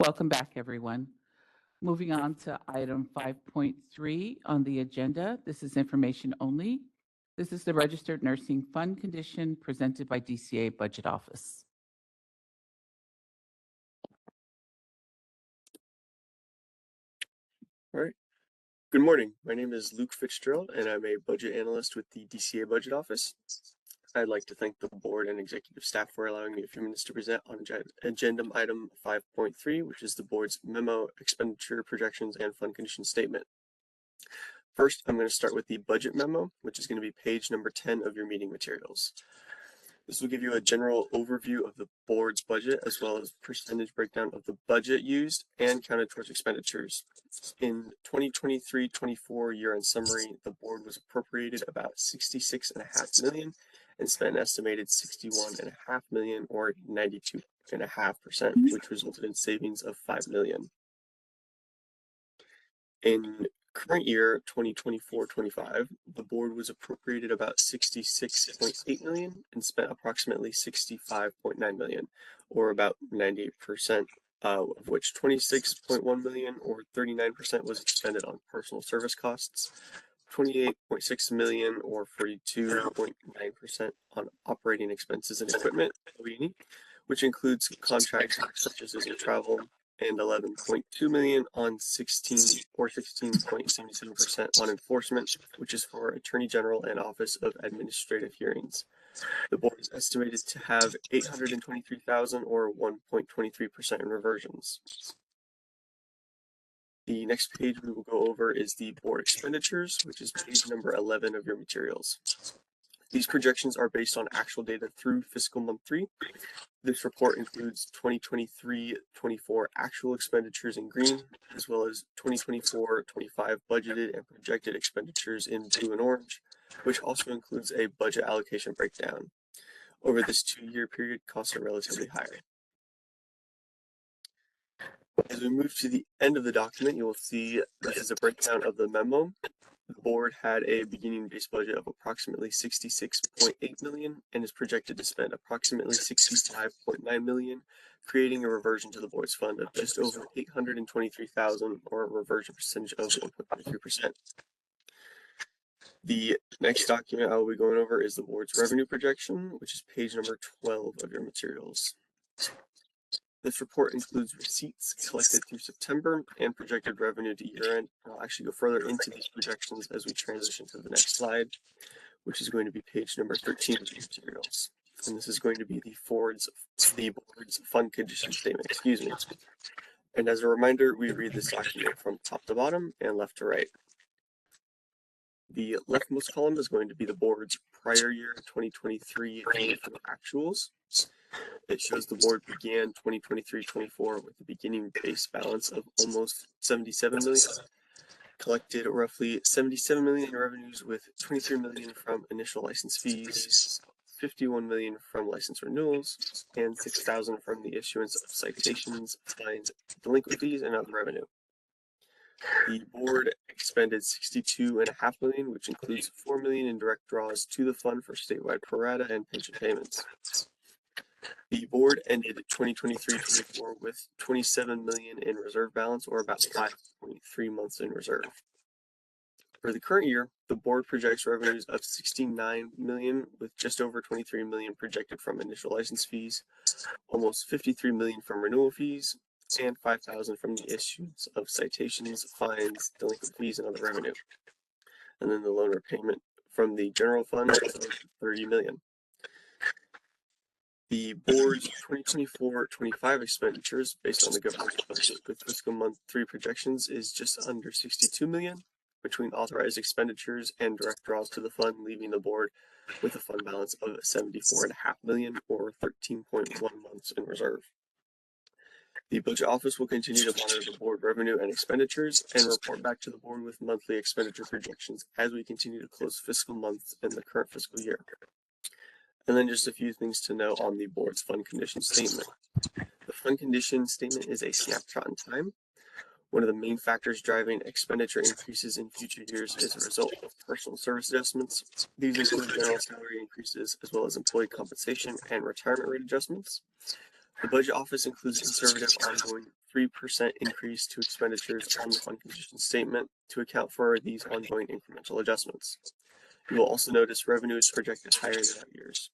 Welcome back, everyone. Moving on to item 5.3 on the agenda. This is information only. This is the Registered Nursing Fund Condition presented by DCA Budget Office. All right. Good morning. My name is Luke Fitzgerald, and I'm a budget analyst with the DCA Budget Office. I'd like to thank the board and executive staff for allowing me a few minutes to present on agenda item 5.3, which is the board's memo, expenditure projections, and fund condition statement. First, I'm going to start with the budget memo, which is going to be page number 10 of your meeting materials. This will give you a general overview of the board's budget, as well as percentage breakdown of the budget used and counted towards expenditures. In 2023-24 year-end summary, the board was appropriated about $66.5 million and spent an estimated $61.5 million, or 92.5%, which resulted in savings of $5 million. In current year 2024-25, the board was appropriated about $66.8 million and spent approximately $65.9 million, or about 98%, of which $26.1 million, or 39%, was expended on personal service costs, $28.6 million, or 42.9%, on operating expenses and equipment, which includes contracts such as travel, and $11.2 million on 16.77% on enforcement, which is for Attorney General and Office of Administrative Hearings. The board is estimated to have $823,000, or 1.23%, in reversions. The next page we will go over is the board expenditures, which is page number 11 of your materials. These projections are based on actual data through fiscal month 3. This report includes 2023-24 actual expenditures in green, as well as 2024-25 budgeted and projected expenditures in blue and orange, which also includes a budget allocation breakdown. Over this 2-year period, costs are relatively higher. As we move to the end of the document, you will see this is a breakdown of the memo. The board had a beginning base budget of approximately $66.8 million and is projected to spend approximately $65.9 million, creating a reversion to the board's fund of just over $823,000, or a reversion percentage of 1.3%. The next document I will be going over is the board's revenue projection, which is page number 12 of your materials. This report includes receipts collected through September and projected revenue to year-end. I'll actually go further into these projections as we transition to the next slide, which is going to be page number 13 of the materials. And this is going to be the board's fund condition statement, And as a reminder, we read this document from top to bottom and left to right. The leftmost column is going to be the board's prior year 2023 actuals. It shows the board began 2023-24 with a beginning base balance of almost $77 million, collected roughly $77 million in revenues, with $23 million from initial license fees, $51 million from license renewals, and $6,000 from the issuance of citations, fines, delinquent fees, and other revenue. The board expended $62.5 million, which includes $4 million in direct draws to the fund for statewide pro rata and pension payments. The board ended 2023-24 with $27 million in reserve balance, or about 5.3 months in reserve. For the current year, the board projects revenues of $69 million, with just over $23 million projected from initial license fees, almost $53 million from renewal fees, and $5,000 from the issuance of citations, fines, delinquent fees, and other revenue. And then the loan repayment from the general fund of $30 million. The board's 2024-25 expenditures, based on the government's budget with fiscal month 3 projections, is just under $62 million between authorized expenditures and direct draws to the fund, leaving the board with a fund balance of $74.5 million, or 13.1 months in reserve. The budget office will continue to monitor the board revenue and expenditures and report back to the board with monthly expenditure projections as we continue to close fiscal months in the current fiscal year. And then just a few things to know on the board's fund condition statement. The fund condition statement is a snapshot in time. One of the main factors driving expenditure increases in future years is a result of personal service adjustments. These include general salary increases, as well as employee compensation and retirement rate adjustments. The budget office includes conservative ongoing 3% increase to expenditures on the fund condition statement to account for these ongoing incremental adjustments. You will also notice revenue is projected higher than out years.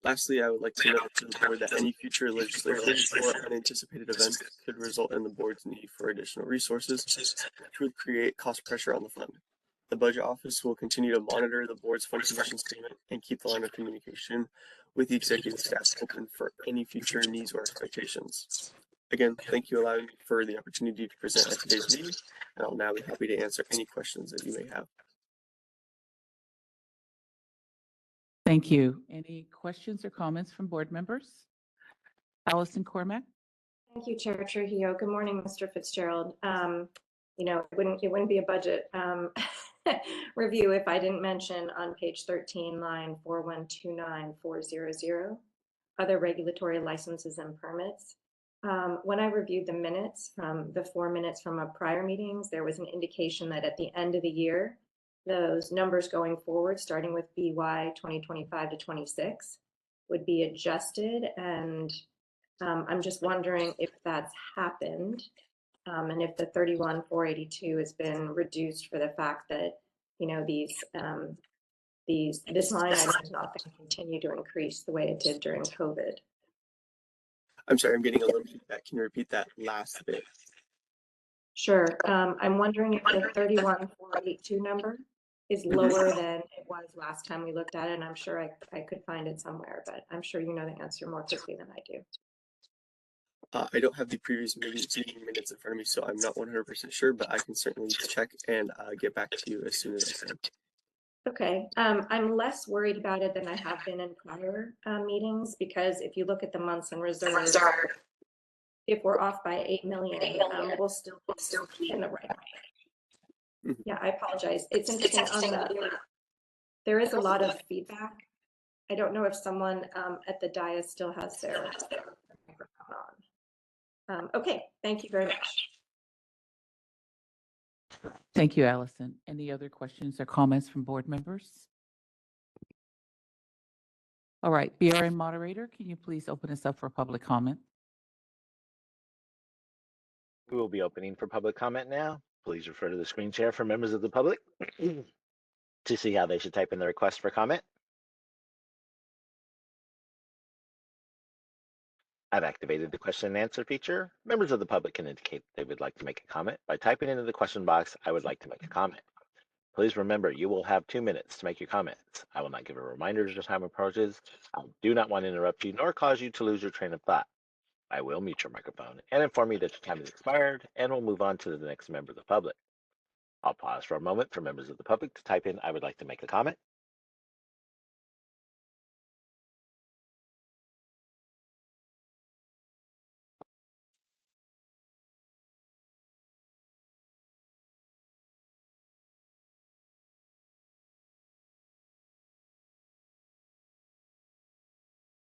Lastly, I would like to note to the board that any future legislation or unanticipated event could result in the board's need for additional resources, which would create cost pressure on the fund. The Budget Office will continue to monitor the board's fund condition statement and keep the line of communication with the executive staff open for any future needs or expectations. Again, thank you for allowing me for the opportunity to present at today's meeting, and I'll now be happy to answer any questions that you may have. Thank you. Any questions or comments from board members? Allison Cormack? Thank you, Chair Trujillo. Good morning, Mr. Fitzgerald. You know, it wouldn't be a budget review if I didn't mention on page 13, line 4129400, other regulatory licenses and permits. When I reviewed the minutes from the 4 minutes from prior meetings, there was an indication that at the end of the year, those numbers going forward, starting with BY 2025 to 26, would be adjusted. And I'm just wondering if that's happened, and if the 31,482 has been reduced for the fact that, you know, this line item is not going to continue to increase the way it did during COVID. I'm sorry, I'm getting a little feedback. Can you repeat that last bit? Sure. I'm wondering if the 31,482 number is lower than it was last time we looked at it. And I'm sure I could find it somewhere, but I'm sure you know the answer more quickly than I do. I don't have the previous meeting minutes in front of me, so I'm not 100% sure, but I can certainly check and get back to you as soon as I can. Okay. I'm less worried about it than I have been in prior meetings, because if you look at the months in reserve, if we're off by 8 million, we'll still be in the right range. Yeah, I apologize. It's interesting there is a lot of feedback. I don't know if someone at the dais still has their microphone on. Okay, thank you very much. Thank you, Allison. Any other questions or comments from board members? All right, BRN moderator, can you please open us up for public comment? We will be opening for public comment now. Please refer to the screen share for members of the public to see how they should type in the request for comment. I've activated the question and answer feature. Members of the public can indicate they would like to make a comment by typing into the question box, "I would like to make a comment." Please remember, you will have 2 minutes to make your comments. I will not give a reminder as your time approaches. I do not want to interrupt you nor cause you to lose your train of thought. I will mute your microphone and inform you that your time has expired, and we'll move on to the next member of the public. I'll pause for a moment for members of the public to type in, "I would like to make a comment."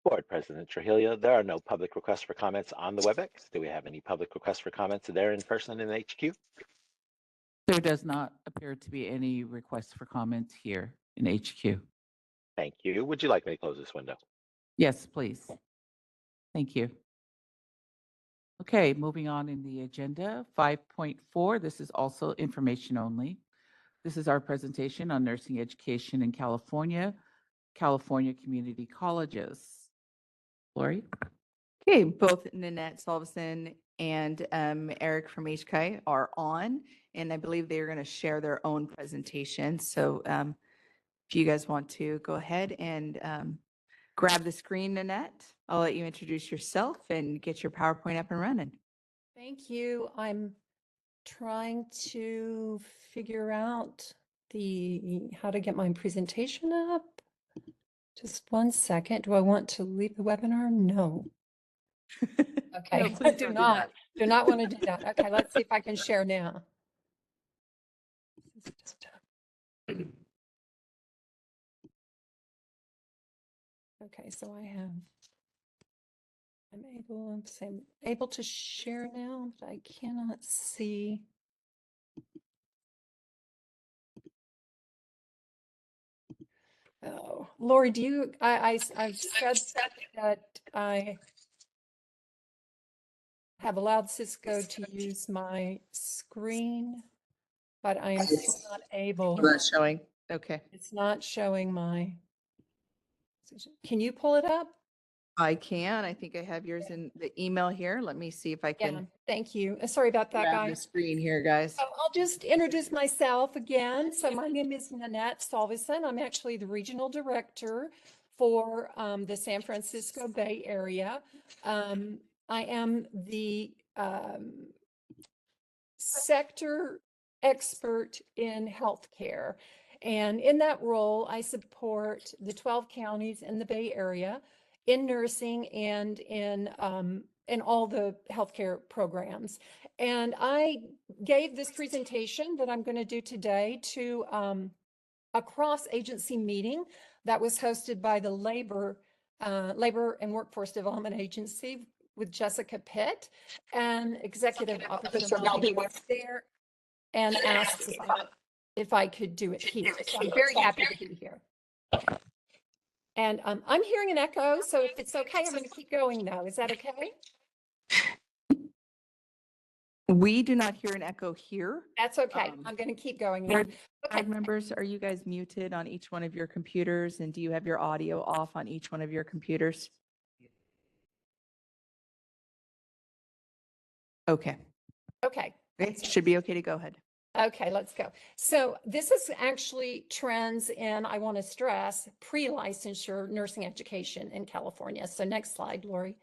Board President Trujillo, there are no public requests for comments on the WebEx. Do we have any public requests for comments there in person in HQ? There does not appear to be any requests for comments here in HQ. Thank you. Would you like me to close this window? Yes, please. Thank you. Okay, moving on in the agenda, 5.4, this is also information only. This is our presentation on nursing education in California, California community colleges. Lori? Okay, both Nanette Solveson and Eric from HK are on, and I believe they're going to share their own presentation. So if you guys want to go ahead and grab the screen, Nanette, I'll let you introduce yourself and get your PowerPoint up and running. Thank you. I'm trying to figure out how to get my presentation up. Just 1 second. Do I want to leave the webinar? No. Okay, No, I please do don't do not. Do not want to do that. Okay, let's see if I can share now. Okay, so I'm able to share now, but I cannot see. Oh, Lori, I've said that have allowed Cisco to use my screen, but I am still not able. Not showing. Okay. It's not showing my. Can you pull it up? I can. I think I have yours in the email here. Let me see if I Yeah, can thank you. Sorry about that, grab the guys. screen here, guys. So I'll just introduce myself again. So my name is Nanette Salveson. I'm actually the regional director for the San Francisco Bay Area. I am the sector expert in healthcare. And in that role, I support the 12 counties in the Bay Area in nursing and in all the healthcare programs. And I gave this presentation that I'm going to do today to a cross-agency meeting that was hosted by the Labor and Workforce Development Agency with Jessica Pitt, and Executive Officer Melody was there and asked if I could do it here. So I'm very happy to be here. And I'm hearing an echo, so if it's okay, I'm going to keep going though. Is that okay? We do not hear an echo here. That's okay. I'm going to keep going. then. Okay. Board members, are you guys muted on each one of your computers? And do you have your audio off on each one of your computers? Okay. Okay. It should be okay to go ahead. Okay, let's go. So this is actually trends in, I want to stress, pre-licensure nursing education in California. So next slide, Lori.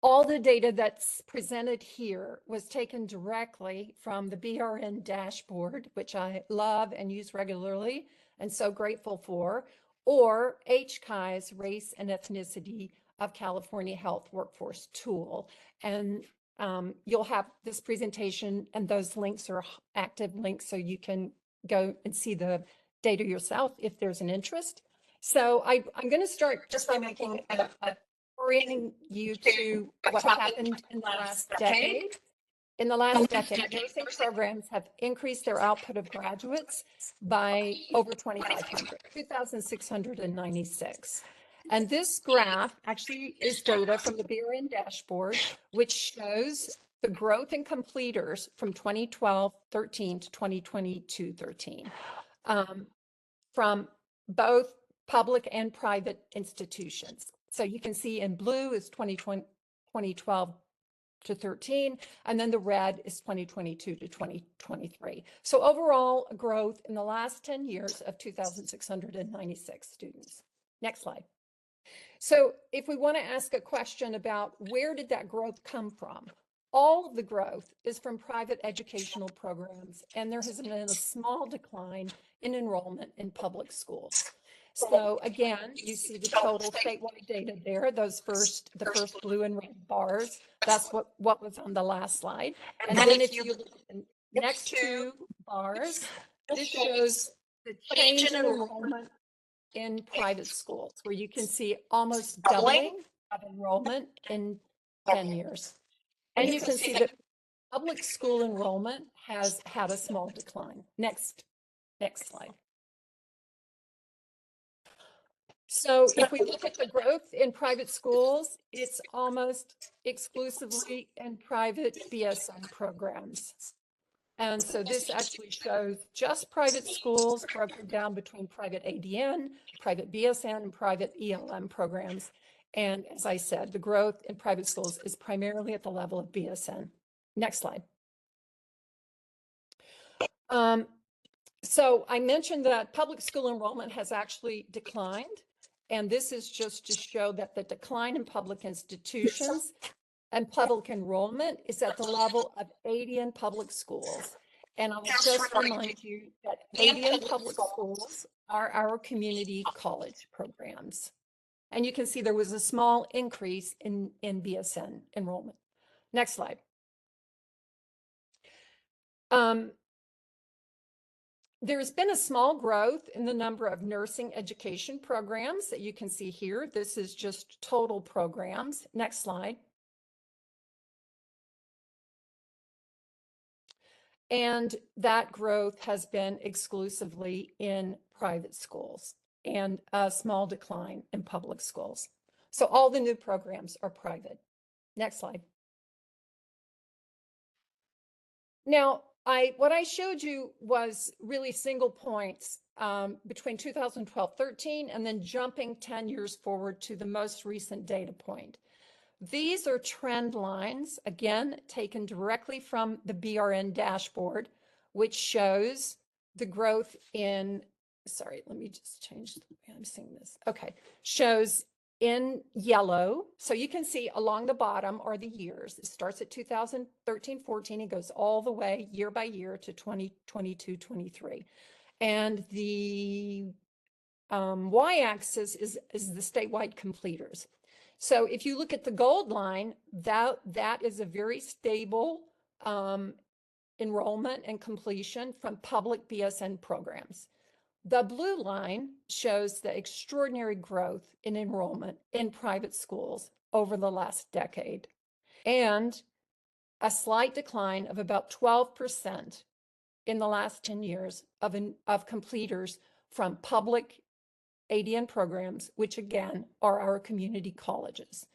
All the data that's presented here was taken directly from the BRN dashboard, which I love and use regularly and so grateful for, or HCAI's Race and Ethnicity of California Health Workforce tool. And you'll have this presentation and those links are active links so you can go and see the data yourself if there's an interest. So I'm going to start just by making orienting you to what happened in the last decade. In the last decade, nursing programs have increased their output of graduates by over 2,500, 2,696. And this graph actually is data from the BRN dashboard, which shows the growth in completers from 2012-13 to 2022-13 from both public and private institutions. So you can see in blue is 2012 to 13, and then the red is 2022 to 2023. So overall growth in the last 10 years of 2,696 students. Next slide. So if we want to ask a question about where did that growth come from? All of the growth is from private educational programs, and there has been a small decline in enrollment in public schools. So again, you see the total statewide data there, the first blue and red bars. That's what was on the last slide. And then if you look at the next two bars, this shows the change in enrollment in private schools, where you can see almost doubling of enrollment in 10 years. And you can see that public school enrollment has had a small decline. Next slide. So if we look at the growth in private schools, it's almost exclusively in private BSN programs. And so this actually shows just private schools broken down between private ADN, private BSN, and private ELM programs. And as I said, the growth in private schools is primarily at the level of BSN. Next slide. So I mentioned that public school enrollment has actually declined. And this is just to show that the decline in public institutions and public enrollment is at the level of ADN public schools. And I will just remind you that ADN public schools are our community college programs. And you can see there was a small increase in BSN enrollment. Next slide. There's been a small growth in the number of nursing education programs that you can see here. This is just total programs. Next slide. And that growth has been exclusively in private schools and a small decline in public schools. So all the new programs are private. Next slide. Now, what I showed you was really single points between 2012-13 and then jumping 10 years forward to the most recent data point. These are trend lines, again, taken directly from the BRN dashboard, which shows the growth in, sorry, let me just change the way I'm seeing this. Okay, shows in yellow. So you can see along the bottom are the years. It starts at 2013-14. It goes all the way year by year to 2022-23. And the y-axis is the statewide completers. So if you look at the gold line, that is a very stable enrollment and completion from public BSN programs. The blue line shows the extraordinary growth in enrollment in private schools over the last decade, and a slight decline of about 12% in the last 10 years of completers from public ADN programs, which again are our community colleges.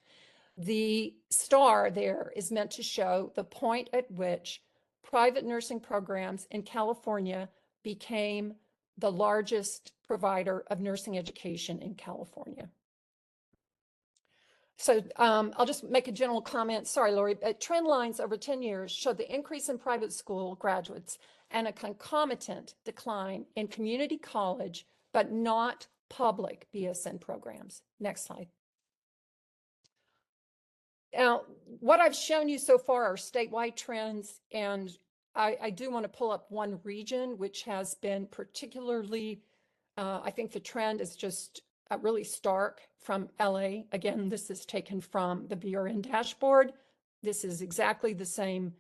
The star there is meant to show the point at which private nursing programs in California became the largest provider of nursing education in California. So I'll just make a general comment. Sorry, Lori. Trend lines over 10 years show the increase in private school graduates and a concomitant decline in community college, but not public BSN programs. Next slide. Now, what I've shown you so far are statewide trends, and I do want to pull up one region which has been particularly, I think the trend is just really stark from LA. Again, this is taken from the BRN dashboard. This is exactly the same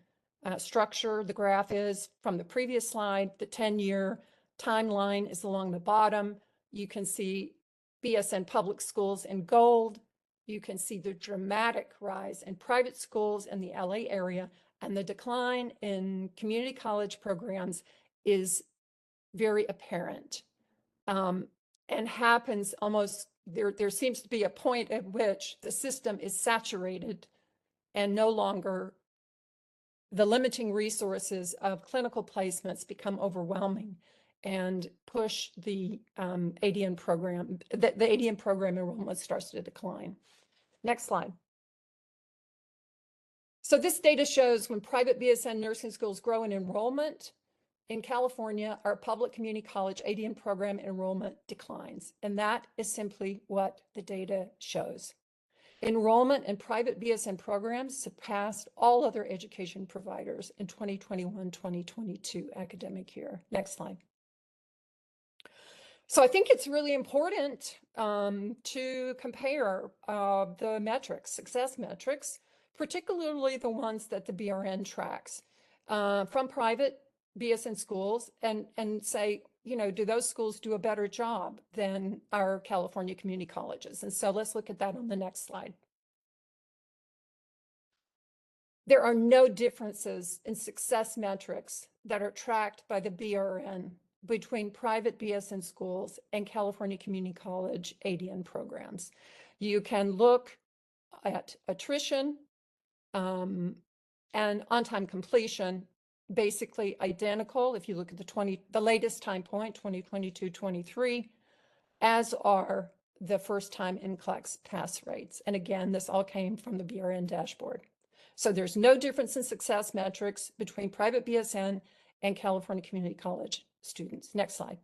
structure. The graph is from the previous slide. The 10-year timeline is along the bottom. You can see BSN public schools in gold. You can see the dramatic rise in private schools in the LA area, and the decline in community college programs is very apparent and happens almost, there seems to be a point at which the system is saturated and no longer, the limiting resources of clinical placements become overwhelming and push the ADN program, the ADN program enrollment starts to decline. Next slide. So this data shows when private BSN nursing schools grow in enrollment in California, our public community college ADN program enrollment declines. And that is simply what the data shows. Enrollment in private BSN programs surpassed all other education providers in 2021-2022 academic year. Next slide. So I think it's really important to compare the metrics, success metrics, particularly the ones that the BRN tracks from private BSN schools and say, you know, do those schools do a better job than our California community colleges? And so let's look at that on the next slide. There are no differences in success metrics that are tracked by the BRN between private BSN schools and California Community College ADN programs. You can look at attrition and on-time completion, basically identical if you look at the latest time point, 2022-23, as are the first-time NCLEX pass rates. And again, this all came from the BRN dashboard. So there's no difference in success metrics between private BSN and California Community College students. Next slide.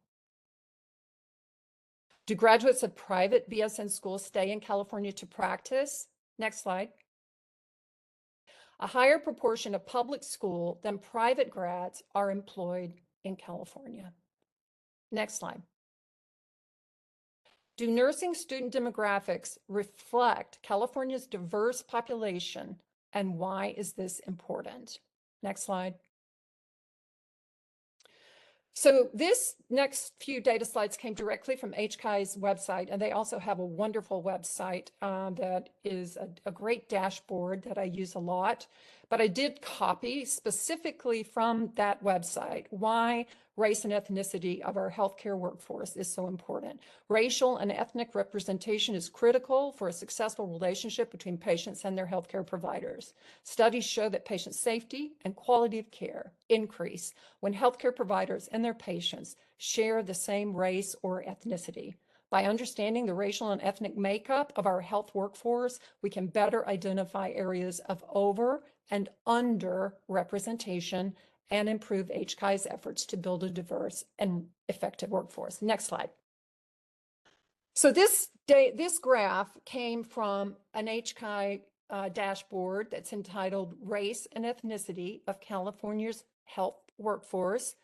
Do graduates of private BSN schools stay in California to practice? Next slide. A higher proportion of public school than private grads are employed in California. Next slide. Do nursing student demographics reflect California's diverse population, and why is this important? Next slide. So this next few data slides came directly from HCAI's website, and they also have a wonderful website that is a great dashboard that I use a lot. but I did copy specifically from that website why race and ethnicity of our healthcare workforce is so important. Racial and ethnic representation is critical for a successful relationship between patients and their healthcare providers. Studies show that patient safety and quality of care increase when healthcare providers and their patients share the same race or ethnicity. By understanding the racial and ethnic makeup of our health workforce, we can better identify areas of over and under representation and improve HCI's efforts to build a diverse and effective workforce. Next slide. So this graph came from an HCI dashboard that's entitled Race and Ethnicity of California's Health Workforce,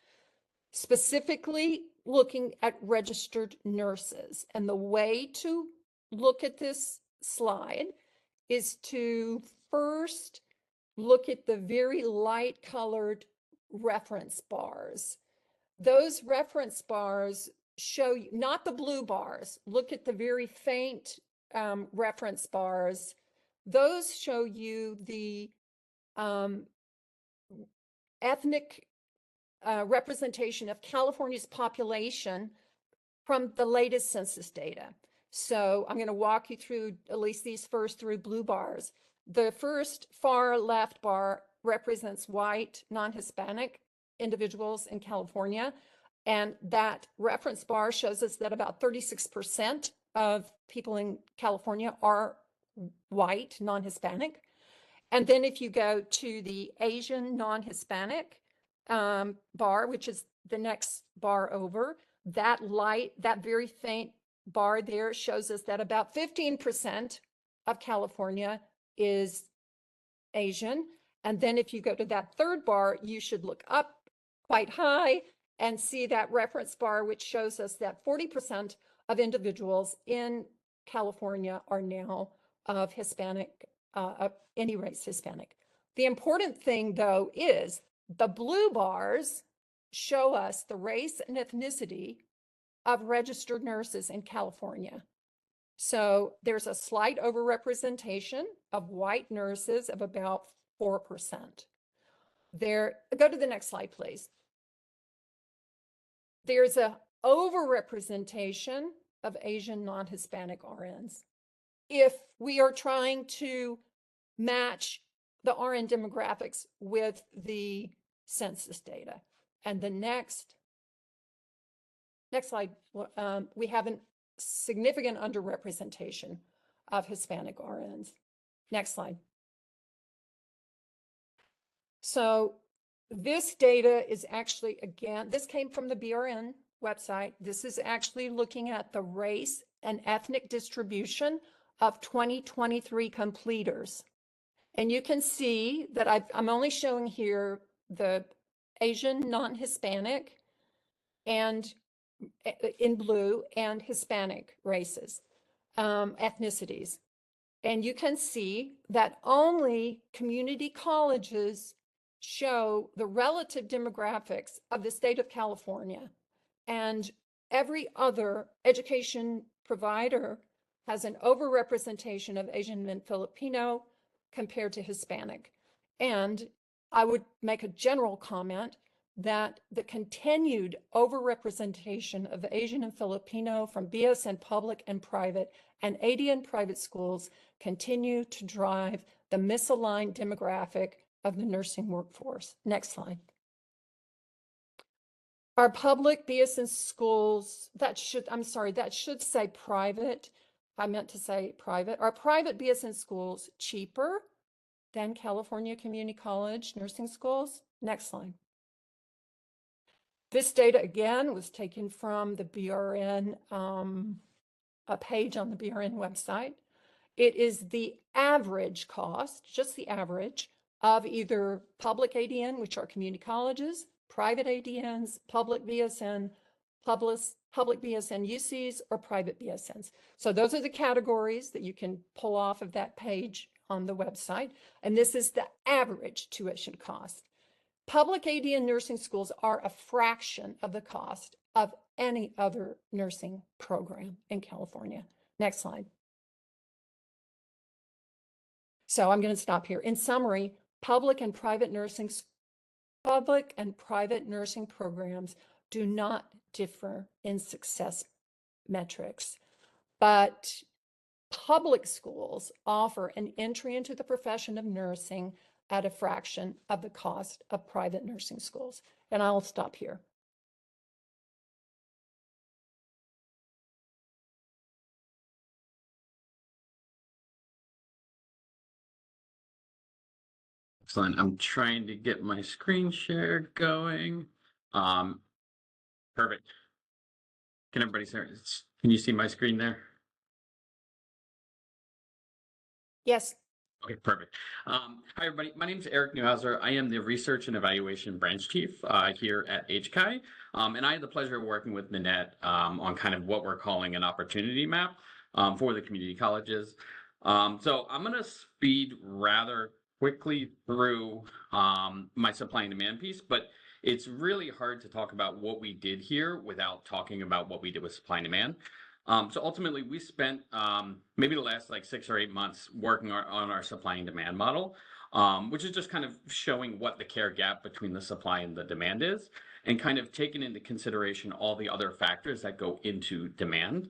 specifically looking at registered nurses. And the way to look at this slide is to first look at the very light colored reference bars. Those reference bars show you, not the blue bars, look at the very faint reference bars. Those show you the ethnic representation of California's population from the latest census data. So I'm going to walk you through at least these first three blue bars. The first far left bar represents white, non-Hispanic individuals in California. And that reference bar shows us that about 36% of people in California are white, non-Hispanic. And then if you go to the Asian non-Hispanic bar, which is the next bar over, that very faint bar there shows us that about 15% of California is Asian. And then if you go to that third bar, you should look up quite high and see that reference bar, which shows us that 40% of individuals in California are now of Hispanic, of any race Hispanic. The important thing, though, is the blue bars show us the race and ethnicity of registered nurses in California. So there's a slight overrepresentation of white nurses of about 4%. Go to the next slide, please. There's a overrepresentation of Asian non-Hispanic RNs. If we are trying to match the RN demographics with the census data. And the next slide, we have a significant underrepresentation of Hispanic RNs. Next slide. So this data is actually, again, this came from the BRN website. This is actually looking at the race and ethnic distribution of 2023 completers. And you can see that I'm only showing here the Asian non-Hispanic and in blue and Hispanic races, ethnicities. And you can see that only community colleges show the relative demographics of the state of California. And every other education provider has an overrepresentation of Asian and Filipino compared to Hispanic. And I would make a general comment that the continued overrepresentation of Asian and Filipino from BSN public and private and ADN private schools continue to drive the misaligned demographic of the nursing workforce. Next slide. Our public BSN schools, that should say private. I meant to say private. Our private BSN schools cheaper than California Community College nursing schools? Next slide. This data, again, was taken from the BRN, a page on the BRN website. It is the average cost, just the average, of either public ADN, which are community colleges, private ADNs, public BSN, public BSN UCs, or private BSNs. So those are the categories that you can pull off of that page on the website. And this is the average tuition cost. Public ADN nursing schools are a fraction of the cost of any other nursing program in California. Next slide. So I'm going to stop here. In summary, public and private nursing programs do not differ in success metrics, but public schools offer an entry into the profession of nursing at a fraction of the cost of private nursing schools. And I'll stop here. Excellent. I'm trying to get my screen share going. Perfect. Can everybody see? Can you see my screen there? Yes. Okay, perfect. Hi, everybody. My name is Eric Neuhauser. I am the Research and Evaluation Branch Chief here at HCI. And I had the pleasure of working with Nanette on kind of what we're calling an opportunity map for the community colleges. So I'm going to speed rather quickly through my supply and demand piece, but it's really hard to talk about what we did here without talking about what we did with supply and demand. So ultimately, we spent maybe the last like 6 or 8 months working on our supply and demand model, which is just kind of showing what the care gap between the supply and the demand is, and kind of taking into consideration all the other factors that go into demand.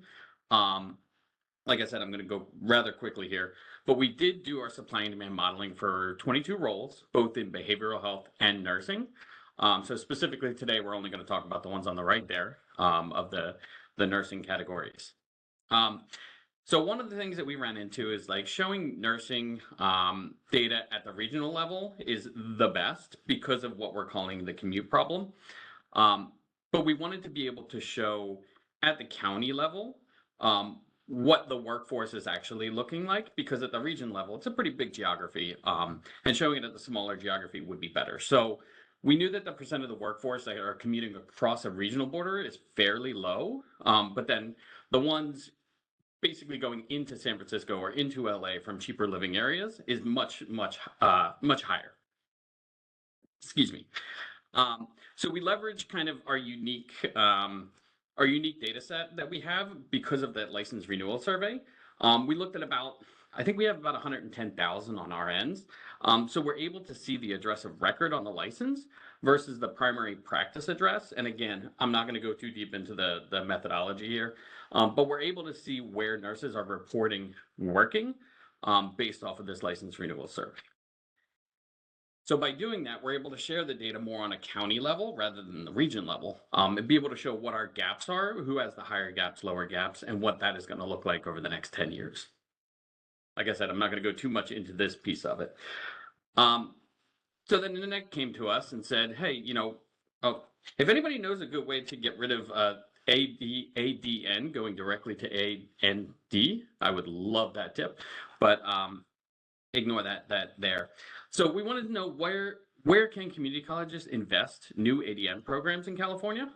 Like I said, I'm going to go rather quickly here, but we did do our supply and demand modeling for 22 roles, both in behavioral health and nursing. So specifically today, we're only going to talk about the ones on the right there of the nursing categories. So one of the things that we ran into is like showing nursing data at the regional level is the best because of what we're calling the commute problem. But we wanted to be able to show at the county level what the workforce is actually looking like, because at the region level, it's a pretty big geography, and showing it at the smaller geography would be better. So we knew that the percent of the workforce that are commuting across a regional border is fairly low, but then the ones basically going into San Francisco or into LA from cheaper living areas is much higher. Excuse me. So we leverage kind of our unique data set that we have because of that license renewal survey. We looked at I think we have about 110,000 on our ends. So we're able to see the address of record on the license versus the primary practice address. And again, I'm not going to go too deep into the methodology here, but we're able to see where nurses are reporting working based off of this license renewal survey. So by doing that, we're able to share the data more on a county level rather than the region level, and be able to show what our gaps are, who has the higher gaps, lower gaps, and what that is going to look like over the next 10 years. Like I said, I'm not going to go too much into this piece of it. So then Nanette came to us and said, hey, if anybody knows a good way to get rid of ADN going directly to AND, I would love that tip, but ignore that there. So we wanted to know where can community colleges invest new ADN programs in California,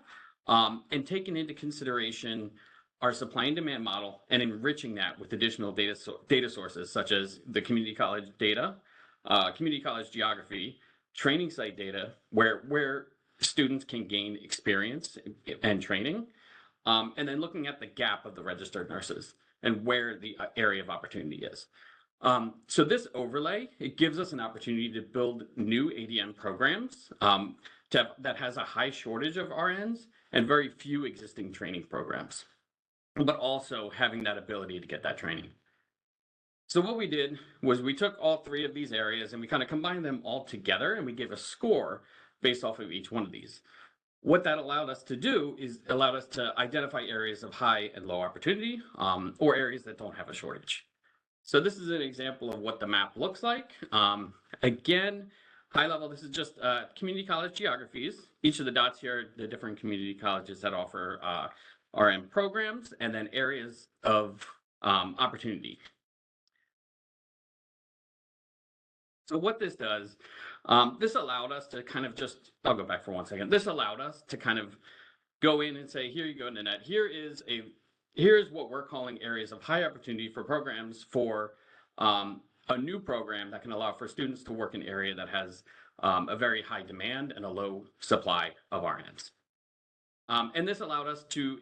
and taking into consideration our supply and demand model and enriching that with additional data sources such as the community college data, community college geography, training site data, where students can gain experience and training, and then looking at the gap of the registered nurses and where the area of opportunity is. So this overlay, it gives us an opportunity to build new ADN programs that has a high shortage of RNs and very few existing training programs, but also having that ability to get that training. So what we did was we took all 3 of these areas and we kind of combined them all together, and we gave a score based off of each one of these. What that allowed us to do is allowed us to identify areas of high and low opportunity, or areas that don't have a shortage. So this is an example of what the map looks like. Again, high level, this is just community college geographies. Each of the dots here are the different community colleges that offer RN programs, and then areas of opportunity. So what this does, this allowed us to kind of I'll go back for 1 second. This allowed us to kind of go in and say, here you go, Nanette, here's what we're calling areas of high opportunity for programs for a new program that can allow for students to work in an area that has a very high demand and a low supply of RNs. And this allowed us to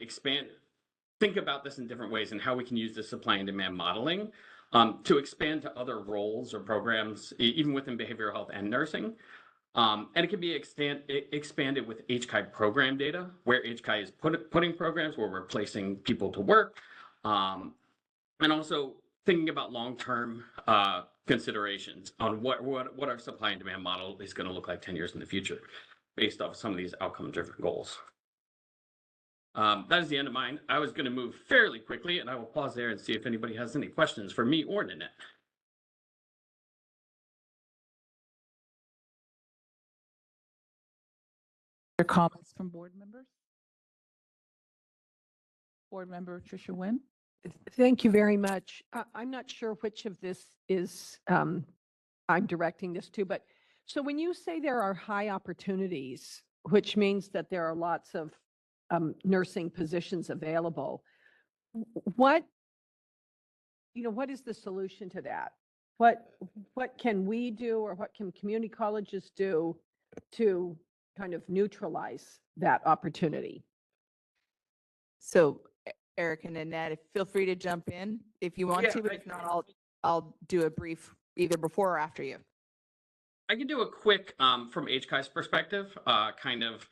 think about this in different ways and how we can use the supply and demand modeling to expand to other roles or programs, even within behavioral health and nursing. And it can be expanded with HCI program data, where HCI is putting programs where we're placing people to work, and also thinking about long-term considerations on what our supply and demand model is going to look like 10 years in the future, based off some of these outcome-driven goals. That is the end of mine. I was going to move fairly quickly, and I will pause there and see if anybody has any questions for me or Nanette. Other comments from board members? Board member Tricia Nguyen? Thank you very much. I'm not sure which of this is I'm directing this to, but so when you say there are high opportunities, which means that there are lots of nursing positions available, what is the solution to that? What can we do, or what can community colleges do to kind of neutralize that opportunity? So Eric and Annette, feel free to jump in if you want Yeah, to, but if not, I'll do a brief either before or after you. I can do a quick, from HCI's perspective, kind of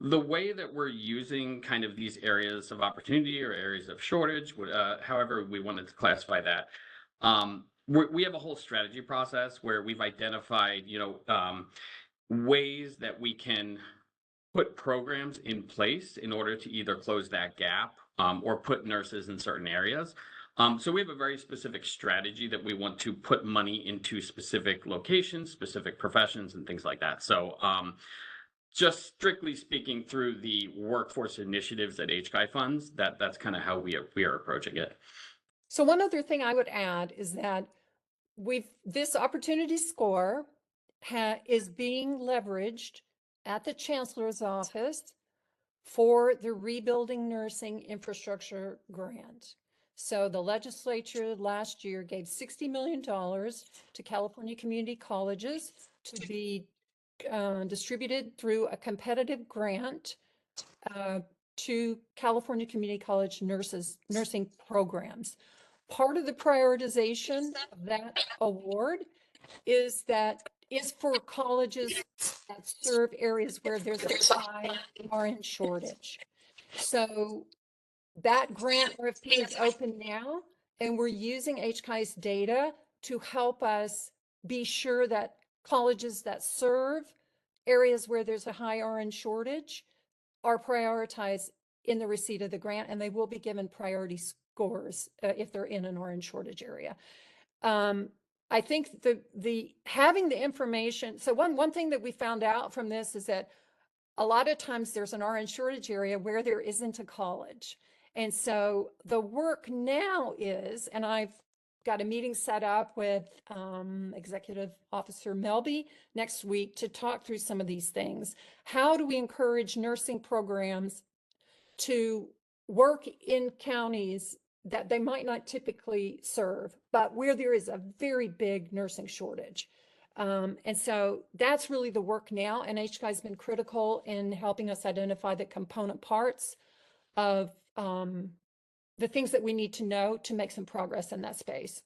the way that we're using kind of these areas of opportunity or areas of shortage, however we wanted to classify that. We have a whole strategy process where we've identified, ways that we can put programs in place in order to either close that gap or put nurses in certain areas. So we have a very specific strategy that we want to put money into specific locations, specific professions, and things like that. So just strictly speaking through the workforce initiatives that HCI funds, that's kind of how we are approaching it. So one other thing I would add is that this opportunity score is being leveraged at the chancellor's office for the Rebuilding Nursing Infrastructure Grant. So the legislature last year gave $60 million to California community colleges to be distributed through a competitive grant to California community college nursing programs. Part of the prioritization of that award is for colleges that serve areas where there's a high RN shortage. So that grant RFP is open now, and we're using HCI's data to help us be sure that colleges that serve areas where there's a high RN shortage are prioritized in the receipt of the grant, and they will be given priority scores if they're in an RN shortage area. I think the having the information. So one thing that we found out from this is that a lot of times there's an RN shortage area where there isn't a college. And so the work now is, and I've got a meeting set up with Executive Officer Melby next week to talk through some of these things. How do we encourage nursing programs to work in counties that they might not typically serve, but where there is a very big nursing shortage? And so that's really the work now. And HCI has been critical in helping us identify the component parts of the things that we need to know to make some progress in that space.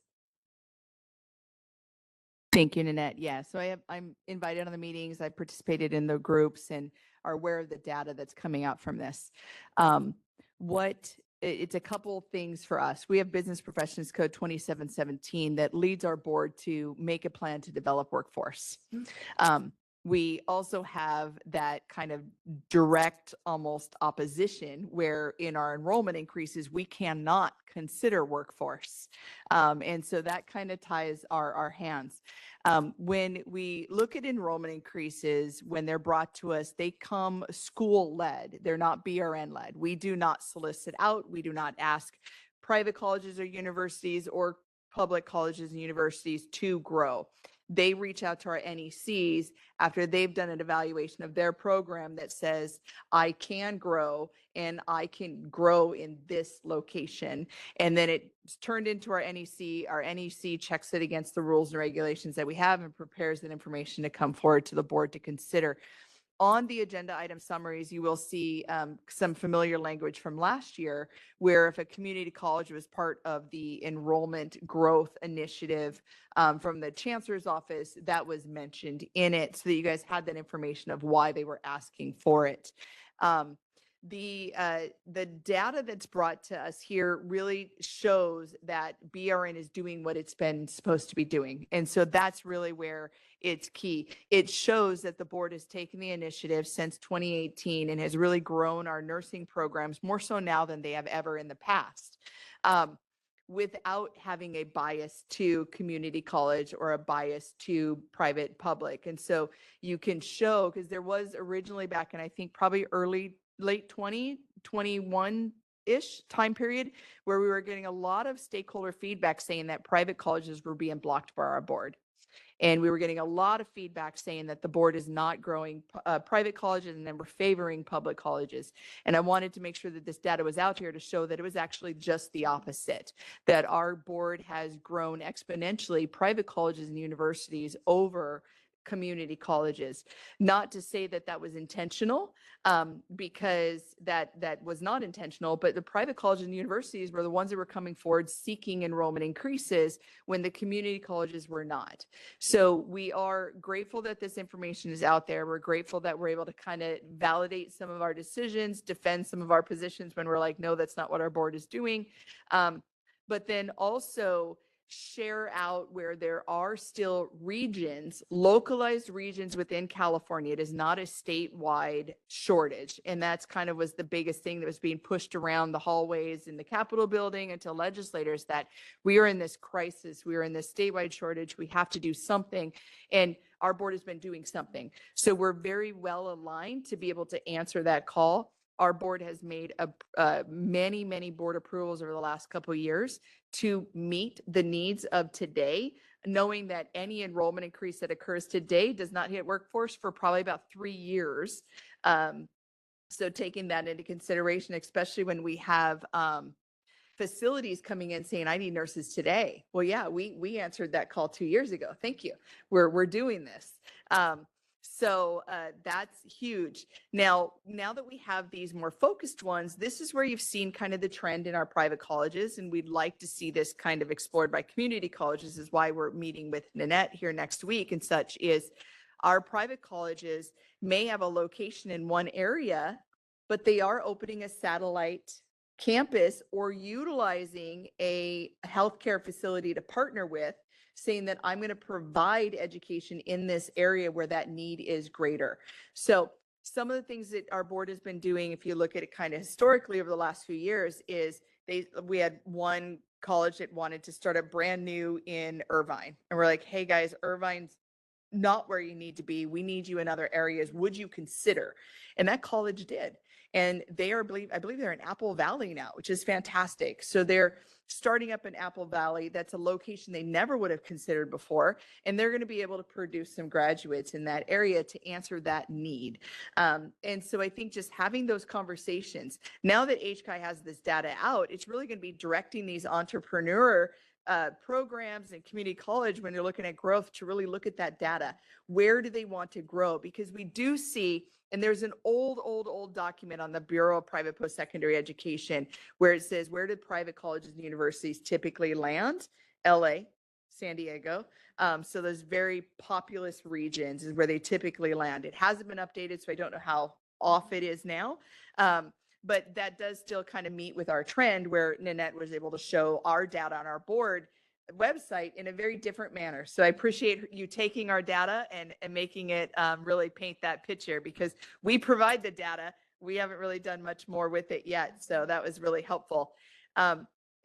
Thank you, Nanette. Yeah, so I'm invited on the meetings. I participated in the groups and are aware of the data that's coming out from this. It's a couple things for us. We have Business Professions Code 2717 that leads our board to make a plan to develop workforce. We also have that kind of direct almost opposition where in our enrollment increases, we cannot consider workforce. And so that kind of ties our hands. When we look at enrollment increases, when they're brought to us, they come school-led. They're not BRN-led. We do not solicit out. We do not ask private colleges or universities or public colleges and universities to grow. They reach out to our NECs after they've done an evaluation of their program that says, I can grow and I can grow in this location. And then it's turned into our NEC. Our NEC checks it against the rules and regulations that we have and prepares that information to come forward to the board to consider. on the agenda item summaries, you will see some familiar language from last year, where if a community college was part of the enrollment growth initiative from the chancellor's office, that was mentioned in it, so that you guys had that information of why they were asking for it. The data that's brought to us here really shows that BRN is doing what it's been supposed to be doing. And so that's really where it's key. It shows that the board has taken the initiative since 2018 and has really grown our nursing programs more so now than they have ever in the past. Without having a bias to community college or a bias to private public. And so you can show, because there was originally back in, I think, probably late 2021-ish time period, where we were getting a lot of stakeholder feedback saying that private colleges were being blocked by our board. And we were getting a lot of feedback saying that the board is not growing private colleges, and then we're favoring public colleges. And I wanted to make sure that this data was out here to show that it was actually just the opposite, that our board has grown exponentially private colleges and universities over community colleges. Not to say that that was intentional, because that was not intentional, but the private colleges and universities were the ones that were coming forward seeking enrollment increases when the community colleges were not. So we are grateful that this information is out there. We're grateful that we're able to kind of validate some of our decisions, defend some of our positions when we're like, no, that's not what our board is doing. But then also share out where there are still regions, localized regions within California. It is not a statewide shortage. And that's kind of was the biggest thing that was being pushed around the hallways in the Capitol building until legislators, that we are in this crisis. We are in this statewide shortage. We have to do something. And our board has been doing something. So we're very well aligned to be able to answer that call. Our board has made many board approvals over the last couple of years to meet the needs of today, knowing that any enrollment increase that occurs today does not hit workforce for probably about 3 years. So taking that into consideration, especially when we have facilities coming in saying, I need nurses today. Well, yeah, we answered that call 2 years ago. Thank you. We're doing this. So that's huge. Now that we have these more focused ones, this is where you've seen kind of the trend in our private colleges, and we'd like to see this kind of explored by community colleges, is why we're meeting with Nanette here next week and such. Is our private colleges may have a location in one area, but they are opening a satellite campus or utilizing a healthcare facility to partner with, saying that I'm going to provide education in this area where that need is greater. So some of the things that our board has been doing, if you look at it kind of historically over the last few years, is we had one college that wanted to start up brand new in Irvine. And we're like, hey guys, Irvine's not where you need to be. We need you in other areas. Would you consider? And that college did. And they are, I believe they're in Apple Valley now, which is fantastic. So they're starting up in Apple Valley. That's a location they never would have considered before. And they're going to be able to produce some graduates in that area to answer that need. And so I think just having those conversations, now that HCI has this data out, it's really going to be directing these entrepreneur programs and community college, when you're looking at growth, to really look at that data. Where do they want to grow? Because we do see, and there's an old document on the Bureau of Private Post-Secondary Education where it says, where did private colleges and universities typically land? LA, San Diego. So those very populous regions is where they typically land. It hasn't been updated, so I don't know how off it is now. But that does still kind of meet with our trend, where Nanette was able to show our data on our board website in a very different manner. So I appreciate you taking our data and making it really paint that picture, because we provide the data. We haven't really done much more with it yet. So that was really helpful.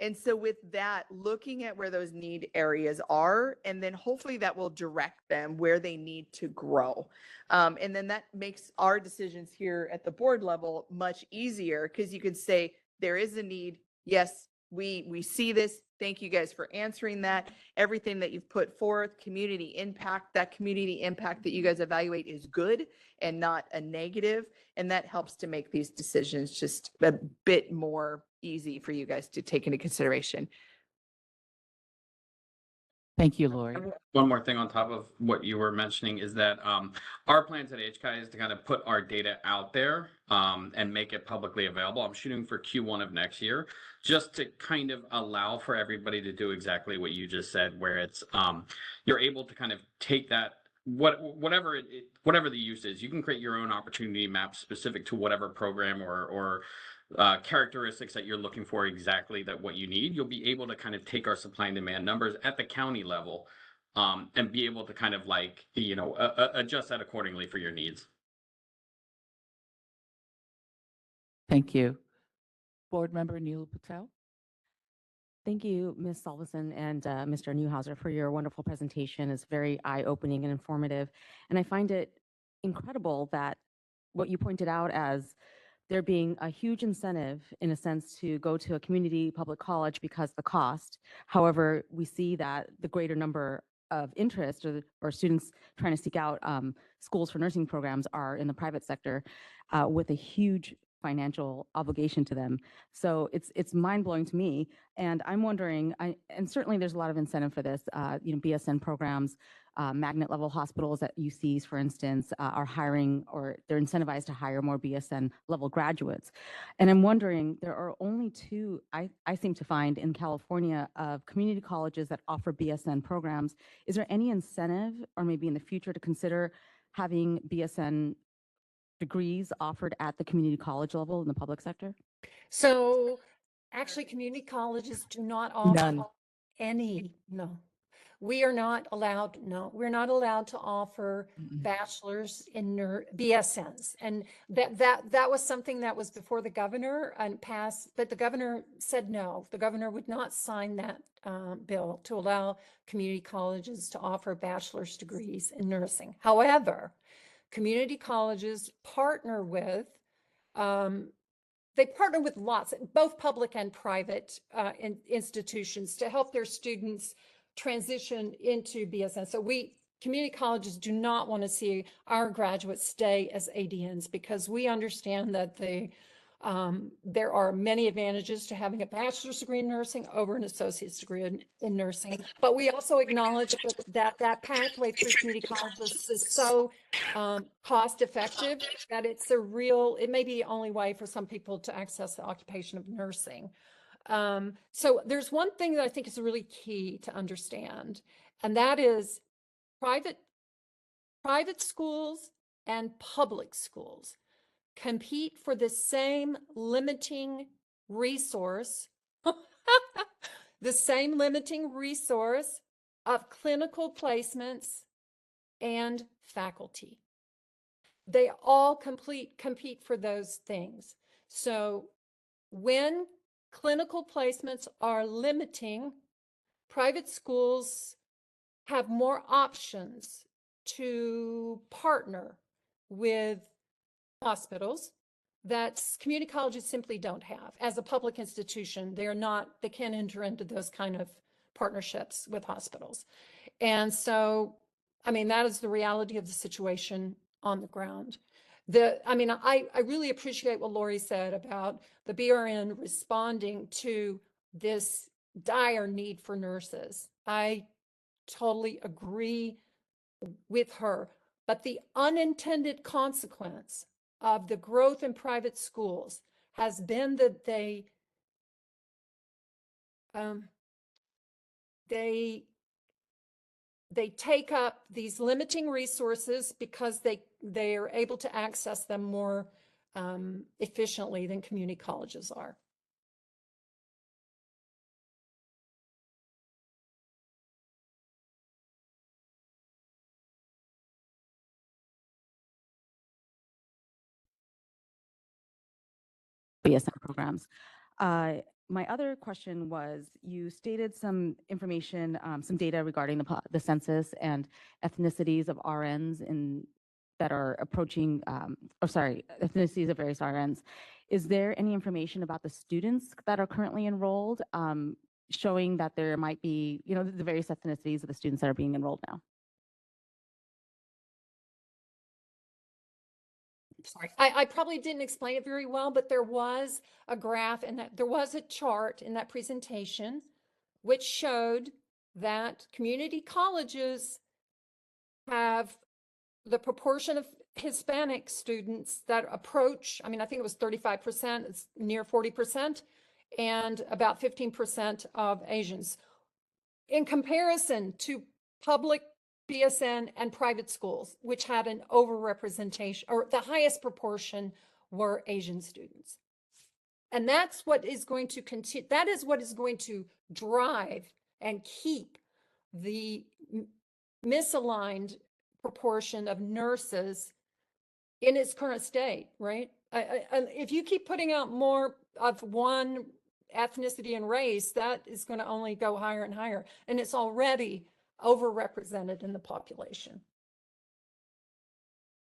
And so with that, looking at where those need areas are, and then hopefully that will direct them where they need to grow. And then that makes our decisions here at the board level much easier, because you can say there is a need. Yes, we see this. Thank you guys for answering that. Everything that you've put forth, community impact, that community impact that you guys evaluate is good and not a negative. And that helps to make these decisions just a bit more easy for you guys to take into consideration. Thank you, Lori. One more thing on top of what you were mentioning is that our plans at HCI is to kind of put our data out there and make it publicly available. I'm shooting for Q1 of next year, just to kind of allow for everybody to do exactly what you just said, where it's you're able to kind of take that whatever whatever the use is, you can create your own opportunity map specific to whatever program or characteristics that you're looking for exactly that what you need. You'll be able to kind of take our supply and demand numbers at the county level and be able to kind of like, adjust that accordingly for your needs. Thank you. Board Member Neela Patel. Thank you, Ms. Salveson and Mr. Newhouser, for your wonderful presentation. It's very eye-opening and informative. And I find it incredible that what you pointed out as there being a huge incentive, in a sense, to go to a community public college because the cost. However, we see that the greater number of interest or students trying to seek out schools for nursing programs are in the private sector with a huge financial obligation to them. So it's mind-blowing to me. And I'm wondering, and certainly there's a lot of incentive for this, BSN programs, magnet level hospitals at UCs, for instance, are hiring, or they're incentivized to hire more BSN level graduates. And I'm wondering, there are only two, I seem to find, in California of community colleges that offer BSN programs. Is there any incentive, or maybe in the future, to consider having BSN degrees offered at the community college level in the public sector? So actually, community colleges do not offer None. no. We are not allowed, no, we're not allowed to offer bachelor's in BSNs. And that was something that was before the governor and passed, but the governor said no. The governor would not sign that bill to allow community colleges to offer bachelor's degrees in nursing. However, community colleges partner with they partner with lots, both public and private institutions, to help their students transition into BSN. So community colleges do not want to see our graduates stay as ADNs, because we understand that there are many advantages to having a bachelor's degree in nursing over an associate's degree in nursing. But we also acknowledge that pathway through community colleges is so cost effective that it may be the only way for some people to access the occupation of nursing. So there's one thing that I think is really key to understand, and that is private schools and public schools compete for the same limiting resource, the same limiting resource of clinical placements and faculty. They all compete for those things. So when clinical placements are limiting, private schools have more options to partner with hospitals that community colleges simply don't have. As a public institution, they can't enter into those kind of partnerships with hospitals. And so, that is the reality of the situation on the ground. I really appreciate what Lori said about the BRN responding to this dire need for nurses. I totally agree with her. But the unintended consequence of the growth in private schools has been that they take up these limiting resources because they are able to access them more efficiently than community colleges are. BSN programs. My other question was, you stated some information, some data regarding the census and ethnicities of RNs that are approaching, ethnicities of various RNs. Is there any information about the students that are currently enrolled, showing that there might be, the various ethnicities of the students that are being enrolled now? Sorry, I probably didn't explain it very well, but there was a graph and there was a chart in that presentation which showed that community colleges have the proportion of Hispanic students that approach, I mean, I think it was 35%, it's near 40%, and about 15% of Asians. In comparison to public BSN and private schools, which had an overrepresentation, or the highest proportion were Asian students. And that's what is going to continue, that is what is going to drive and keep the misaligned proportion of nurses in its current state, right? If you keep putting out more of one ethnicity and race, that is going to only go higher and higher. And it's already overrepresented in the population.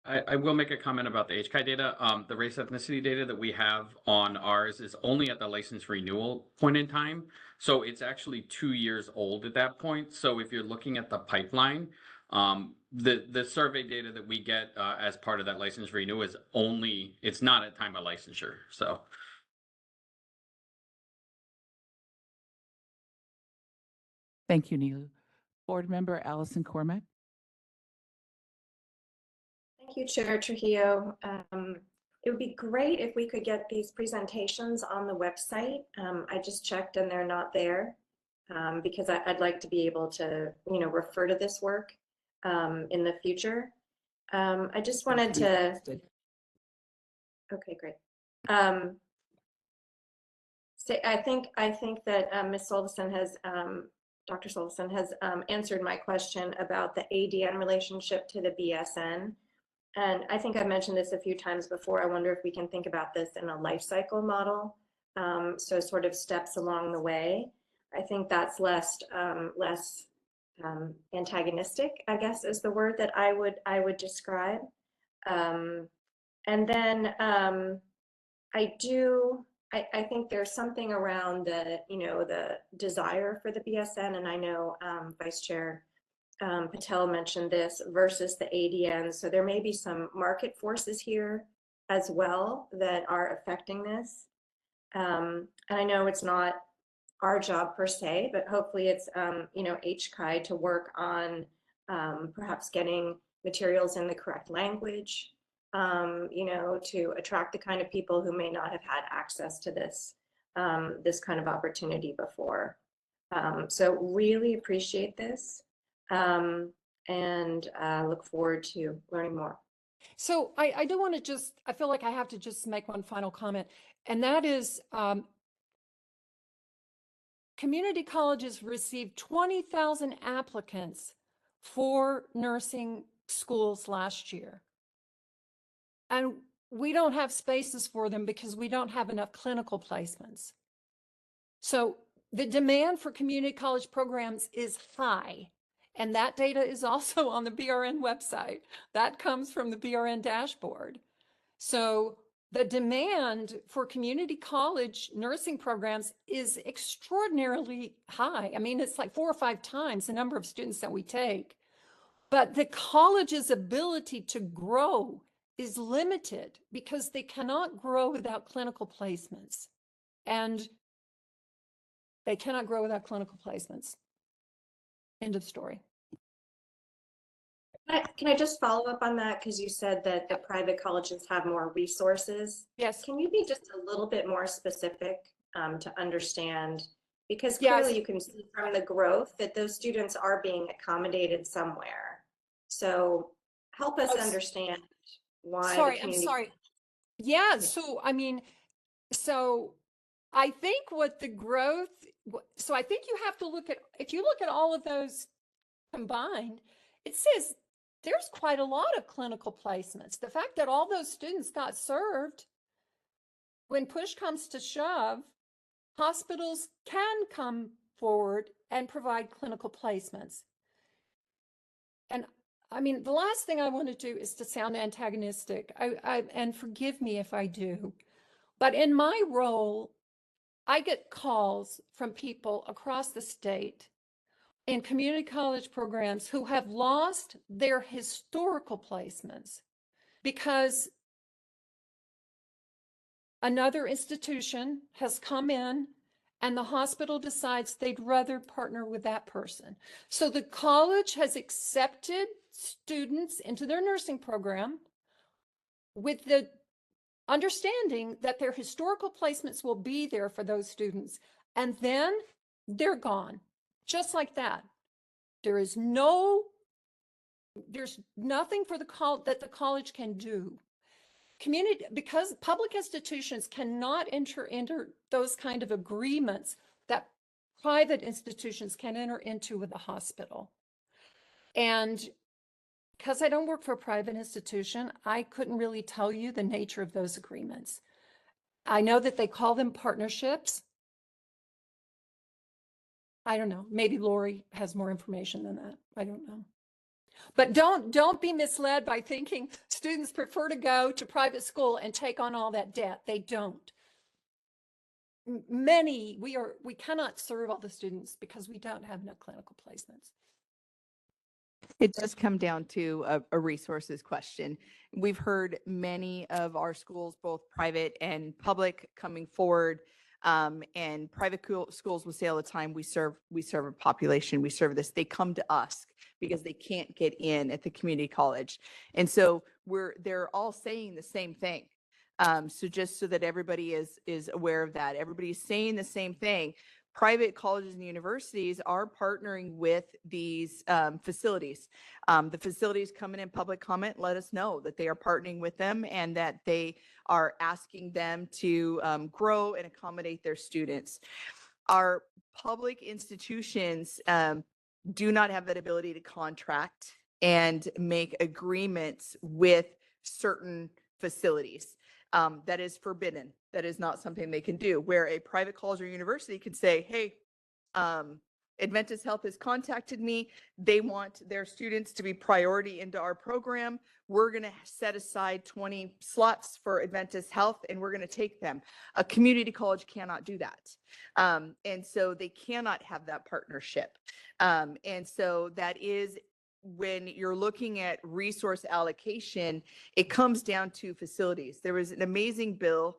I will make a comment about the HCI data. The race ethnicity data that we have on ours is only at the license renewal point in time. So it's actually 2 years old at that point. So if you're looking at the pipeline, the survey data that we get as part of that license renewal is only, it's not at time of licensure. So. Thank you, Nilu. Board Member Allison Cormack. Thank you, Chair Trujillo. It would be great if we could get these presentations on the website. I just checked and they're not there because I'd like to be able to, refer to this work in the future. I just wanted to. Okay, great. I think that Ms. Solveson has, Dr. Solveson has answered my question about the ADN relationship to the BSN. And I think I've mentioned this a few times before. I wonder if we can think about this in a life cycle model. So sort of steps along the way. I think that's less antagonistic, I guess is the word that I would describe. And then I think there's something around the desire for the BSN, and I know Vice Chair Patel mentioned this versus the ADN. So there may be some market forces here as well that are affecting this. And I know it's not our job per se, but hopefully it's, HCI to work on perhaps getting materials in the correct language, to attract the kind of people who may not have had access to this, this kind of opportunity before. So really appreciate this. And look forward to learning more. So I do want to I feel like I have to just make one final comment, and that is community colleges received 20,000 applicants for nursing schools last year. And we don't have spaces for them because we don't have enough clinical placements. So the demand for community college programs is high. And that data is also on the BRN website. That comes from the BRN dashboard. So the demand for community college nursing programs is extraordinarily high. I mean, it's like 4 or 5 times the number of students that we take. But the college's ability to grow is limited because they cannot grow without clinical placements. And they cannot grow without clinical placements. End of story. Can I just follow up on that? Because you said that the private colleges have more resources. Yes. Can you be just a little bit more specific to understand? Because Yes. clearly you can see from the growth that those students are being accommodated somewhere. So help us understand why. Sorry, I'm sorry. Yeah, so I mean, so I think what the growth, so I think you have to look at, if you look at all of those combined, it says there's quite a lot of clinical placements. The fact that all those students got served, when push comes to shove, hospitals can come forward and provide clinical placements. And I mean, the last thing I want to do is to sound antagonistic, and forgive me if I do, but in my role, I get calls from people across the state in community college programs who have lost their historical placements because another institution has come in and the hospital decides they'd rather partner with that person. So the college has accepted students into their nursing program with the understanding that their historical placements will be there for those students, and then they're gone, just like that. There's nothing for that the college can do. Because public institutions cannot enter into those kind of agreements that private institutions can enter into with the hospital. And because I don't work for a private institution, I couldn't really tell you the nature of those agreements. I know that they call them partnerships. I don't know. Maybe Lori has more information than that. I don't know. But don't be misled by thinking students prefer to go to private school and take on all that debt. They don't. We cannot serve all the students because we don't have enough clinical placements. It does come down to a resources question. We've heard many of our schools, both private and public, coming forward. And private schools will say all the time, we serve a population, we serve this. They come to us because they can't get in at the community college. And so they're all saying the same thing. So just so that everybody is aware of that, everybody's saying the same thing. Private colleges and universities are partnering with these facilities. The facilities come in public comment, let us know that they are partnering with them and that they are asking them to grow and accommodate their students. Our public institutions do not have that ability to contract and make agreements with certain facilities. That is forbidden. That is not something they can do. Where a private college or university can say, hey, Adventist Health has contacted me. They want their students to be priority into our program. We're going to set aside 20 slots for Adventist Health and we're going to take them. A community college cannot do that. And so they cannot have that partnership. And so that is when you're looking at resource allocation, it comes down to facilities. There was an amazing bill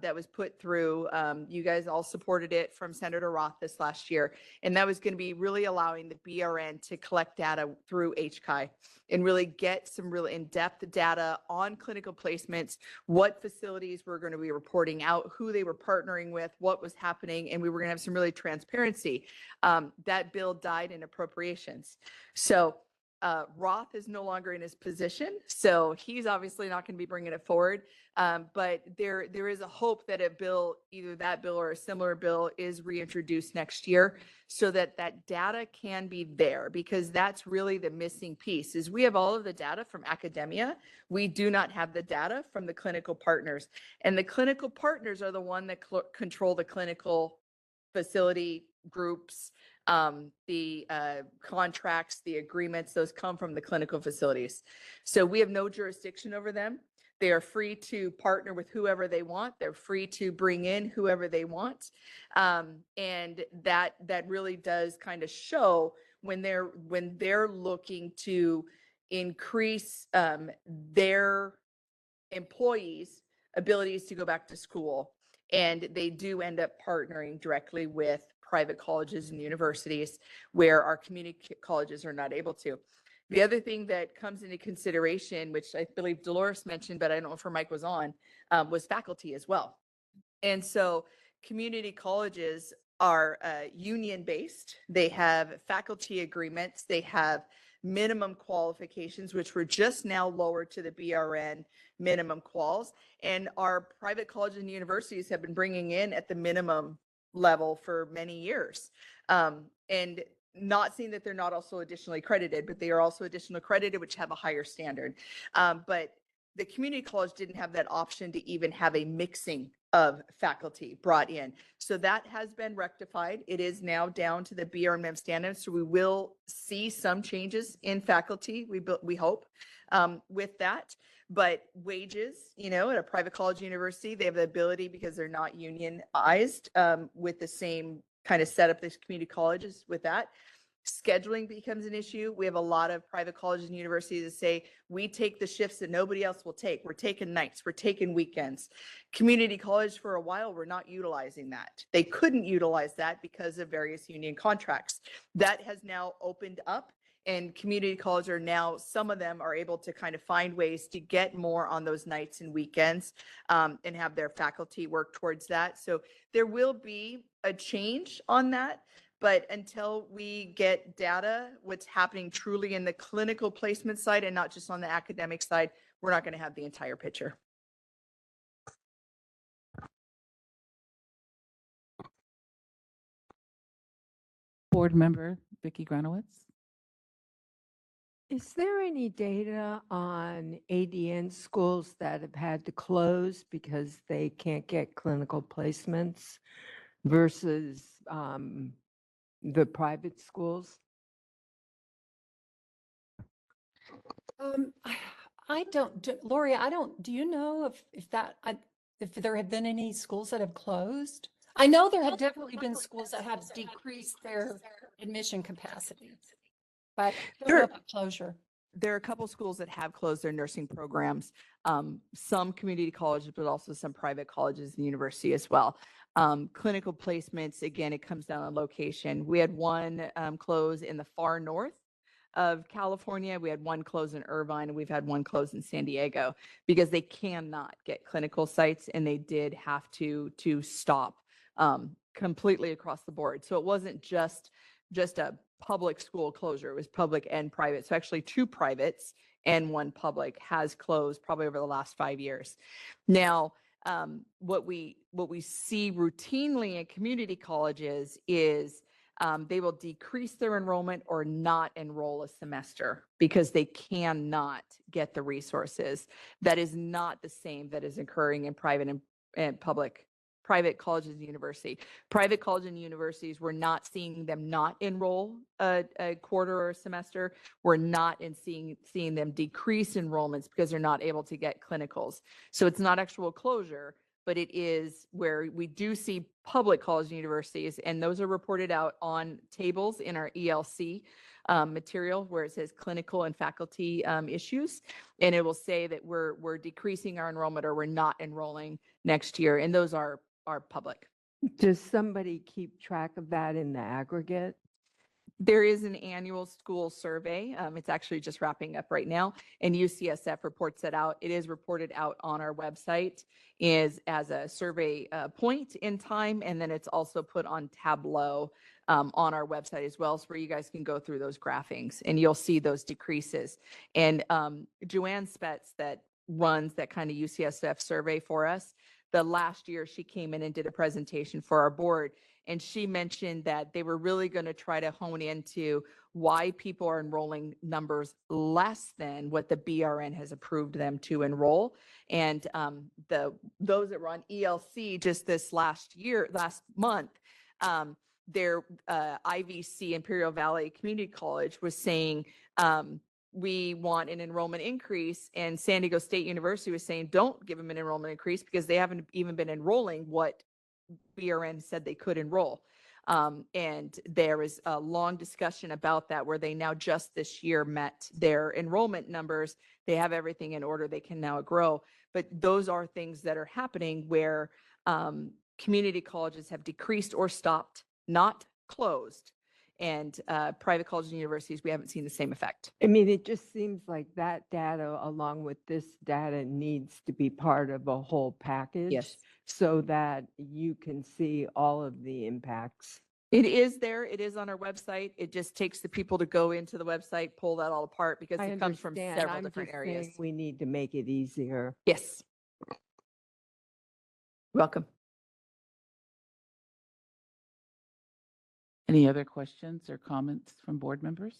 that was put through. You guys all supported it from Senator Roth this last year. And that was going to be really allowing the BRN to collect data through HCI and really get some real in-depth data on clinical placements, what facilities were going to be reporting out, who they were partnering with, what was happening, and we were going to have some really transparency. That bill died in appropriations. So Roth is no longer in his position, so he's obviously not going to be bringing it forward. But there is a hope that a bill, either that bill or a similar bill, is reintroduced next year so that that data can be there, because that's really the missing piece. Is we have all of the data from academia. We do not have the data from the clinical partners, and the clinical partners are the one that control the clinical facility groups, the contracts, the agreements. Those come from the clinical facilities. So we have no jurisdiction over them. They are free to partner with whoever they want. They're free to bring in whoever they want. And that really does kind of show when they're looking to increase their employees' abilities to go back to school. And they do end up partnering directly with private colleges and universities where our community colleges are not able to. The other thing that comes into consideration, which I believe Dolores mentioned, but I don't know if her mic was on, was faculty as well. And so community colleges are union-based. They have faculty agreements. They have minimum qualifications, which were just now lowered to the BRN minimum quals. And our private colleges and universities have been bringing in at the minimum level for many years. And not saying that they're not also additionally accredited, but they are also additionally accredited, which have a higher standard. But the community college didn't have that option to even have a mixing of faculty brought in. So that has been rectified. It is now down to the BRMM standards. So we will see some changes in faculty, we hope, with that. But wages, at a private college university, they have the ability, because they're not unionized, with the same kind of setup as community colleges with that. scheduling becomes an issue. We have a lot of private colleges and universities that say, we take the shifts that nobody else will take. We're taking nights, we're taking weekends. Community college for a while, we're not utilizing that. They couldn't utilize that because of various union contracts. That has now opened up, and community colleges are now, some of them are able to kind of find ways to get more on those nights and weekends, and have their faculty work towards that. So there will be a change on that. But until we get data, what's happening truly in the clinical placement side and not just on the academic side, we're not going to have the entire picture. Board Member Vicki Granowitz. Is there any data on ADN schools that have had to close because they can't get clinical placements versus the private schools? I don't, Lori, do you know if there have been any schools that have closed? I know there have definitely been schools that have decreased their admission capacity, but I don't know about closure. There are a couple schools that have closed their nursing programs, some community colleges, but also some private colleges and university as well. Clinical placements, again, it comes down on location. We had one close in the far north of California. We had one close in Irvine, and we've had one close in San Diego because they cannot get clinical sites, and they did have to stop completely across the board. So it wasn't just a public school closure. It was public and private. So actually 2 privates and 1 public has closed probably over the last 5 years. Now, what we see routinely in community colleges is they will decrease their enrollment or not enroll a semester because they cannot get the resources. That is not the same that is occurring in private and public. Private colleges and university. Private colleges and universities, we're not seeing them not enroll a quarter or a semester. We're not seeing them decrease enrollments because they're not able to get clinicals. So it's not actual closure, but it is where we do see public colleges and universities, and those are reported out on tables in our ELC material where it says clinical and faculty issues. And it will say that we're decreasing our enrollment or we're not enrolling next year. And those are public. Does somebody keep track of that in the aggregate? There is an annual school survey. It's actually just wrapping up right now, and UCSF reports that out. It is reported out on our website as a survey point in time, and then it's also put on Tableau on our website as well, so where you guys can go through those graphics and you'll see those decreases. And Joanne Spetz that runs that kind of UCSF survey for us, the last year she came in and did a presentation for our board, and she mentioned that they were really going to try to hone into why people are enrolling numbers less than what the BRN has approved them to enroll. And those that were on ELC just this last month, their IVC, Imperial Valley Community College, was saying we want an enrollment increase, and San Diego State University was saying don't give them an enrollment increase because they haven't even been enrolling what BRN said they could enroll. And there was a long discussion about that where they now just this year met their enrollment numbers. They have everything in order. They can now grow. But those are things that are happening where community colleges have decreased or stopped, not closed. And private colleges and universities, we haven't seen the same effect. I mean, it just seems like that data, along with this data, needs to be part of a whole package. Yes. So that you can see all of the impacts. It is there. It is on our website. It just takes the people to go into the website, pull that all apart because I it comes from understand. several I'm different just areas. saying we need to make it easier. Yes. Welcome. Any other questions or comments from board members?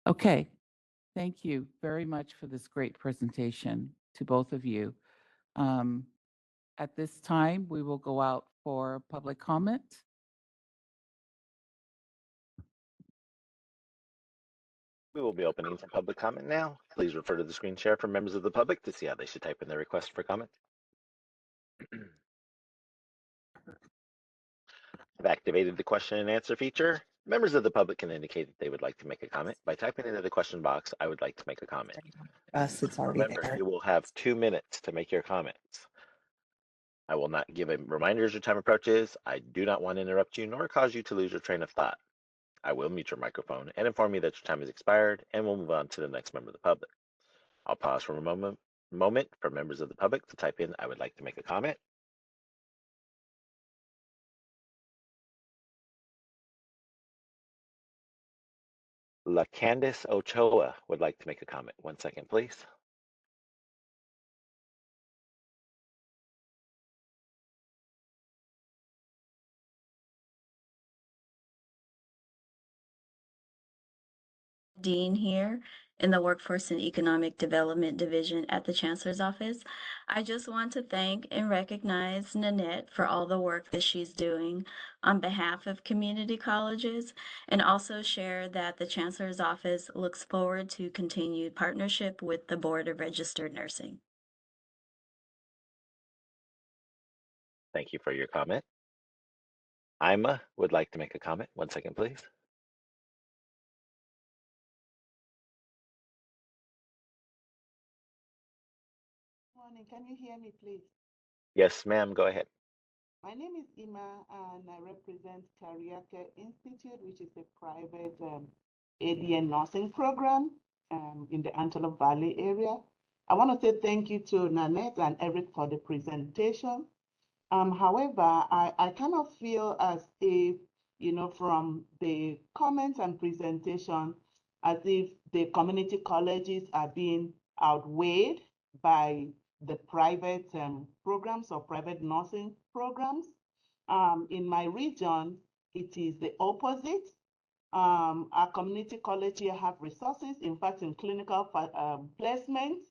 Okay, thank you very much for this great presentation to both of you. At this time, we will go out for public comment. We will be opening for public comment now. Please refer to the screen share for members of the public to see how they should type in their request for comment. I've activated the question and answer feature. Members of the public can indicate that they would like to make a comment by typing into the question box, I would like to make a comment. Us, it's already Remember, there. you will have 2 minutes to make your comments. I will not give a reminder as your time approaches. I do not want to interrupt you nor cause you to lose your train of thought. I will mute your microphone and inform you that your time has expired, and we'll move on to the next member of the public. I'll pause for a moment for members of the public to type in, I would like to make a comment. La Candice Ochoa would like to make a comment. 1 second, please. Dean here in the Workforce and Economic Development Division at the Chancellor's Office. I just want to thank and recognize Nanette for all the work that she's doing on behalf of community colleges, and also share that the Chancellor's Office looks forward to continued partnership with the Board of Registered Nursing. Thank you for your comment. Ima would like to make a comment. 1 second, please. Morning. Can you hear me, please? Yes, ma'am, go ahead. My name is Ima, and I represent Career Care Institute, which is a private ADN nursing program in the Antelope Valley area. I want to say thank you to Nanette and Eric for the presentation. However, I kind of feel as if, from the comments and presentation, as if the community colleges are being outweighed by the private programs or private nursing programs. In my region, it is the opposite. Our community college here have resources. In fact, in clinical placement,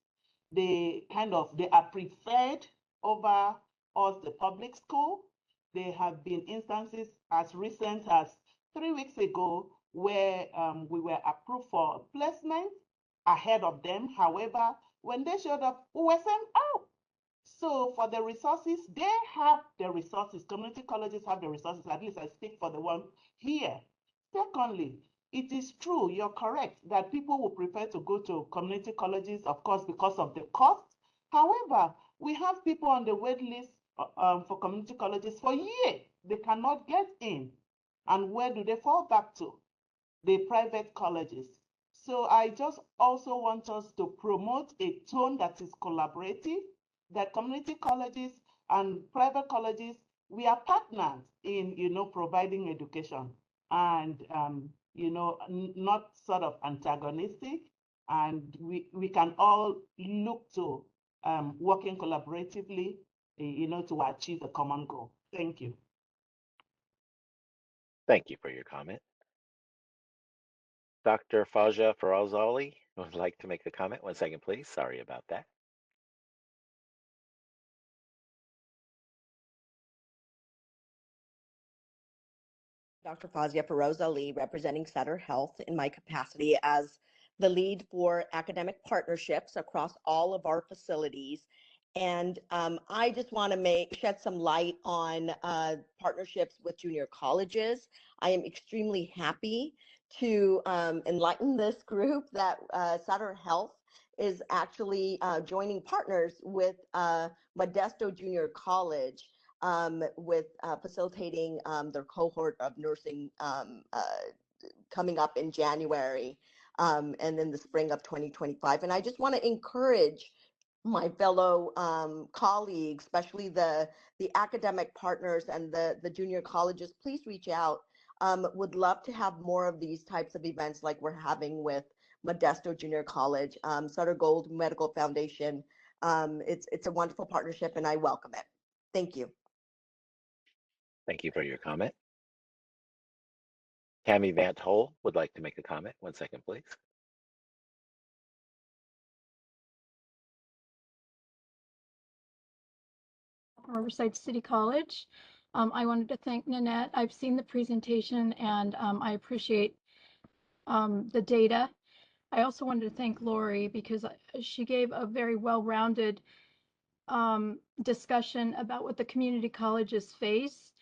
they are preferred over us, the public school. There have been instances as recent as 3 weeks ago where we were approved for placement ahead of them. However, when they showed up, we were sent out. So for the resources, they have the resources. Community colleges have the resources. At least I speak for the one here. Secondly, it is true, you're correct, that people will prefer to go to community colleges, of course, because of the cost. However, we have people on the wait list for community colleges for years. They cannot get in. And where do they fall back to? The private colleges. So I just also want us to promote a tone that is collaborative, that community colleges and private colleges, we are partners in, providing education, and, not sort of antagonistic. And we can all look to working collaboratively, to achieve a common goal. Thank you. Thank you for your comment. Dr. Faja Farazali would like to make a comment. 1 second, please. Sorry about that. Dr. Fazia Feroz Ali, representing Sutter Health in my capacity as the lead for academic partnerships across all of our facilities. And I just want to shed some light on partnerships with junior colleges. I am extremely happy to enlighten this group that Sutter Health is actually joining partners with Modesto Junior College with facilitating their cohort of nursing coming up in January and then the spring of 2025. And I just want to encourage my fellow colleagues, especially the academic partners and the junior colleges, please reach out. Would love to have more of these types of events like we're having with Modesto Junior College, Sutter Gold Medical Foundation. It's a wonderful partnership and I welcome it. Thank you. Thank you for your comment. Tammy Vant Hole would like to make a comment. 1 second, please. Riverside City College. I wanted to thank Nanette. I've seen the presentation and I appreciate the data. I also wanted to thank Lori because she gave a very well-rounded discussion about what the community colleges face.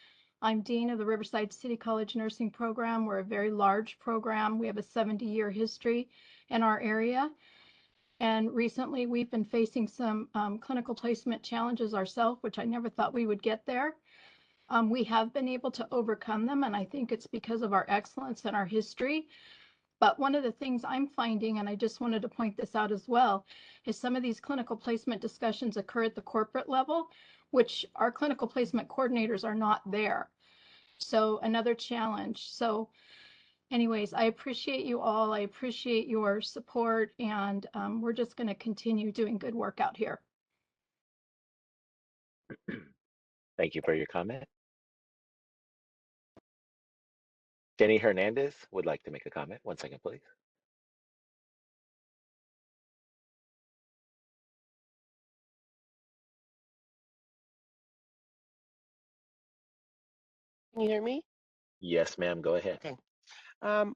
I'm Dean of the Riverside City College Nursing Program. We're a very large program. We have a 70-year history in our area. And recently we've been facing some clinical placement challenges ourselves, which I never thought we would get there. We have been able to overcome them, and I think it's because of our excellence and our history. But one of the things I'm finding, and I just wanted to point this out as well, is some of these clinical placement discussions occur at the corporate level, which our clinical placement coordinators are not there. So another challenge. So anyways, I appreciate you all. I appreciate your support, and we're just going to continue doing good work out here. Thank you for your comment. Jenny Hernandez would like to make a comment. 1 second, please. Can you hear me? Yes, ma'am, go ahead. Okay.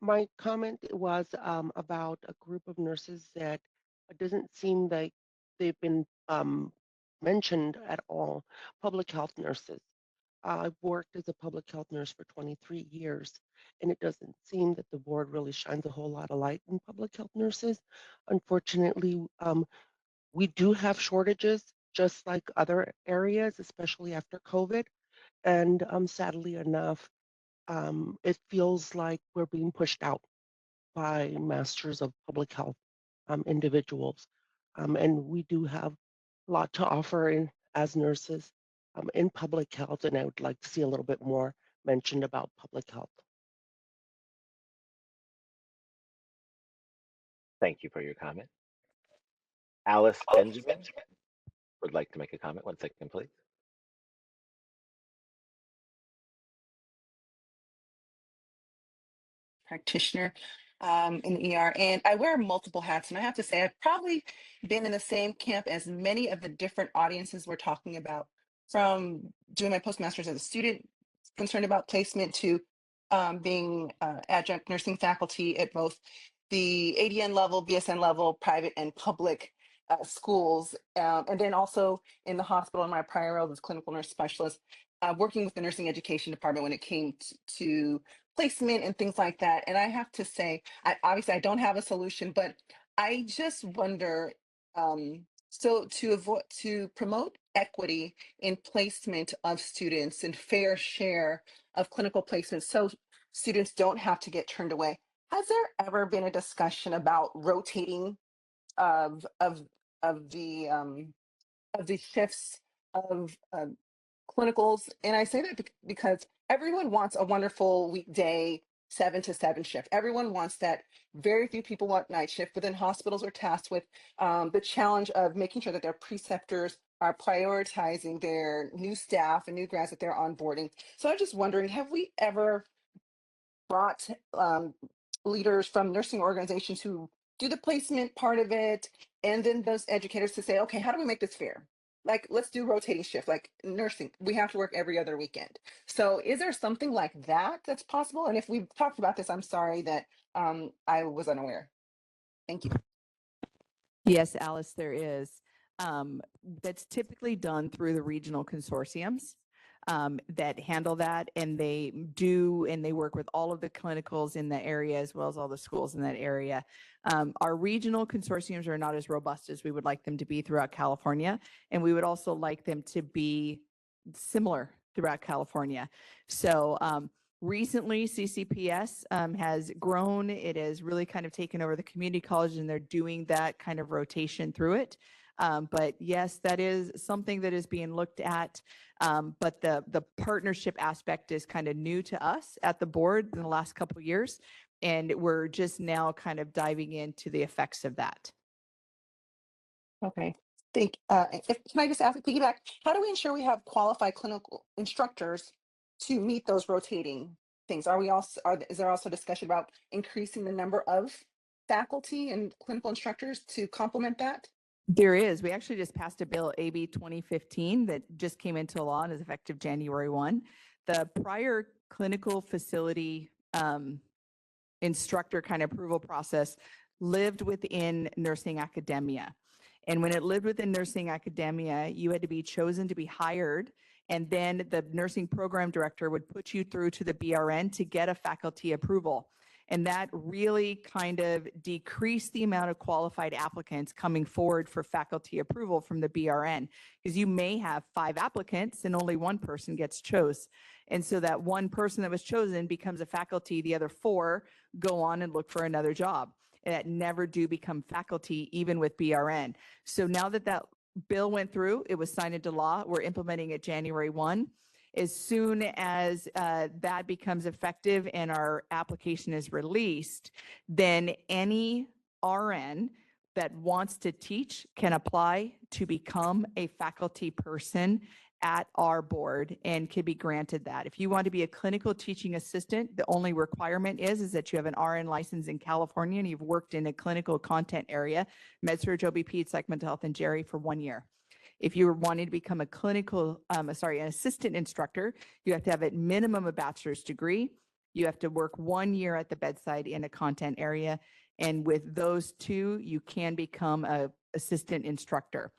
My comment was about a group of nurses that it doesn't seem like they've been mentioned at all. Public health nurses. I've worked as a public health nurse for 23 years, and it doesn't seem that the board really shines a whole lot of light in public health nurses. Unfortunately, we do have shortages just like other areas, especially after COVID. And sadly enough, it feels like we're being pushed out by masters of public health individuals. And we do have a lot to offer as nurses in public health, and I would like to see a little bit more mentioned about public health. Thank you for your comment. Alice Benjamin would like to make a comment. 1 second, please. Practitioner in the ER, and I wear multiple hats. And I have to say, I've probably been in the same camp as many of the different audiences we're talking about, from doing my postmaster's as a student, concerned about placement, to being adjunct nursing faculty at both the ADN level, BSN level, private and public schools, and then also in the hospital in my prior role as clinical nurse specialist, working with the nursing education department when it came to placement and things like that. And I have to say, obviously I don't have a solution, but I just wonder, so to promote equity in placement of students and fair share of clinical placement so students don't have to get turned away, has there ever been a discussion about rotating of the shifts of clinicals? And I say that because everyone wants a wonderful weekday 7 to 7 shift. Everyone wants that. Very few people want night shift, but then hospitals are tasked with the challenge of making sure that their preceptors are prioritizing their new staff and new grads that they're onboarding. So I'm just wondering, have we ever brought leaders from nursing organizations who do the placement part of it, and then those educators to say, okay, how do we make this fair? Like, let's do rotating shift, like nursing, we have to work every other weekend. So is there something like that that's possible? And if we've talked about this, I'm sorry that I was unaware. Thank you. Yes, Alice, there is. That's typically done through the regional consortiums that handle that, and they work with all of the clinicals in the area as well as all the schools in that area. Our regional consortiums are not as robust as we would like them to be throughout California, and we would also like them to be similar throughout California. So recently, CCPS has grown. It has really kind of taken over the community college, and they're doing that kind of rotation through it. But yes, that is something that is being looked at. But the partnership aspect is kind of new to us at the board in the last couple of years. And we're just now kind of diving into the effects of that. Okay. Can I just ask a piggyback? How do we ensure we have qualified clinical instructors to meet those rotating things? Is there also discussion about increasing the number of faculty and clinical instructors to complement that? There is. We actually just passed a bill, AB 2015, that just came into law and is effective January 1. The prior clinical facility instructor kind of approval process lived within nursing academia. And when it lived within nursing academia, you had to be chosen to be hired And then the nursing program director would put you through to the BRN to get a faculty approval. And that really kind of decreased the amount of qualified applicants coming forward for faculty approval from the BRN, because you may have 5 applicants and only one person gets chose. And so that one person that was chosen becomes a faculty, the other 4 go on and look for another job. And that never do become faculty, even with BRN. So now that that bill went through, it was signed into law, we're implementing it January 1. As soon as that becomes effective and our application is released, then any RN that wants to teach can apply to become a faculty person at our board and can be granted that. If you want to be a clinical teaching assistant, the only requirement is that you have an RN license in California and you've worked in a clinical content area, med-surg, OB-Peds, psych, mental health, and geri for 1 year. If you're wanting to become a clinical, an assistant instructor, you have to have at minimum a bachelor's degree. You have to work 1 year at the bedside in a content area. And with those 2, you can become a assistant instructor.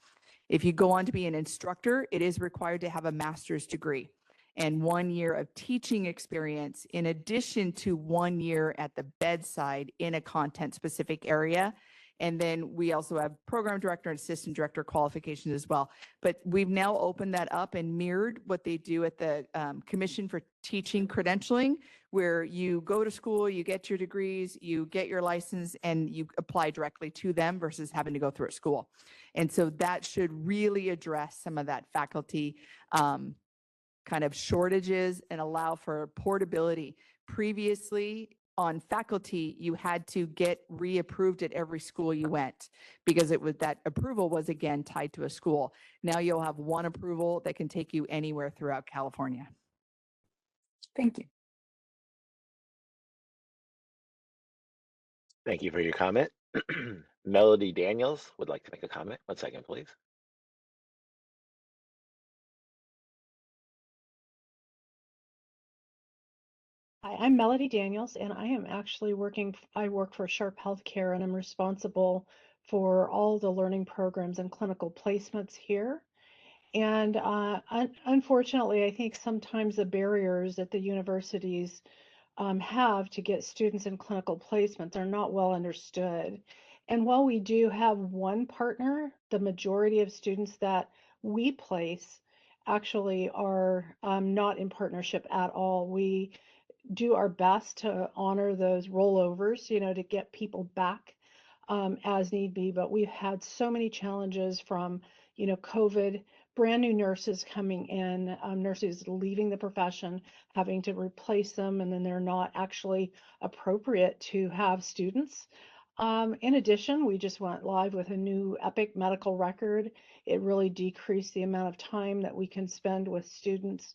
If you go on to be an instructor, it is required to have a master's degree and 1 year of teaching experience in addition to 1 year at the bedside in a content specific area. And then we also have program director and assistant director qualifications as well. But we've now opened that up and mirrored what they do at the Commission for Teaching Credentialing, where you go to school, you get your degrees, you get your license, and you apply directly to them versus having to go through a school. And so that should really address some of that faculty kind of shortages and allow for portability. Previously, on faculty, you had to get reapproved at every school you went because it was that approval was again tied to a school. Now you'll have one approval that can take you anywhere throughout California. Thank you. Thank you for your comment. Melody Daniels would like to make a comment. 1 second, please. Hi, I'm Melody Daniels, and I am actually I work for Sharp Healthcare, and I'm responsible for all the learning programs and clinical placements here. And unfortunately, I think sometimes the barriers that the universities have to get students in clinical placements are not well understood. And while we do have one partner, the majority of students that we place actually are not in partnership at all. We do our best to honor those rollovers, you know, to get people back as need be. But we've had so many challenges from, you know, COVID, brand new nurses coming in, nurses leaving the profession, having to replace them, and then they're not actually appropriate to have students. In addition, we just went live with a new Epic medical record. It really decreased the amount of time that we can spend with students.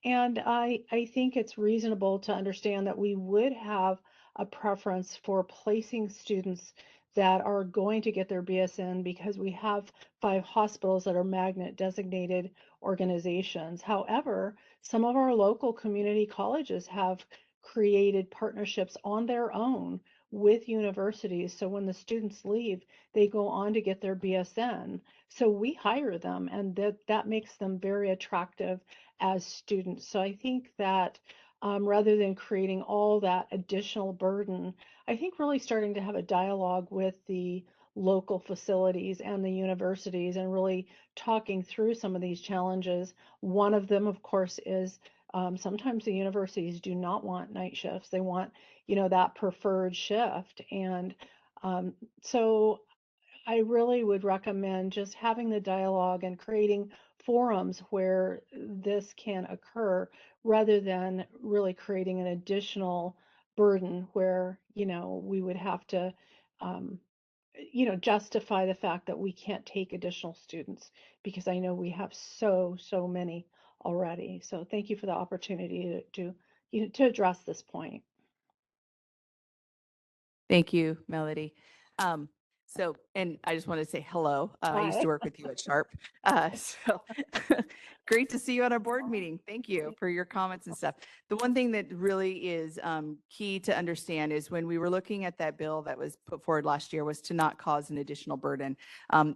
And I think it's reasonable to understand that we would have a preference for placing students that are going to get their BSN because we have 5 hospitals that are magnet designated organizations. However, some of our local community colleges have created partnerships on their own with universities. So when the students leave, they go on to get their BSN. So we hire them, and that makes them very attractive as students. So I think that rather than creating all that additional burden, I think really starting to have a dialogue with the local facilities and the universities and really talking through some of these challenges. One of them, of course, is sometimes the universities do not want night shifts. They want, you know, that preferred shift. And so I really would recommend just having the dialogue and creating forums where this can occur rather than really creating an additional burden where, you know, we would have to, you know, justify the fact that we can't take additional students because I know we have so many already. So thank you for the opportunity to you know, to address this point. Thank you, Melody. So And I just want to say hello. I used Hi. to work with you at Sharp. So great to see you at our board meeting. Thank you for your comments and stuff. The one thing that really is key to understand is when we were looking at that bill that was put forward last year was to not cause an additional burden.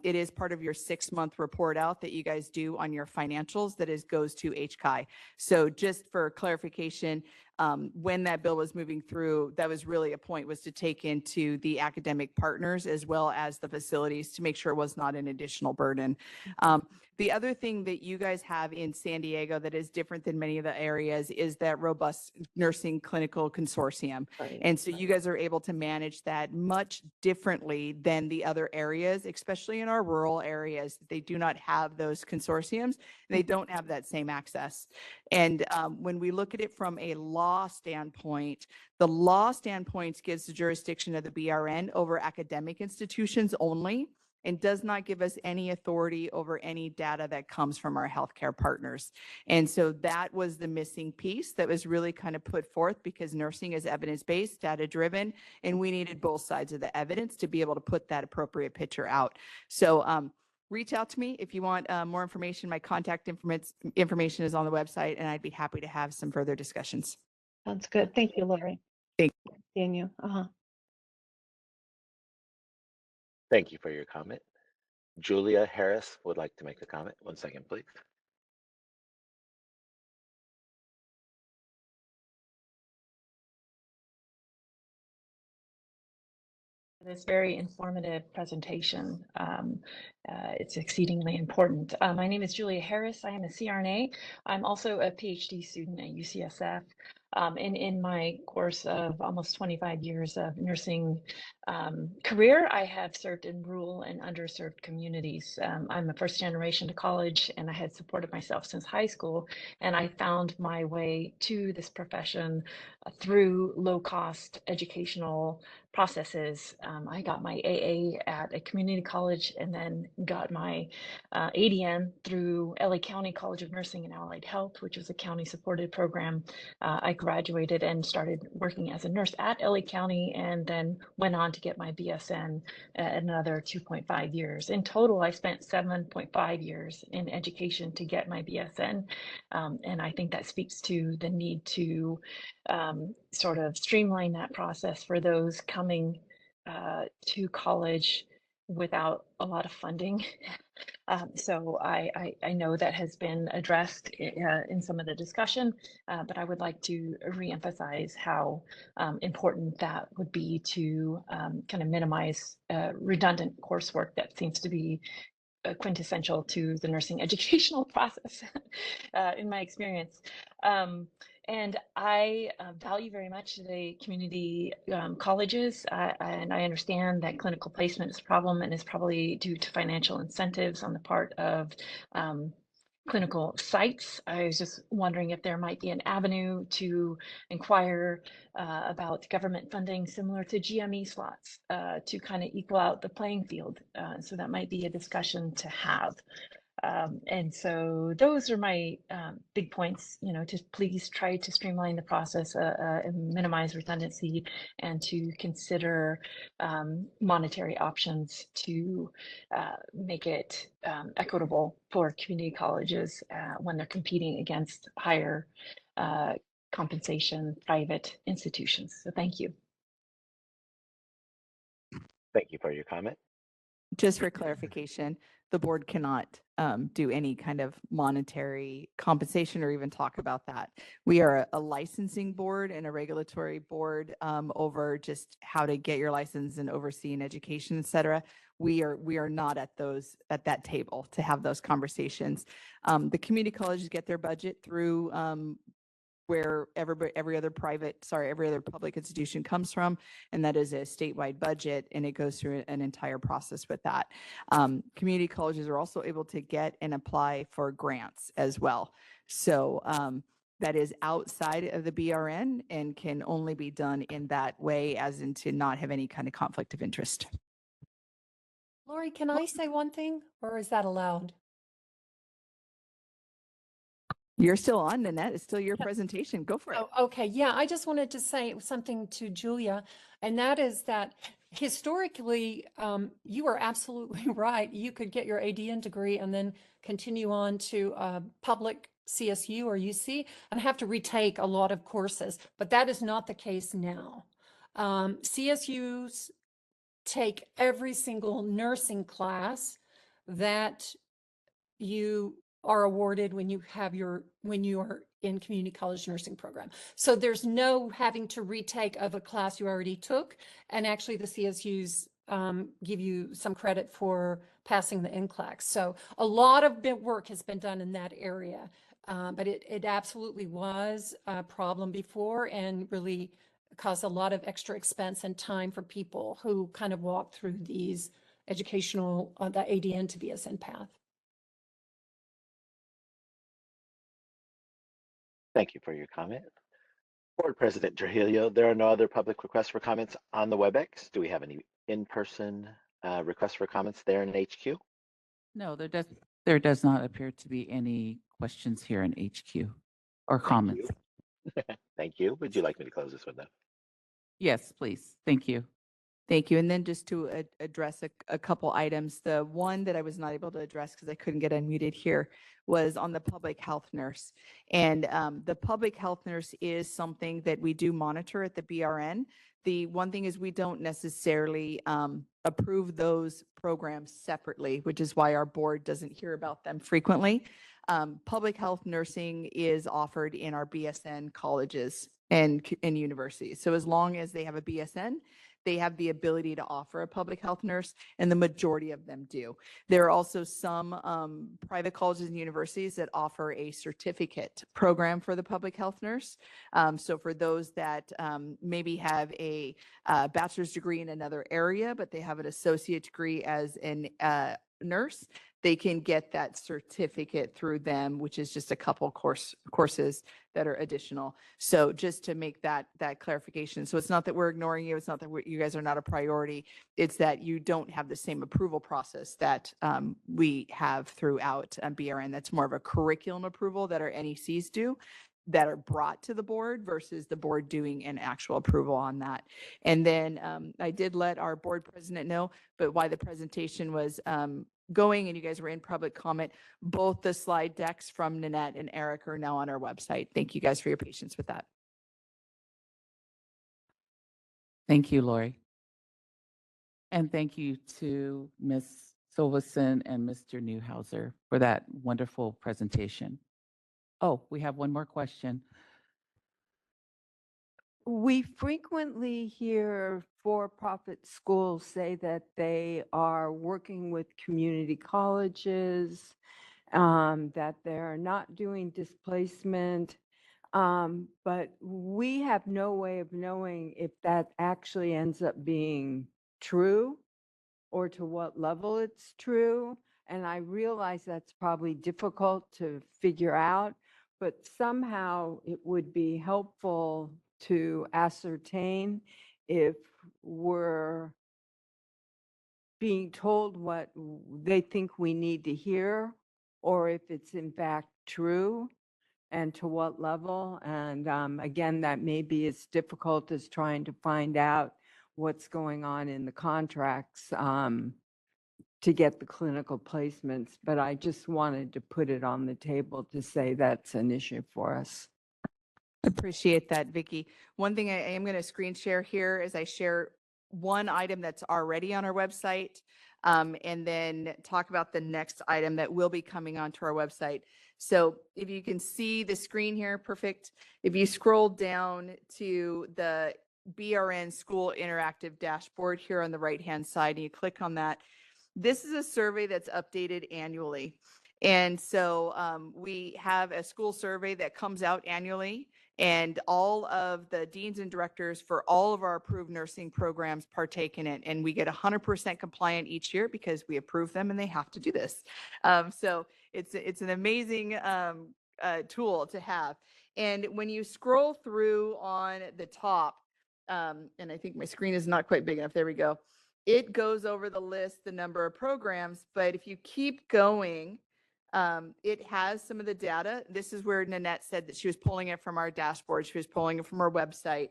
It is part of your 6-month report out that you guys do on your financials that goes to HCI. So just for clarification, when that bill was moving through, that was really a point, was to take into the academic partners as well as the facilities to make sure it was not an additional burden. The other thing that you guys have in San Diego that is different than many of the areas is that robust nursing clinical consortium. And so you guys are able to manage that much differently than the other areas, especially in our rural areas. They do not have those consortiums. They don't have that same access. And when we look at it from a law standpoint, the law standpoint gives the jurisdiction of the BRN over academic institutions only, and does not give us any authority over any data that comes from our healthcare partners. And so that was the missing piece that was really kind of put forth, because nursing is evidence-based, data-driven, and we needed both sides of the evidence to be able to put that appropriate picture out. So reach out to me if you want more information. My contact information is on the website, and I'd be happy to have some further discussions. Sounds good. Thank you, Lori. Thank you. Daniel. Thank you for your comment. Julia Harris would like to make a comment. 1 second, please. This very informative presentation. It's exceedingly important. My name is Julia Harris. I am a CRNA. I'm also a PhD student at UCSF. And in my course of almost 25 years of nursing career, I have served in rural and underserved communities. I'm a first generation to college, and I had supported myself since high school. And I found my way to this profession through low-cost educational processes. I got my AA at a community college, and then got my ADN through LA County College of Nursing and Allied Health, which was a county supported program. I graduated and started working as a nurse at LA County, and then went on to get my BSN another 2.5 years. In total, I spent 7.5 years in education to get my BSN. And I think that speaks to the need to sort of streamline that process for those coming to college without a lot of funding. So I know that has been addressed in some of the discussion, but I would like to reemphasize how important that would be to kind of minimize redundant coursework that seems to be quintessential to the nursing educational process in my experience. And I value very much the community colleges, and I understand that clinical placement is a problem and is probably due to financial incentives on the part of clinical sites. I was just wondering if there might be an avenue to inquire about government funding similar to GME slots to kind of equal out the playing field. So that might be a discussion to have. And so those are my big points, to please try to streamline the process and minimize redundancy, and to consider monetary options to make it equitable for community colleges when they're competing against higher compensation private institutions. So thank you. Thank you for your comment. Just for clarification, the board cannot do any kind of monetary compensation or even talk about that. We are a licensing board and a regulatory board over just how to get your license and overseeing education, et cetera. We are not at that table to have those conversations. The community colleges get their budget through where every other public institution comes from, and that is a statewide budget, and it goes through an entire process with that. Community colleges are also able to get and apply for grants as well. So that is outside of the BRN and can only be done in that way, as in to not have any kind of conflict of interest. Lori, can I say one thing, or is that allowed? You're still on, Nanette. It's still your presentation. Go for it. Oh, okay. Yeah, I just wanted to say something to Julia, and that is that historically, you are absolutely right. You could get your ADN degree and then continue on to public CSU or UC and have to retake a lot of courses, but that is not the case now. CSUs take every single nursing class that you are awarded when you are in community college nursing program. So there's no having to retake of a class you already took. And actually the CSUs give you some credit for passing the NCLEX. So a lot of work has been done in that area. But it absolutely was a problem before and really caused a lot of extra expense and time for people who kind of walk through these educational, the ADN to BSN path. Thank you for your comment. Board President Trujillo, there are no other public requests for comments on the WebEx. Do we have any in-person requests for comments there in HQ? No, there does not appear to be any questions here in HQ or comments. Thank you. Would you like me to close this window? Yes, please. Thank you. Thank you. And then just to address a couple items, the one that I was not able to address because I couldn't get unmuted here was on the public health nurse. And the public health nurse is something that we do monitor at the BRN. The one thing is we don't necessarily approve those programs separately, which is why our board doesn't hear about them frequently. Public health nursing is offered in our BSN colleges and universities. So as long as they have a BSN, they have the ability to offer a public health nurse, and the majority of them do. There are also some private colleges and universities that offer a certificate program for the public health nurse. So for those that maybe have a bachelor's degree in another area, but they have an associate degree as a nurse, they can get that certificate through them, which is just a couple courses that are additional. So just to make that clarification. So it's not that we're ignoring you. It's not that you guys are not a priority. It's that you don't have the same approval process that we have throughout BRN. That's more of a curriculum approval that our NECs do, that are brought to the board versus the board doing an actual approval on that. And then I did let our board president know, but why the presentation was going and you guys were in public comment, both the slide decks from Nanette and Eric are now on our website. Thank you guys for your patience with that. Thank you, Lori. And thank you to Ms. Silverson and Mr. Newhouser for that wonderful presentation. Oh, we have one more question. We frequently hear for-profit schools say that they are working with community colleges, that they're not doing displacement, but we have no way of knowing if that actually ends up being true or to what level it's true. And I realize that's probably difficult to figure out, but somehow it would be helpful to ascertain if we're being told what they think we need to hear, or if it's in fact true, and to what level. And again, that may be as difficult as trying to find out what's going on in the contracts to get the clinical placements. But I just wanted to put it on the table to say that's an issue for us. Appreciate that, Vicki. One thing I am going to screen share here is I share one item that's already on our website, and then talk about the next item that will be coming onto our website. So if you can see the screen here, perfect. If you scroll down to the BRN School Interactive Dashboard here on the right-hand side, and you click on that, this is a survey that's updated annually. And so we have a school survey that comes out annually, and all of the deans and directors for all of our approved nursing programs partake in it. And we get 100% compliant each year because we approve them and they have to do this. So it's an amazing tool to have. And when you scroll through on the top, and I think my screen is not quite big enough, there we go. It goes over the list, the number of programs, but if you keep going, it has some of the data. This is where Nanette said that she was pulling it from our dashboard. She was pulling it from our website.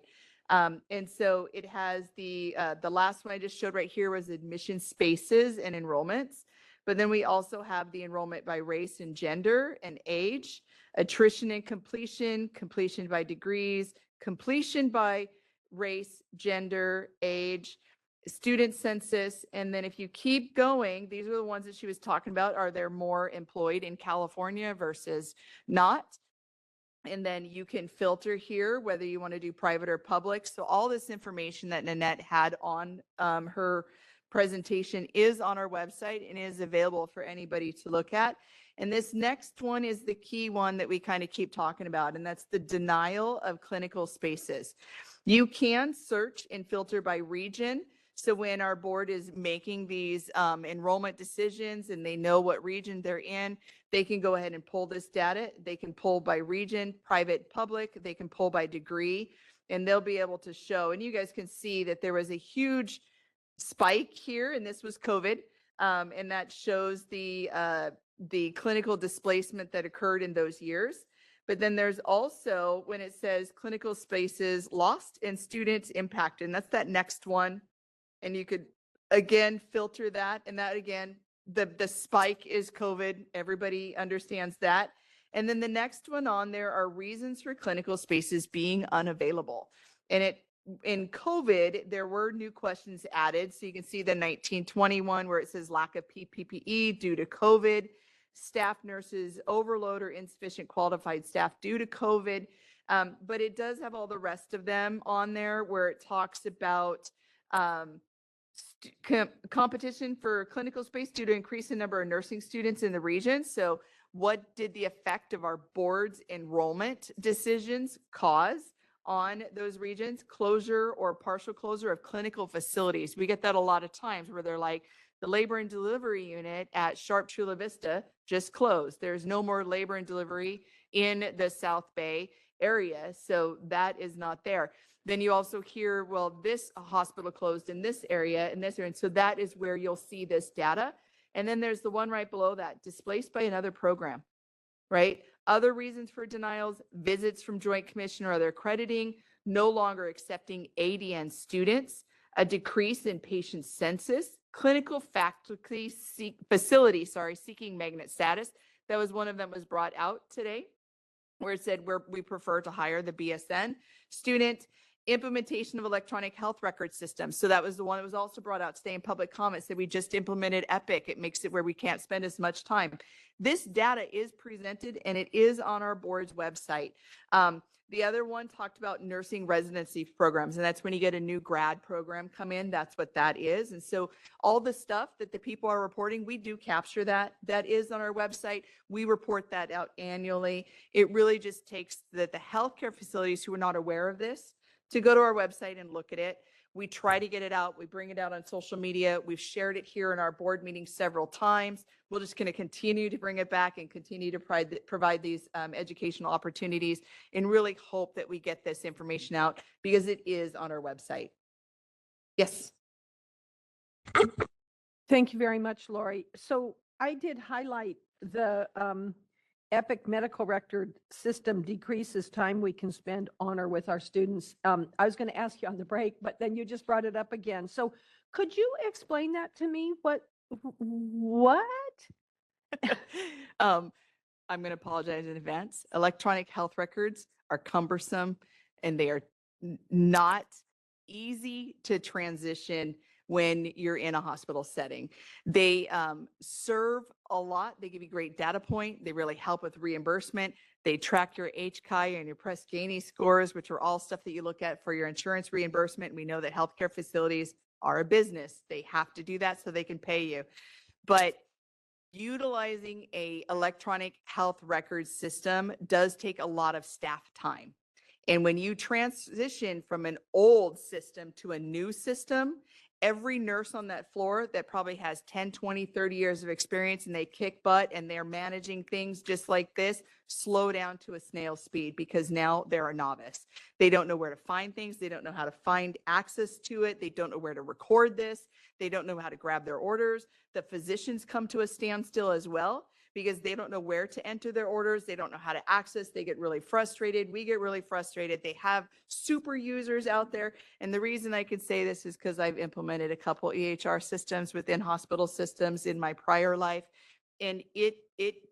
And so it has the last one I just showed right here was admission spaces and enrollments. But then we also have the enrollment by race and gender and age, attrition and completion, completion by degrees, completion by race, gender, age, student census. And then if you keep going, these are the ones that she was talking about. Are there more employed in California versus not? And then you can filter here whether you want to do private or public. So all this information that Nanette had on her presentation is on our website and is available for anybody to look at. And this next one is the key one that we kind of keep talking about, and that's the denial of clinical spaces. You can search and filter by region. So when our board is making these enrollment decisions and they know what region they're in, they can go ahead and pull this data. They can pull by region, private, public, they can pull by degree, and they'll be able to show. And you guys can see that there was a huge spike here, and this was COVID, and that shows the clinical displacement that occurred in those years. But then there's also when it says clinical spaces lost and students impacted, and that's that next one. And you could, again, filter that. And that, again, the spike is COVID. Everybody understands that. And then the next one on there are reasons for clinical spaces being unavailable. And in COVID, there were new questions added. So you can see the 1921 where it says lack of PPE due to COVID, staff nurses overload or insufficient qualified staff due to COVID. But it does have all the rest of them on there where it talks about competition for clinical space due to increase in number of nursing students in the region. So what did the effect of our board's enrollment decisions cause on those regions? Closure or partial closure of clinical facilities. We get that a lot of times where they're like, the labor and delivery unit at Sharp Chula Vista just closed. There's no more labor and delivery in the South Bay area. So that is not there. Then you also hear, well, this hospital closed in this area, in this area. And so that is where you'll see this data. And then there's the one right below that, displaced by another program, right? Other reasons for denials, visits from Joint Commission or other accrediting, no longer accepting ADN students, a decrease in patient census, clinical faculty facility, seeking magnet status. That was one of them was brought out today, where it said we prefer to hire the BSN student. Implementation of electronic health record systems. So that was the one that was also brought out today in public comments that we just implemented Epic. It makes it where we can't spend as much time. This data is presented and it is on our board's website. The other one talked about nursing residency programs, and that's when you get a new grad program come in. That's what that is. And so all the stuff that the people are reporting, we do capture that. That is on our website. We report that out annually. It really just takes the healthcare facilities who are not aware of this to go to our website and look at it. We try to get it out. We bring it out on social media. We've shared it here in our board meetings several times. We're just going to continue to bring it back and continue to provide these educational opportunities and really hope that we get this information out because it is on our website. Yes. Thank you very much, Lori. So I did highlight the Epic medical record system decreases time we can spend on or with our students. I was going to ask you on the break, but then you just brought it up again. So could you explain that to me? What? I'm going to apologize in advance. Electronic health records are cumbersome and they are not easy to transition when you're in a hospital setting. They serve a lot. They give you great data point. They really help with reimbursement. They track your HCI and your Press Ganey scores, which are all stuff that you look at for your insurance reimbursement. We know that healthcare facilities are a business. They have to do that so they can pay you. But utilizing a electronic health record system does take a lot of staff time. And when you transition from an old system to a new system, every nurse on that floor that probably has 10, 20, 30 years of experience and they kick butt and they're managing things just like this, slow down to a snail's speed because now they're a novice. They don't know where to find things. They don't know how to find access to it. They don't know where to record this. They don't know how to grab their orders. The physicians come to a standstill as well because they don't know where to enter their orders. They don't know how to access. They get really frustrated. We get really frustrated. They have super users out there. And the reason I can say this is because I've implemented a couple EHR systems within hospital systems in my prior life. And it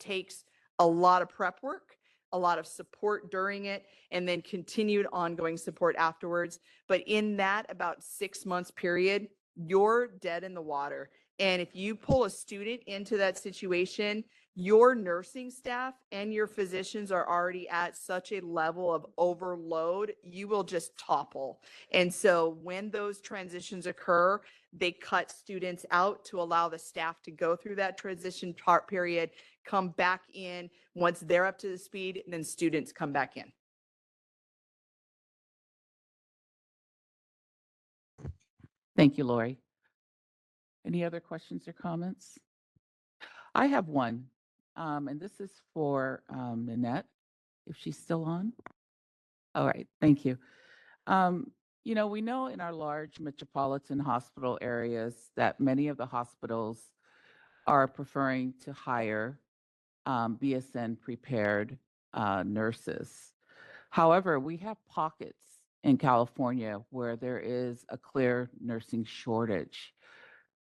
takes a lot of prep work, a lot of support during it, and then continued ongoing support afterwards. But in that about 6 months period, you're dead in the water. And if you pull a student into that situation, your nursing staff and your physicians are already at such a level of overload, you will just topple. And so when those transitions occur, they cut students out to allow the staff to go through that transition period, come back in. Once they're up to the speed, then students come back in. Thank you, Lori. Any other questions or comments? I have one, and this is for Nanette, if she's still on. All right, thank you. You know, we know in our large metropolitan hospital areas that many of the hospitals are preferring to hire BSN prepared nurses. However, we have pockets in California where there is a clear nursing shortage.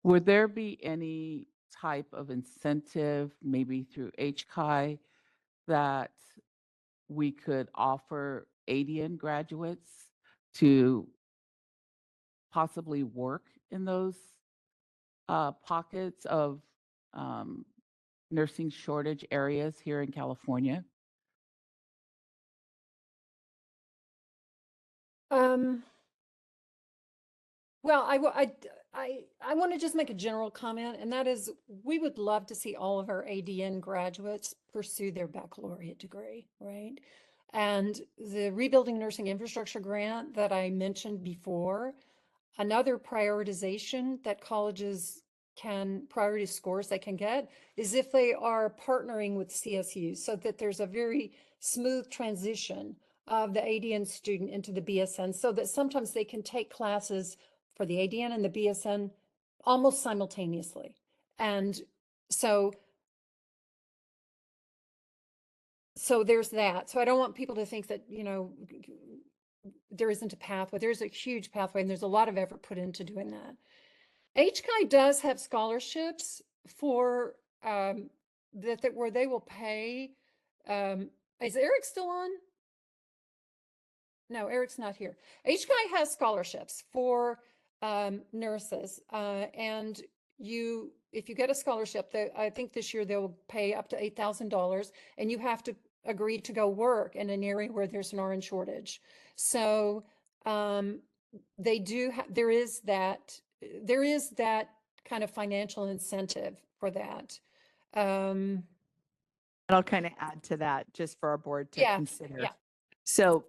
Would there be any type of incentive, maybe through HCI, that we could offer ADN graduates to possibly work in those pockets of nursing shortage areas here in California? Well, I want to just make a general comment, and that is we would love to see all of our ADN graduates pursue their baccalaureate degree, right? And the Rebuilding Nursing Infrastructure Grant that I mentioned before, another prioritization that colleges priority scores they can get is if they are partnering with CSUs so that there's a very smooth transition of the ADN student into the BSN so that sometimes they can take classes for the ADN and the BSN almost simultaneously. And so there's that. So I don't want people to think that, you know, there isn't a pathway. There's a huge pathway and there's a lot of effort put into doing that. HCI does have scholarships for where they will pay. Is Eric still on? No, Eric's not here. HCI has scholarships for nurses, and if you get a scholarship, I think this year they'll pay up to $8,000, and you have to agree to go work in an area where there's an RN shortage. So they do. There is that kind of financial incentive for that. And I'll kind of add to that just for our board to consider. Yeah. So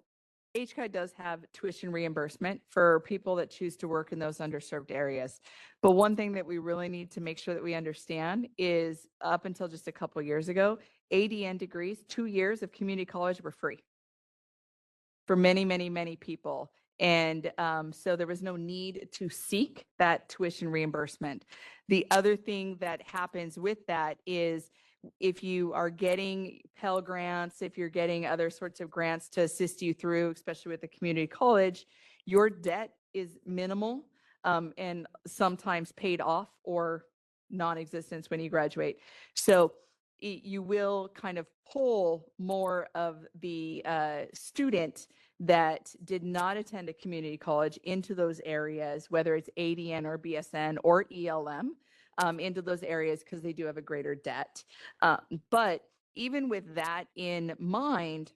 HCI does have tuition reimbursement for people that choose to work in those underserved areas. But one thing that we really need to make sure that we understand is up until just a couple of years ago, ADN degrees, 2 years of community college were free for many, many, many people. And so there was no need to seek that tuition reimbursement. The other thing that happens with that is if you are getting Pell Grants, if you're getting other sorts of grants to assist you through, especially with the community college, your debt is minimal and sometimes paid off or non-existent when you graduate. So you will kind of pull more of the student that did not attend a community college into those areas, whether it's ADN or BSN or ELM. Into those areas because they do have a greater debt. But even with that in mind,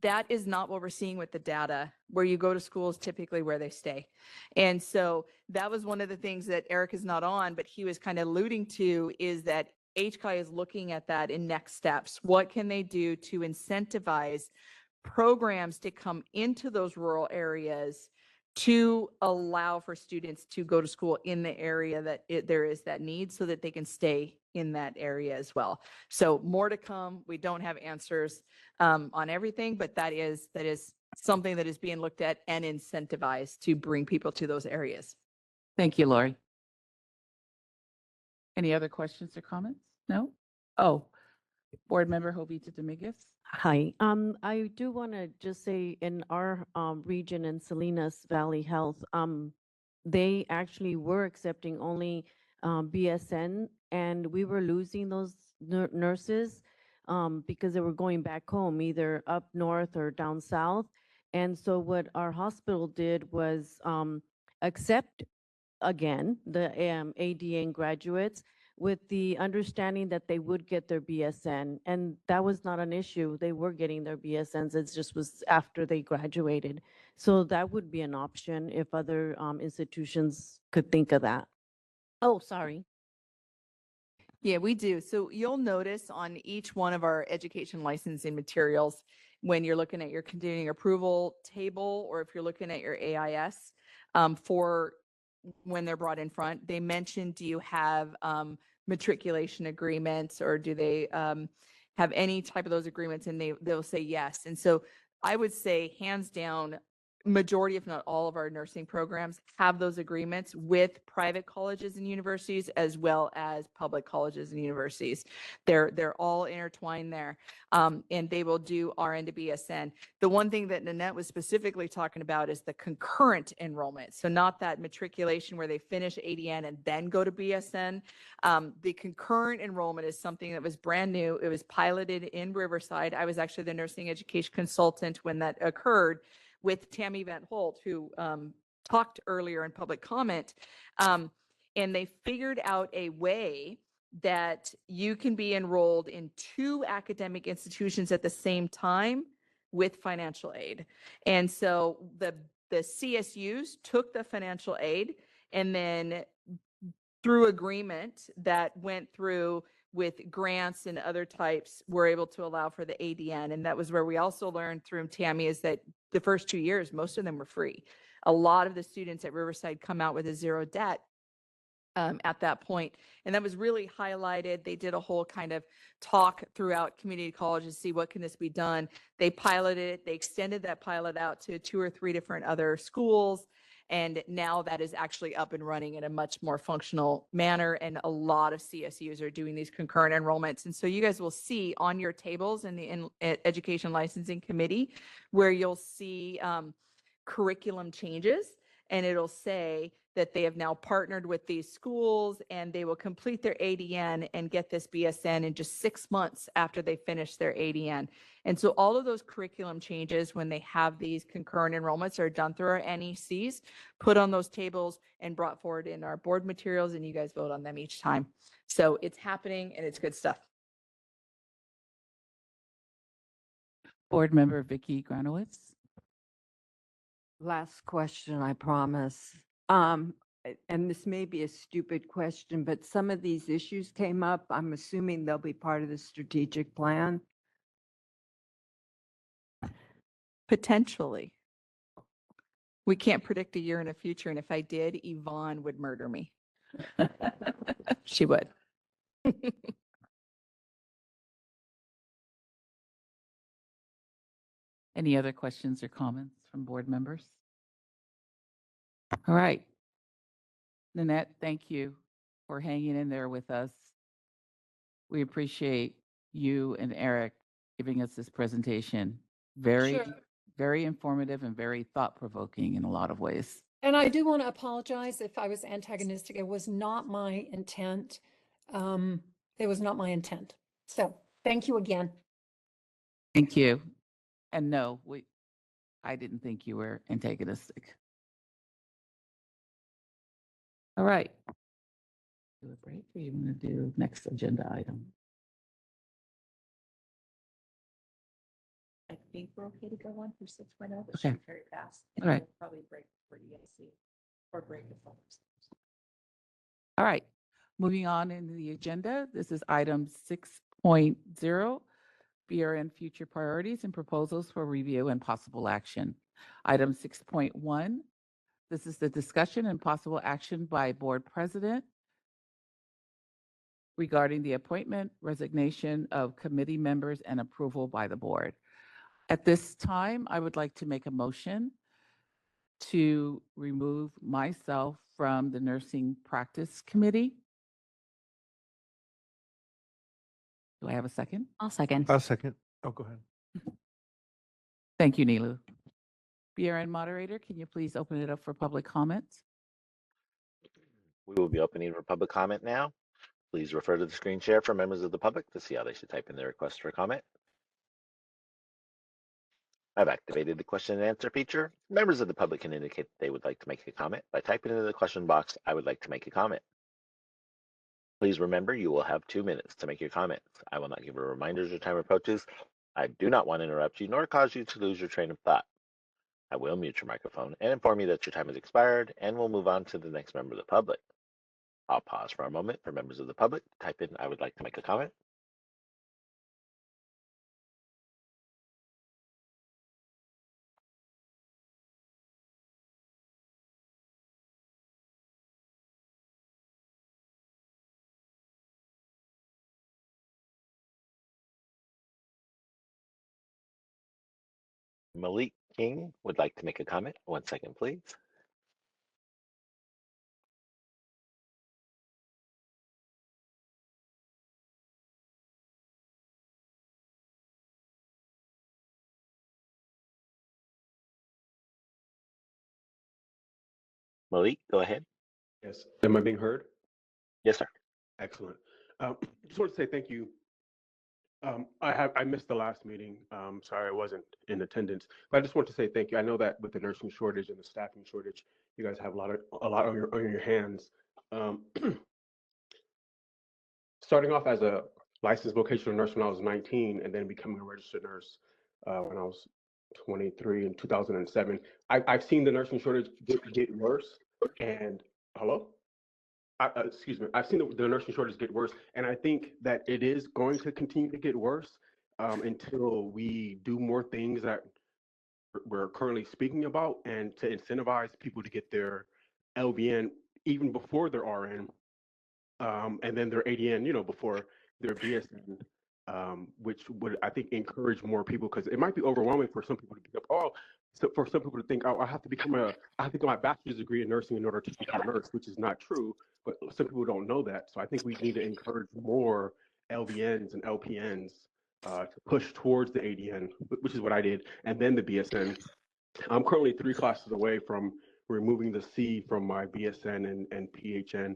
that is not what we're seeing with the data. Where you go to school is typically where they stay. And so that was one of the things that Eric is not on, but he was kind of alluding to is that HCI is looking at that in next steps. What can they do to incentivize programs to come into those rural areas to allow for students to go to school in the area that there is that need so that they can stay in that area as well. So more to come. We don't have answers on everything, but that is something that is being looked at and incentivized to bring people to those areas. Thank you, Lori. Any other questions or comments? No? Oh, Board Member Jovita Dominguez. Hi, I do want to just say in our region in Salinas Valley Health, they actually were accepting only BSN, and we were losing those nurses because they were going back home, either up north or down south. And so what our hospital did was accept again the ADN graduates with the understanding that they would get their BSN. And that was not an issue. They were getting their BSNs. It just was after they graduated. So that would be an option if other institutions could think of that. Oh, sorry. Yeah, we do. So you'll notice on each one of our education licensing materials, when you're looking at your continuing approval table, or if you're looking at your AIS, for when they're brought in front, they mention, do you have matriculation agreements, or do they have any type of those agreements? And they'll say yes. And so I would say hands down, majority, if not all of our nursing programs have those agreements with private colleges and universities as well as public colleges and universities. They're all intertwined there, and they will do RN to BSN. The one thing that Nanette was specifically talking about is the concurrent enrollment. So not that matriculation where they finish ADN and then go to BSN. The concurrent enrollment is something that was brand new. It was piloted in Riverside. I was actually the nursing education consultant when that occurred, with Tammy Van Holt, who talked earlier in public comment. And they figured out a way that you can be enrolled in 2 academic institutions at the same time with financial aid. And so the CSUs took the financial aid, and then through agreement that went through with grants and other types, we're able to allow for the ADN. And that was where we also learned through Tammy is that the first 2 years, most of them were free. A lot of the students at Riverside come out with a zero debt at that point. And that was really highlighted. They did a whole kind of talk throughout community colleges to see what can this be done. They piloted it. They extended that pilot out to 2 or 3 different other schools. And now that is actually up and running in a much more functional manner. And a lot of CSUs are doing these concurrent enrollments. And so you guys will see on your tables in the Education Licensing Committee where you'll see curriculum changes, and it'll say that they have now partnered with these schools and they will complete their ADN and get this BSN in just 6 months after they finish their ADN. And so all of those curriculum changes, when they have these concurrent enrollments, are done through our NECs, put on those tables and brought forward in our board materials, and you guys vote on them each time. So it's happening and it's good stuff. Board Member Vicki Granowitz. Last question, I promise. And this may be a stupid question, but some of these issues came up. I'm assuming they'll be part of the strategic plan. Potentially. We can't predict a year in the future. And if I did, Yvonne would murder me. She would. Any other questions or comments from board members? All right. Nanette, thank you for hanging in there with us. We appreciate you and Eric giving us this presentation. Very, Sure. very informative and very thought-provoking in a lot of ways. And I do want to apologize if I was antagonistic. It was not my intent. It was not my intent. So thank you again. Thank you. And no, I didn't think you were antagonistic. All right. Do a break, or you want to do next agenda item? I think we're okay to go on through 6.0, but Okay. should very fast. All right. We'll probably break for EIC or break the phones. All right, moving on in the agenda, this is item 6.0, BRN Future Priorities and Proposals for Review and Possible Action. Item 6.1, this is the discussion and possible action by Board President regarding the appointment, resignation of committee members, and approval by the board. At this time, I would like to make a motion to remove myself from the Nursing Practice Committee. Do I have a second? I'll second. I'll second. Oh, go ahead. Thank you, Nilu. BRN moderator, can you please open it up for public comments? We will be opening for public comment now. Please refer to the screen share for members of the public to see how they should type in their request for comment. I've activated the question and answer feature. Members of the public can indicate they would like to make a comment by typing into the question box, I would like to make a comment. Please remember you will have 2 minutes to make your comments. I will not give a reminder as your time approaches. I do not want to interrupt you nor cause you to lose your train of thought. I will mute your microphone and inform you that your time has expired and we'll move on to the next member of the public. I'll pause for a moment for members of the public to type in, I would like to make a comment. Malik King would like to make a comment. 1 second, please. Malik, go ahead. Yes. Am I being heard? Yes, sir. Excellent. Just want to say thank you. I missed the last meeting. Sorry, I wasn't in attendance. But I just want to say thank you. I know that with the nursing shortage and the staffing shortage, you guys have a lot on your hands. Starting off as a licensed vocational nurse when I was 19, and then becoming a registered nurse when I was 23 in 2007. I've seen the nursing shortage get worse. And hello? Excuse me. I've seen the nursing shortage get worse, and I think that it is going to continue to get worse until we do more things that we're currently speaking about, and to incentivize people to get their LVN even before their RN, and then their ADN, before their BSN, which would, I think, encourage more people, because it might be overwhelming for some people to pick up. So for some people to think, oh, I have to get my bachelor's degree in nursing in order to become a nurse, which is not true. But some people don't know that. So I think we need to encourage more LVNs and LPNs to push towards the ADN, which is what I did, and then the BSN. I'm currently 3 classes away from removing the C from my BSN and PHN.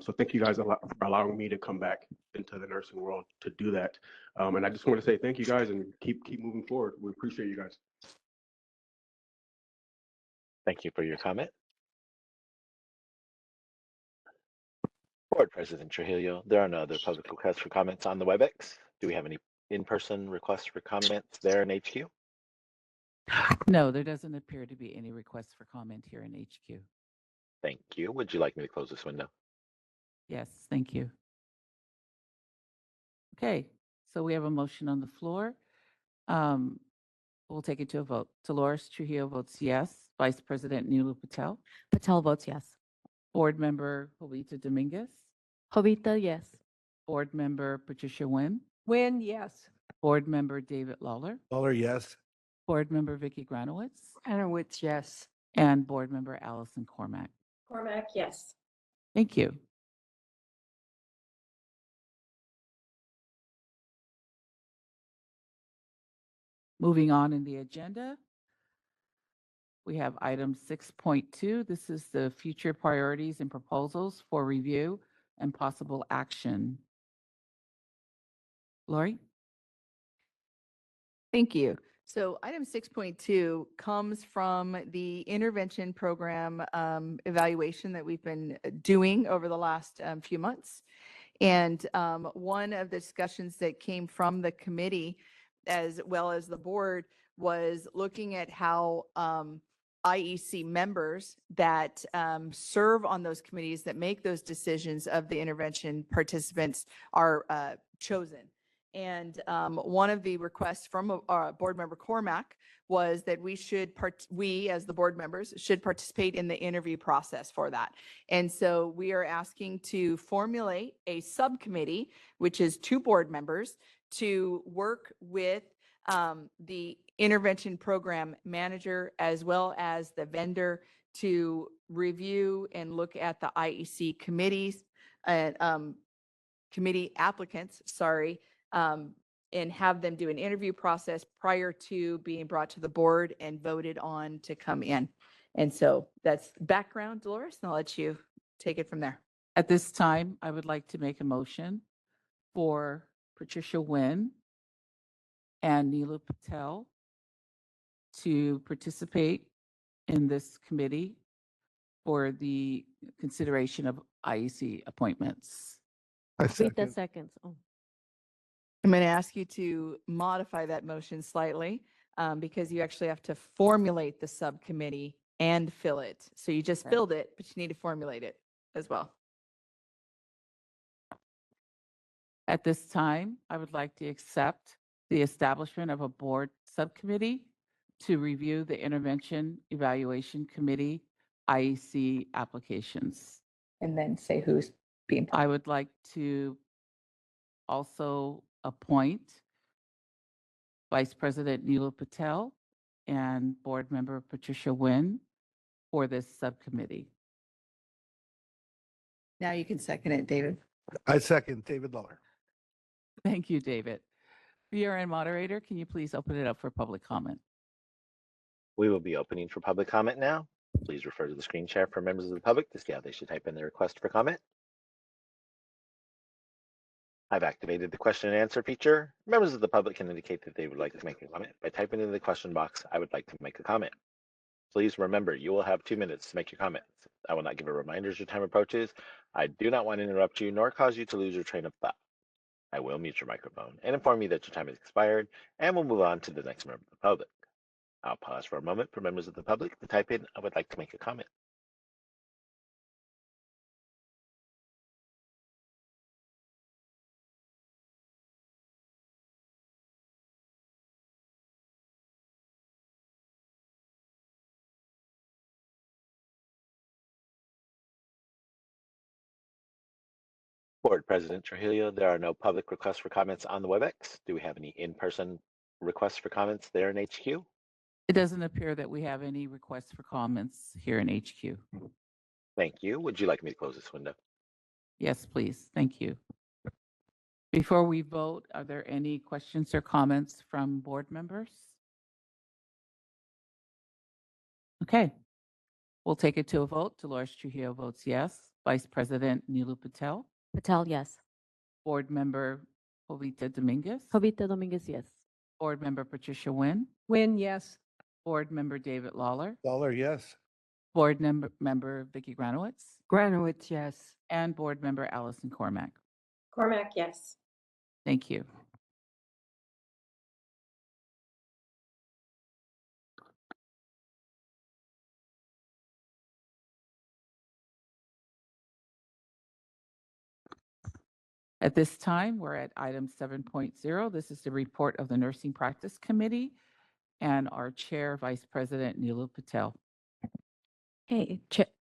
So thank you guys for allowing me to come back into the nursing world to do that. And I just want to say thank you guys, and keep moving forward. We appreciate you guys. Thank you for your comment. Board President Trujillo, there are no other public requests for comments on the WebEx. Do we have any in-person requests for comments there in HQ? No, there doesn't appear to be any requests for comment here in HQ. Thank you. Would you like me to close this window? Yes, thank you. Okay, so we have a motion on the floor. We'll take it to a vote. Dolores Trujillo votes yes. Vice President Nilu Patel. Patel votes yes. Board Member Jovita Dominguez. Jovita, yes. Board Member Patricia Nguyen. Win, yes. Board Member David Lawler. Lawler, yes. Board Member Vicky Granowitz. Granowitz, yes. And Board Member Allison Cormack. Cormack, yes. Thank you. Moving on in the agenda, we have item 6.2. This is the future priorities and proposals for review and possible action. Lori? Thank you. So item 6.2 comes from the intervention program evaluation that we've been doing over the last few months. And one of the discussions that came from the committee as well as the board was looking at how IEC members that serve on those committees that make those decisions of the intervention participants are chosen. And one of the requests from board member Cormack was that we as the board members should participate in the interview process for that. And so we are asking to formulate a subcommittee, which is 2 board members, to work with the intervention program manager as well as the vendor to review and look at the IEC committees and committee applicants, and have them do an interview process prior to being brought to the board and voted on to come in. And so that's background, Dolores, and I'll let you take it from there. At this time, I would like to make a motion for Patricia Nguyen and Neela Patel to participate in this committee for the consideration of IEC appointments. Kavita seconds. Oh. I'm going to ask you to modify that motion slightly because you actually have to formulate the subcommittee and fill it. So you just filled it, but you need to formulate it as well. At this time, I would like to accept the establishment of a board subcommittee to review the Intervention Evaluation Committee IEC applications. And then say who's being. I would like to also appoint Vice President Neela Patel and Board Member Patricia Nguyen for this subcommittee. Now you can second it, David. I second David Lawler. Thank you, David. VRN moderator, can you please open it up for public comment? We will be opening for public comment now. Please refer to the screen share for members of the public to see how they should type in their request for comment. I've activated the question and answer feature. Members of the public can indicate that they would like to make a comment by typing in the question box, "I would like to make a comment." Please remember, you will have 2 minutes to make your comments. I will not give a reminder as your time approaches. I do not want to interrupt you nor cause you to lose your train of thought. I will mute your microphone and inform you that your time has expired, and we'll move on to the next member of the public. I'll pause for a moment for members of the public to type in, "I would like to make a comment." Board President Trujillo, there are no public requests for comments on the WebEx. Do we have any in-person requests for comments there in HQ? It doesn't appear that we have any requests for comments here in HQ. Thank you. Would you like me to close this window? Yes, please. Thank you. Before we vote, are there any questions or comments from board members? Okay. We'll take it to a vote. Dolores Trujillo votes yes. Vice President Neela Patel. Patel, yes. Board Member Jovita Dominguez. Jovita Dominguez, yes. Board Member Patricia Nguyen. Nguyen, yes. Board Member David Lawler. Lawler, yes. Board Member Vicki Granowitz. Granowitz, yes. And Board Member Allison Cormack. Cormack, yes. Thank you. At this time, we're at item 7.0. This is the report of the Nursing Practice Committee and our Chair, Vice President Neela Patel. Okay,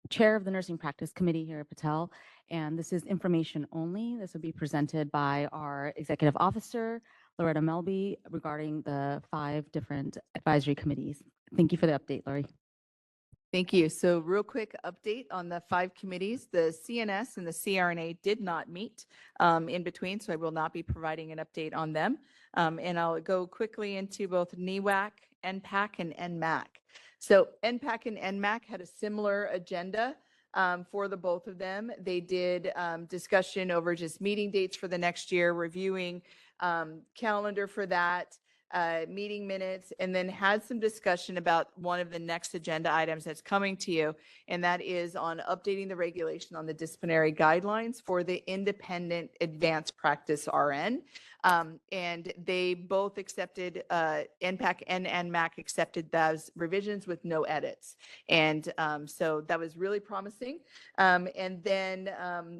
Chair of the Nursing Practice Committee here, Patel, and this is information only. This will be presented by our Executive Officer, Loretta Melby, regarding the 5 different advisory committees. Thank you for the update, Lori. Thank you. So real quick update on the 5 committees. The CNS and the CRNA did not meet in between, so I will not be providing an update on them. And I'll go quickly into both NEWAC, NPAC, and NMAC. So NPAC and NMAC had a similar agenda for the both of them. They did discussion over just meeting dates for the next year, reviewing calendar for that, meeting minutes, and then had some discussion about one of the next agenda items that's coming to you, and that is on updating the regulation on the disciplinary guidelines for the independent advanced practice RN. And they both accepted, NPAC and NMAC accepted those revisions with no edits. And so that was really promising. And then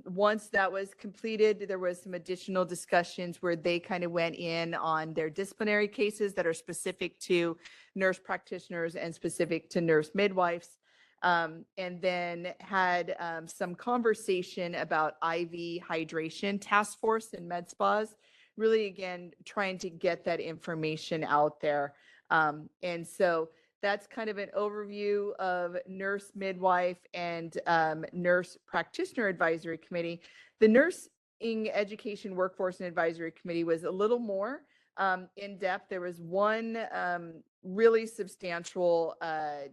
once that was completed, there was some additional discussions where they kind of went in on their disciplinary cases that are specific to nurse practitioners and specific to nurse midwives. And then had some conversation about IV hydration task force and med spas. Really, again, trying to get that information out there. And so that's kind of an overview of nurse midwife and nurse practitioner advisory committee. The nurse Education Workforce and Advisory Committee was a little more in depth. There was one really substantial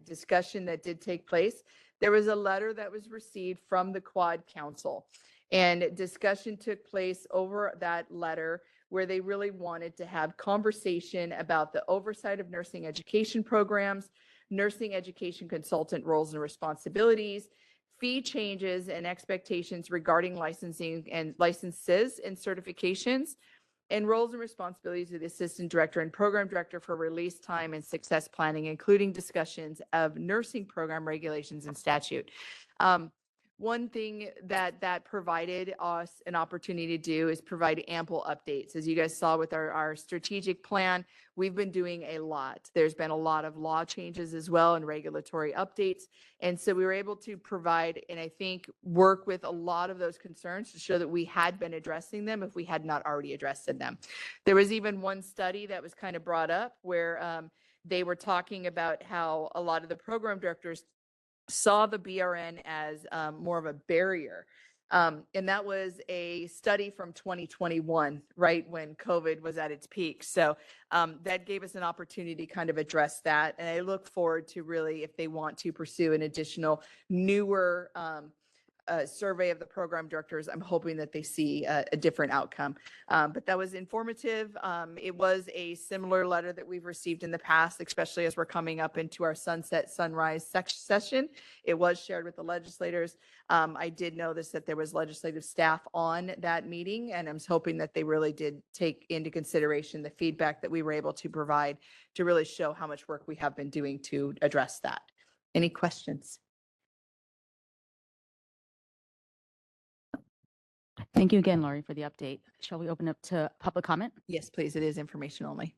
discussion that did take place. There was a letter that was received from the Quad Council, and discussion took place over that letter where they really wanted to have conversation about the oversight of nursing education programs, nursing education consultant roles and responsibilities, fee changes and expectations regarding licensing and licenses and certifications, and roles and responsibilities of the assistant director and program director for release time and success planning, including discussions of nursing program regulations and statute. One thing that provided us an opportunity to do is provide ample updates. As you guys saw with our strategic plan, we've been doing a lot. There's been a lot of law changes as well and regulatory updates. And so we were able to provide, and I think work with a lot of those concerns to show that we had been addressing them if we had not already addressed them. There was even one study that was kind of brought up where they were talking about how a lot of the program directors saw the BRN as more of a barrier. And that was a study from 2021, right when COVID was at its peak. So that gave us an opportunity to kind of address that. And I look forward to really, if they want to pursue an additional newer survey of the program directors, I'm hoping that they see a different outcome. But that was informative. It was a similar letter that we've received in the past, especially as we're coming up into our sunset sunrise session. It was shared with the legislators. I did notice that there was legislative staff on that meeting, and I'm hoping that they really did take into consideration the feedback that we were able to provide to really show how much work we have been doing to address that. Any questions? Thank you again, Lori, for the update. Shall we open up to public comment? Yes, please. It is information only.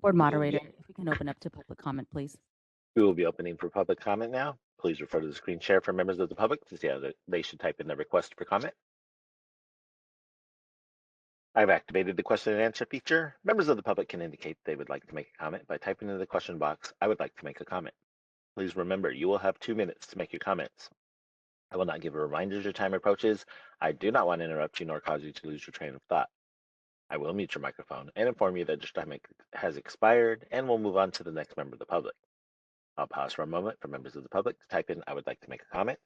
Board moderator, if we can open up to public comment, please. We will be opening for public comment now. Please refer to the screen share for members of the public to see how they should type in their request for comment. I've activated the question and answer feature. Members of the public can indicate they would like to make a comment by typing in the question box, "I would like to make a comment." Please remember, you will have 2 minutes to make your comments. I will not give a reminder as your time approaches. I do not want to interrupt you nor cause you to lose your train of thought. I will mute your microphone and inform you that your time has expired, and we'll move on to the next member of the public. I'll pause for a moment for members of the public to type in, "I would like to make a comment."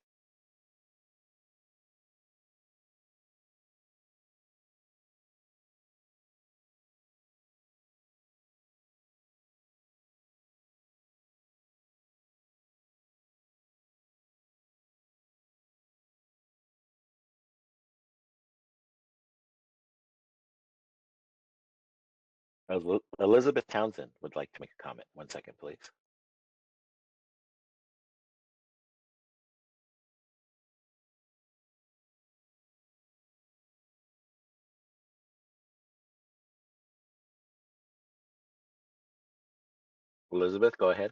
Elizabeth Townsend would like to make a comment. 1 second, please. Elizabeth, go ahead.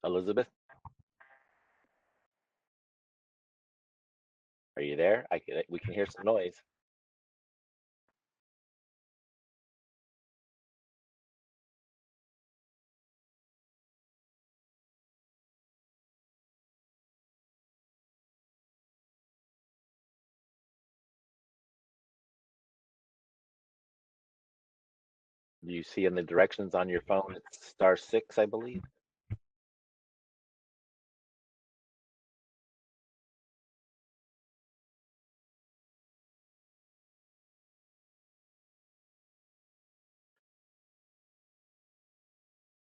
Elizabeth? Are you there? We can hear some noise. You see in the directions on your phone, it's *6, I believe.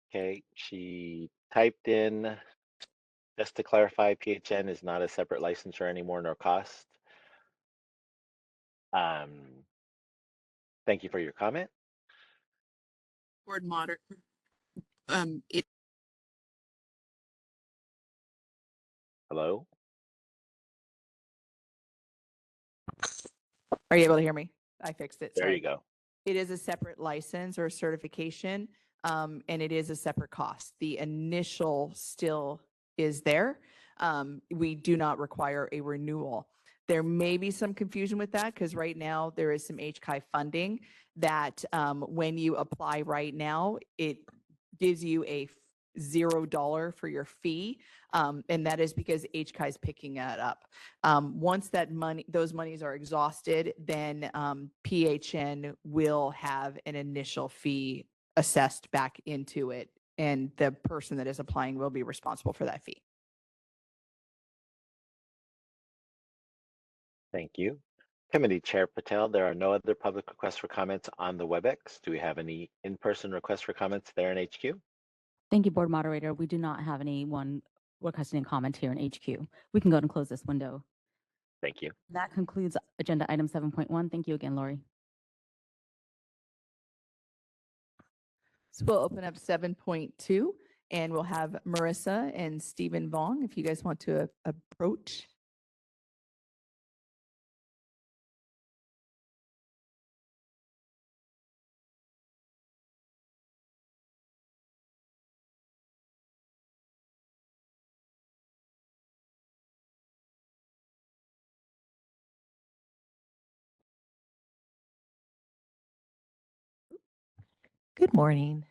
Okay, she typed in, just to clarify, PHN is not a separate licensure anymore nor cost. Thank you for your comment. Board moderator. Hello? Are you able to hear me? I fixed it. There Sorry. you go. It is a separate license or certification, and it is a separate cost. The initial still is there. We do not require a renewal. There may be some confusion with that because right now there is some HCI funding that when you apply right now, it gives you a $0 for your fee. And that is because HCI is picking that up. Once those monies are exhausted, then PHN will have an initial fee assessed back into it. And the person that is applying will be responsible for that fee. Thank you. Committee Chair Patel, there are no other public requests for comments on the WebEx. Do we have any in-person requests for comments there in HQ? Thank you, Board Moderator. We do not have anyone requesting a comment here in HQ. We can go ahead and close this window. Thank you. That concludes agenda item 7.1. Thank you again, Lori. So we'll open up 7.2 and we'll have Marissa and Stephen Vong if you guys want to approach. Good morning.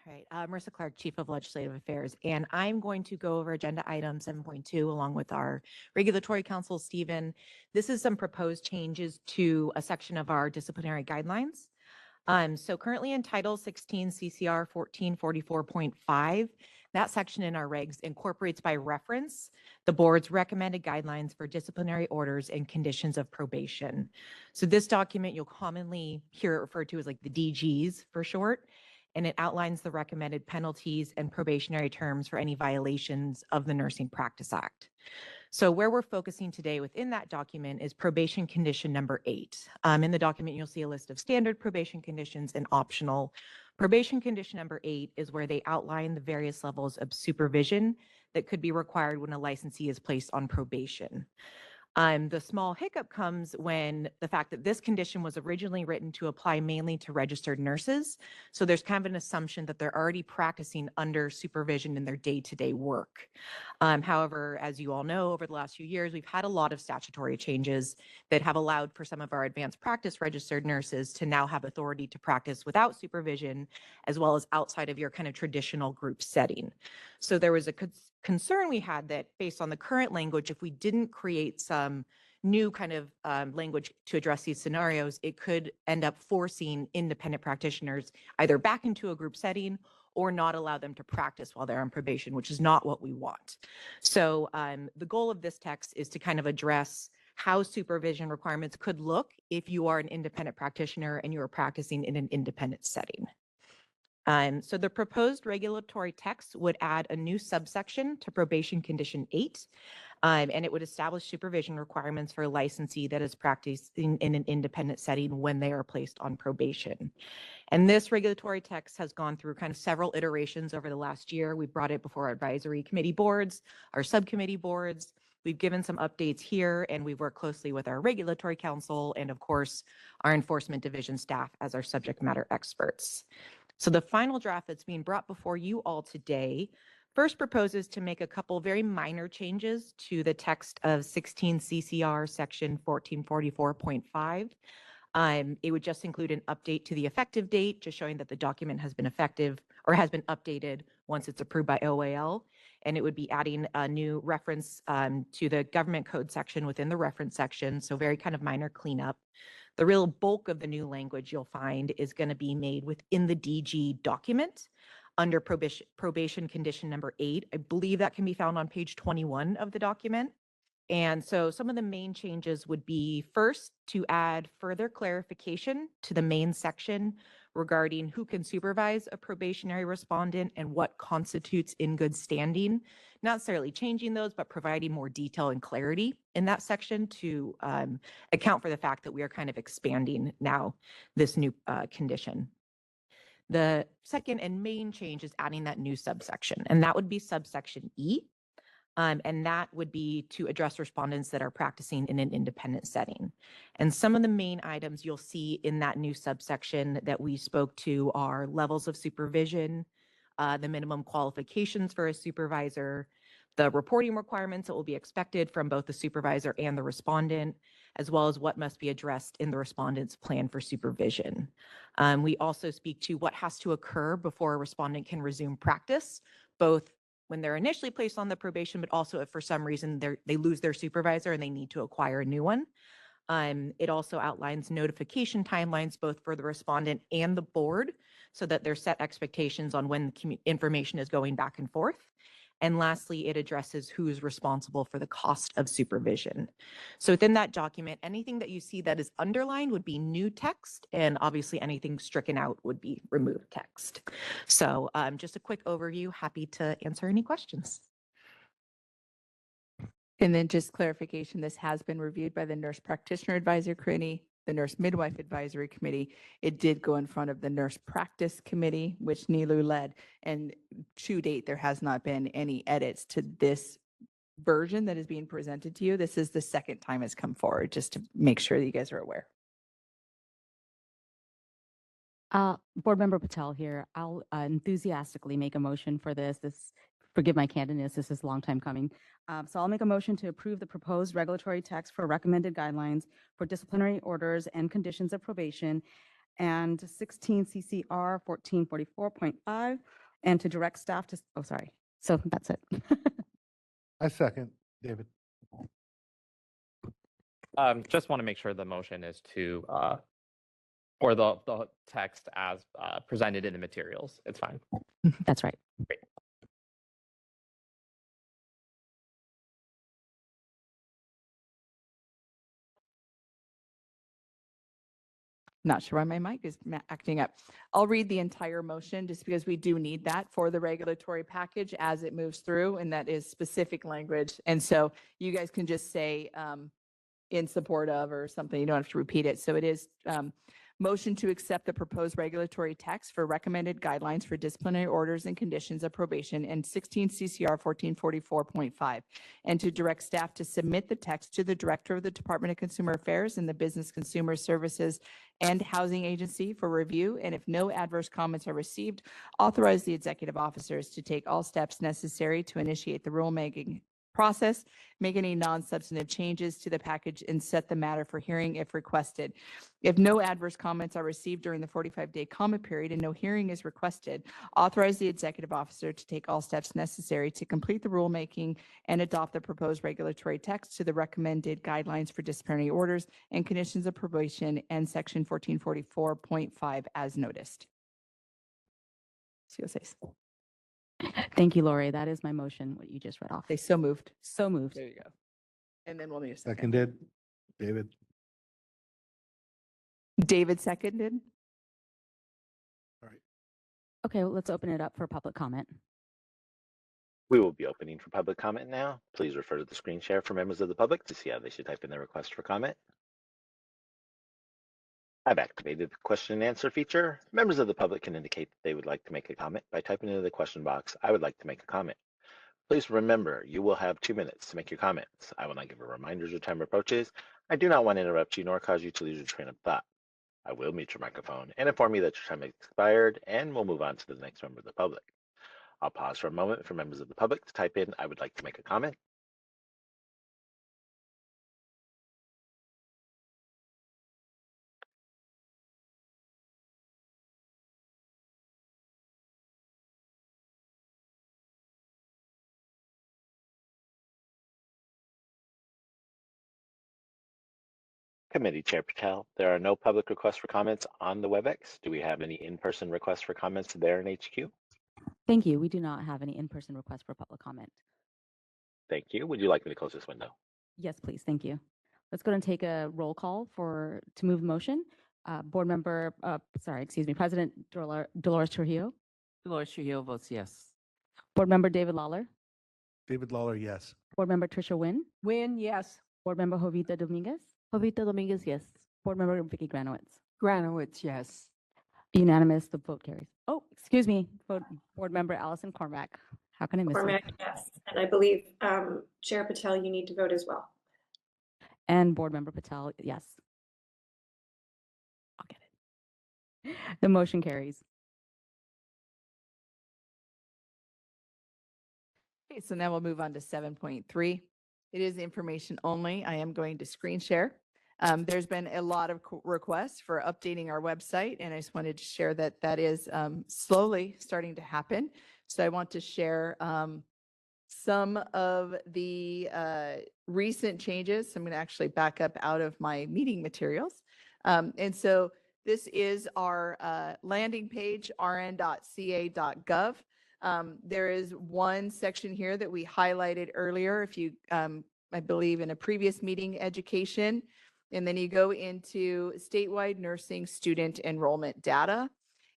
All right, Marissa Clark, Chief of Legislative Affairs, and I'm going to go over agenda item 7.2 along with our regulatory counsel, Stephen. This is some proposed changes to a section of our disciplinary guidelines. So currently in Title 16 CCR 1444.5, that section in our regs incorporates by reference the board's recommended guidelines for disciplinary orders and conditions of probation. So this document you'll commonly hear it referred to as like the DGs for short, and it outlines the recommended penalties and probationary terms for any violations of the Nursing Practice Act. So where we're focusing today within that document is probation condition number 8. In the document, you'll see a list of standard probation conditions and optional. Probation condition number 8 is where they outline the various levels of supervision that could be required when a licensee is placed on probation. The small hiccup comes when the fact that this condition was originally written to apply mainly to registered nurses. So there's kind of an assumption that they're already practicing under supervision in their day-to-day work. However, as you all know, over the last few years, we've had a lot of statutory changes that have allowed for some of our advanced practice registered nurses to now have authority to practice without supervision, as well as outside of your kind of traditional group setting. So there was a concern we had that based on the current language, if we didn't create some new kind of language to address these scenarios, it could end up forcing independent practitioners either back into a group setting or not allow them to practice while they're on probation, which is not what we want. So the goal of this text is to kind of address how supervision requirements could look if you are an independent practitioner and you are practicing in an independent setting. So the proposed regulatory text would add a new subsection to probation condition 8, and it would establish supervision requirements for a licensee that is practicing in an independent setting when they are placed on probation. And this regulatory text has gone through kind of several iterations over the last year. We brought it before our advisory committee boards, our subcommittee boards. We've given some updates here, and we've worked closely with our regulatory counsel and, of course, our enforcement division staff as our subject matter experts. So the final draft that's being brought before you all today first proposes to make a couple very minor changes to the text of 16 CCR section 1444.5. It would just include an update to the effective date, just showing that the document has been effective or has been updated once it's approved by OAL. And it would be adding a new reference to the government code section within the reference section. So very kind of minor cleanup. The real bulk of the new language you'll find is going to be made within the DG document under probation condition number 8. I believe that can be found on page 21 of the document. And so some of the main changes would be first to add further clarification to the main section regarding who can supervise a probationary respondent and what constitutes in good standing. Not necessarily changing those, but providing more detail and clarity in that section to account for the fact that we are kind of expanding now this new condition. The second and main change is adding that new subsection, and that would be subsection E. And that would be to address respondents that are practicing in an independent setting. And some of the main items you'll see in that new subsection that we spoke to are levels of supervision, the minimum qualifications for a supervisor, the reporting requirements that will be expected from both the supervisor and the respondent, as well as what must be addressed in the respondent's plan for supervision. We also speak to what has to occur before a respondent can resume practice, both when they're initially placed on the probation, but also if for some reason they lose their supervisor and they need to acquire a new one. It also outlines notification timelines, both for the respondent and the board, so that there's set expectations on when the information is going back and forth. And lastly, it addresses who's responsible for the cost of supervision. So within that document, anything that you see that is underlined would be new text, and obviously anything stricken out would be removed text. So just a quick overview, happy to answer any questions. And then just clarification, this has been reviewed by the Nurse Practitioner Advisory Committee, the Nurse Midwife Advisory Committee. It did go in front of the Nurse Practice Committee, which Nilu led. And to date, there has not been any edits to this version that is being presented to you. This is the second time it's come forward, just to make sure that you guys are aware. Board Member Patel here. I'll enthusiastically make a motion for this. Forgive my candidness, this is a long time coming. So I'll make a motion to approve the proposed regulatory text for recommended guidelines for disciplinary orders and conditions of probation and 16 CCR 1444.5, and to direct staff to, so that's it. I second, David. Just want to make sure the motion is to, or the text as presented in the materials. It's fine. That's right. Great. Not sure why my mic is acting up. I'll read the entire motion just because we do need that for the regulatory package as it moves through, and that is specific language. And so you guys can just say in support of or something. You don't have to repeat it. So it is motion to accept the proposed regulatory text for recommended guidelines for disciplinary orders and conditions of probation and 16 CCR 1444.5, and to direct staff to submit the text to the Director of the Department of Consumer Affairs and the Business Consumer Services and Housing Agency for review, and if no adverse comments are received, authorize the executive officers to take all steps necessary to initiate the rulemaking process, make any non-substantive changes to the package, and set the matter for hearing if requested. If no adverse comments are received during the 45-day comment period and no hearing is requested, authorize the executive officer to take all steps necessary to complete the rulemaking and adopt the proposed regulatory text to the recommended guidelines for disciplinary orders and conditions of probation and section 1444.5 as noticed. Thank you, Lori. That is my motion, what you just read off. They so moved. So moved. There you go. And then we'll need a second. Seconded, David. David seconded. Okay, well, let's open it up for public comment. We will be opening for public comment now. Please refer to the screen share for members of the public to see how they should type in their request for comment. I've activated the question and answer feature. Members of the public can indicate that they would like to make a comment by typing into the question box, "I would like to make a comment." Please remember, you will have 2 minutes to make your comments. I will not give a reminder as your time approaches. I do not want to interrupt you nor cause you to lose your train of thought. I will mute your microphone and inform you that your time has expired, and we'll move on to the next member of the public. I'll pause for a moment for members of the public to type in, "I would like to make a comment." Committee Chair Patel, there are no public requests for comments on the WebEx. Do we have any in-person requests for comments there in HQ? Thank you. We do not have any in-person requests for public comment. Thank you. Would you like me to close this window? Yes, please. Thank you. Let's go and take a roll call to move the motion. Board Member, President Dolores Trujillo. Dolores Trujillo votes yes. Board Member David Lawler. David Lawler, yes. Board Member Tricia Nguyen. Nguyen, yes. Board Member Jovita Dominguez. Jovita Dominguez, yes. Board Member Vicky Granowitz. Granowitz, yes. Unanimous, the vote carries. Oh, excuse me, Board Member Allison Cormack. How can I miss Cormack, it? yes. And I believe Chair Patel, you need to vote as well. And Board Member Patel, yes. I'll get it. The motion carries. Okay, so now we'll move on to 7.3. It is information only. I am going to screen share. There's been a lot of requests for updating our website, and I just wanted to share that that is slowly starting to happen. So I want to share some of the recent changes. I'm going to actually back up out of my meeting materials. And so this is our landing page, rn.ca.gov. There is one section here that we highlighted earlier, if you, I believe in a previous meeting, education, and then you go into statewide nursing student enrollment data.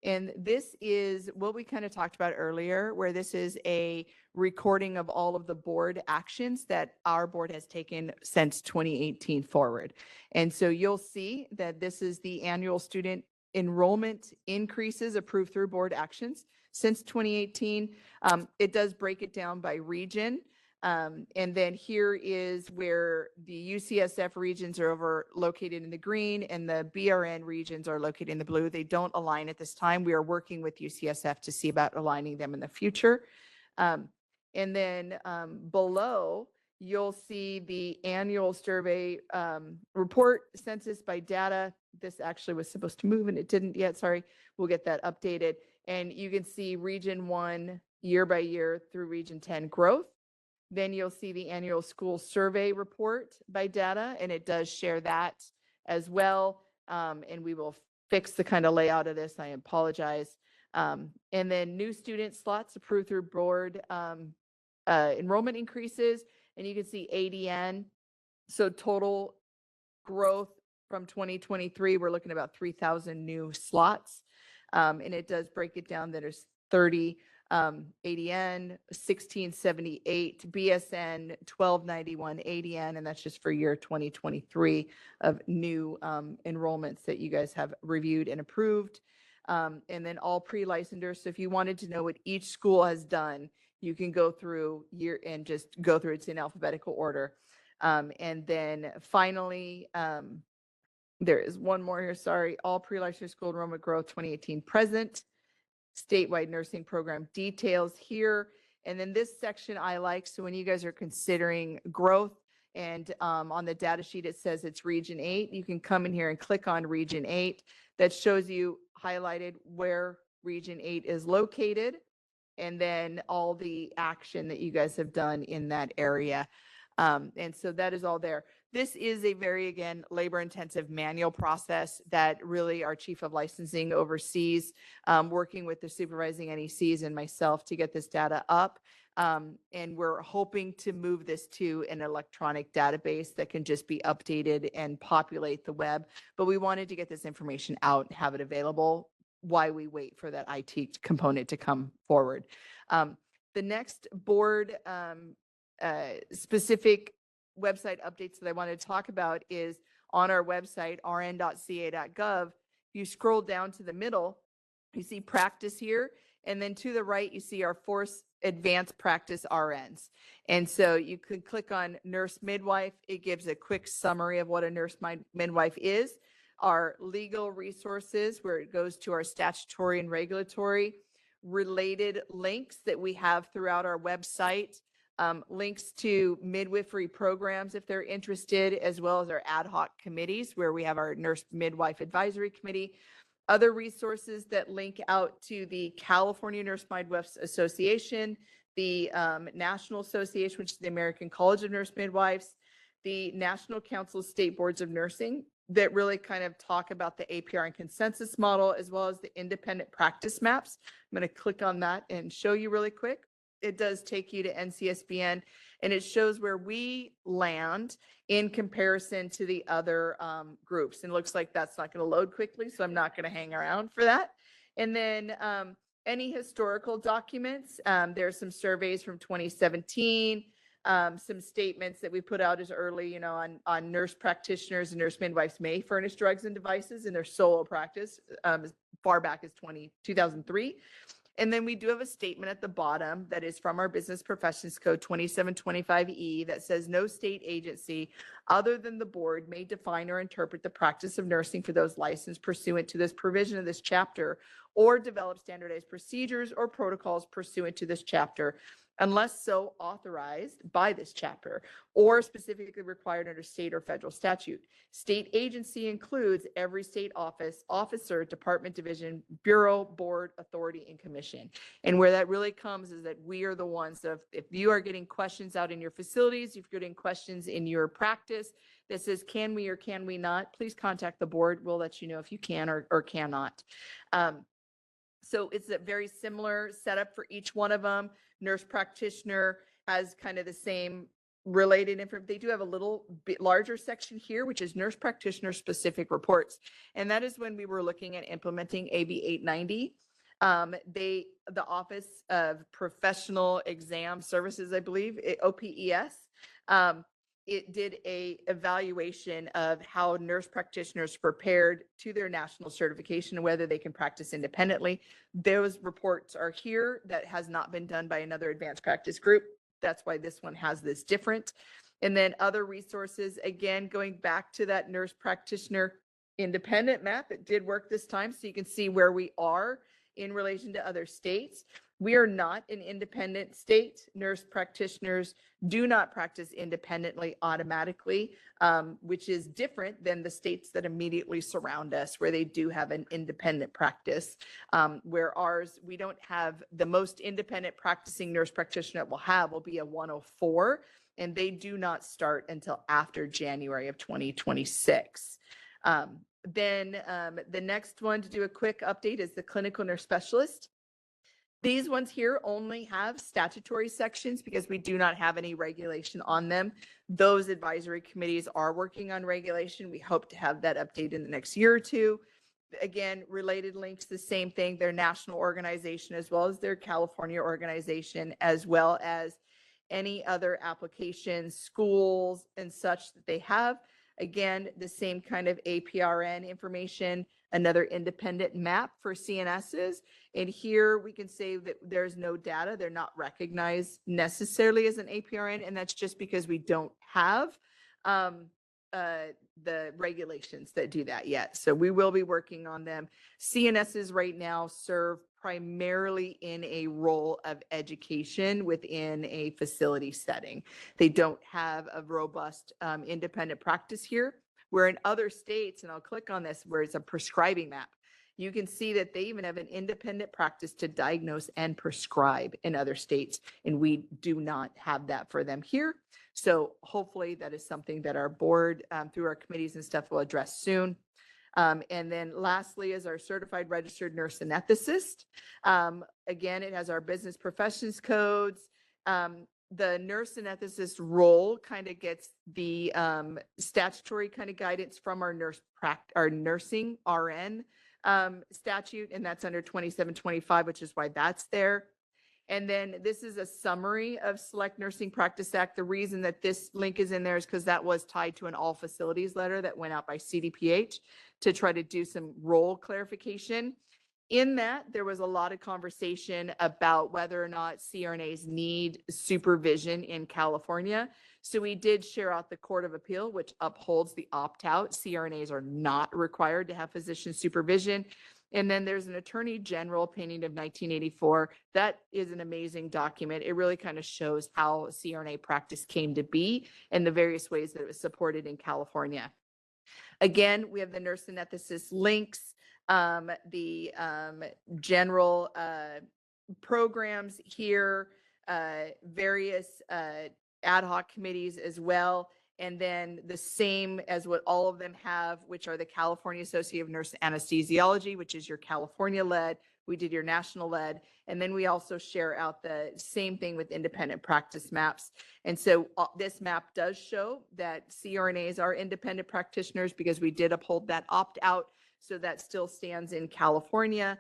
And this is what we kind of talked about earlier, where this is a recording of all of the board actions that our board has taken since 2018 forward. And so you'll see that this is the annual student enrollment increases approved through board actions since 2018. It does break it down by region. And then here is where the UCSF regions are over located in the green and the BRN regions are located in the blue. They don't align at this time. We are working with UCSF to see about aligning them in the future. And then below, you'll see the annual survey report census by data. This actually was supposed to move and it didn't yet. Sorry. We'll get that updated. And you can see region 1 year by year through region 10 growth. Then you'll see the annual school survey report by data, and it does share that as well. And we will fix the kind of layout of this. I apologize. And then new student slots approved through board enrollment increases, and you can see ADN. So total growth from 2023, we're looking at about 3,000 new slots. And it does break it down that there's 30 ADN, 1678 BSN, 1291 ADN, and that's just for year 2023 of new enrollments that you guys have reviewed and approved. And then all pre-licensures. So if you wanted to know what each school has done, you can go through year and just go through, it's in alphabetical order. And then finally, there is one more here, sorry, all pre-licensure school enrollment growth 2018 present. Statewide nursing program details here. And then this section I like, so when you guys are considering growth and on the data sheet, it says it's region 8. You can come in here and click on region 8. That shows you highlighted where region 8 is located and then all the action that you guys have done in that area. And so that is all there. This is a very, again, labor-intensive manual process that really our chief of licensing oversees, working with the supervising NECs and myself to get this data up. And we're hoping to move this to an electronic database that can just be updated and populate the web. But we wanted to get this information out and have it available while we wait for that IT component to come forward. The next board specific website updates that I wanted to talk about is on our website, rn.ca.gov. You scroll down to the middle, you see practice here, and then to the right, you see our Force Advanced Practice RNs. And so you could click on nurse midwife. It gives a quick summary of what a nurse midwife is. Our legal resources, where it goes to our statutory and regulatory related links that we have throughout our website. Links to midwifery programs if they're interested, as well as our ad hoc committees where we have our Nurse Midwife Advisory Committee. Other resources that link out to the California Nurse Midwives Association, the National Association, which is the American College of Nurse Midwives, the National Council of State Boards of Nursing, that really kind of talk about the APR and consensus model, as well as the independent practice maps. I'm going to click on that and show you really quick. It does take you to NCSBN, and it shows where we land in comparison to the other groups. And it looks like that's not going to load quickly, so I'm not going to hang around for that. And then any historical documents, there's some surveys from 2017, some statements that we put out as early, on nurse practitioners and nurse midwives may furnish drugs and devices in their solo practice as far back as 2003. And then we do have a statement at the bottom that is from our Business Professions Code 2725E that says no state agency other than the board may define or interpret the practice of nursing for those licensed pursuant to this provision of this chapter or develop standardized procedures or protocols pursuant to this chapter. unless so authorized by this chapter or specifically required under state or federal statute. State agency includes every state office, officer, department, division, bureau, board, authority, and commission. And where that really comes is that we are the ones that if you are getting questions out in your facilities, if you're getting questions in your practice that says, can we or can we not, please contact the board. We'll let you know if you can or cannot. So it's a very similar setup for each one of them. Nurse practitioner has kind of the same related information. They do have a little bit larger section here, which is nurse practitioner specific reports. And that is when we were looking at implementing AB 890. The Office of Professional Exam Services, I believe, OPES, it did a evaluation of how nurse practitioners prepared to their national certification and whether they can practice independently. Those reports are here. That has not been done by another advanced practice group. That's why this one has this different. And then other resources, again, going back to that nurse practitioner independent map, it did work this time. So you can see where we are in relation to other states. We are not an independent state. Nurse practitioners do not practice independently automatically, which is different than the states that immediately surround us, where they do have an independent practice. Where ours, we don't have the most independent practicing nurse practitioner that we'll have will be a 104, and they do not start until after January of 2026. Then the next one to do a quick update is the clinical nurse specialist. These ones here only have statutory sections because we do not have any regulation on them. Those advisory committees are working on regulation. We hope to have that updated in the next year or two. Again, related links, the same thing, their national organization, as well as their California organization, as well as any other applications, schools and such that they have. Again, the same kind of APRN information, another independent map for CNSs. And here we can say that there's no data. They're not recognized necessarily as an APRN. And that's just because we don't have the regulations that do that yet. So we will be working on them. CNSs right now serve primarily in a role of education within a facility setting. They don't have a robust independent practice here, where in other states, and I'll click on this, where it's a prescribing map, you can see that they even have an independent practice to diagnose and prescribe in other states, and we do not have that for them here. So hopefully that is something that our board, through our committees and stuff, will address soon. And then lastly is our certified registered nurse anesthetist. Again, it has our business professions codes. The nurse anesthetist role kind of gets the statutory kind of guidance from our nursing RN statute, and that's under 2725, which is why that's there. And then this is a summary of Select Nursing Practice Act. The reason that this link is in there is because that was tied to an all facilities letter that went out by CDPH to try to do some role clarification. In that, there was a lot of conversation about whether or not CRNAs need supervision in California. So we did share out the Court of Appeal, which upholds the opt-out. CRNAs are not required to have physician supervision. And then there's an Attorney General opinion of 1984. That is an amazing document. It really kind of shows how CRNA practice came to be and the various ways that it was supported in California. Again, we have the nurse anesthetist links, the general programs here, various ad hoc committees as well. And then the same as what all of them have, which are the California Association of Nurse Anesthesiology, which is your California led. We did your national led. And then we also share out the same thing with independent practice maps. And so this map does show that CRNAs are independent practitioners because we did uphold that opt out. So that still stands in California.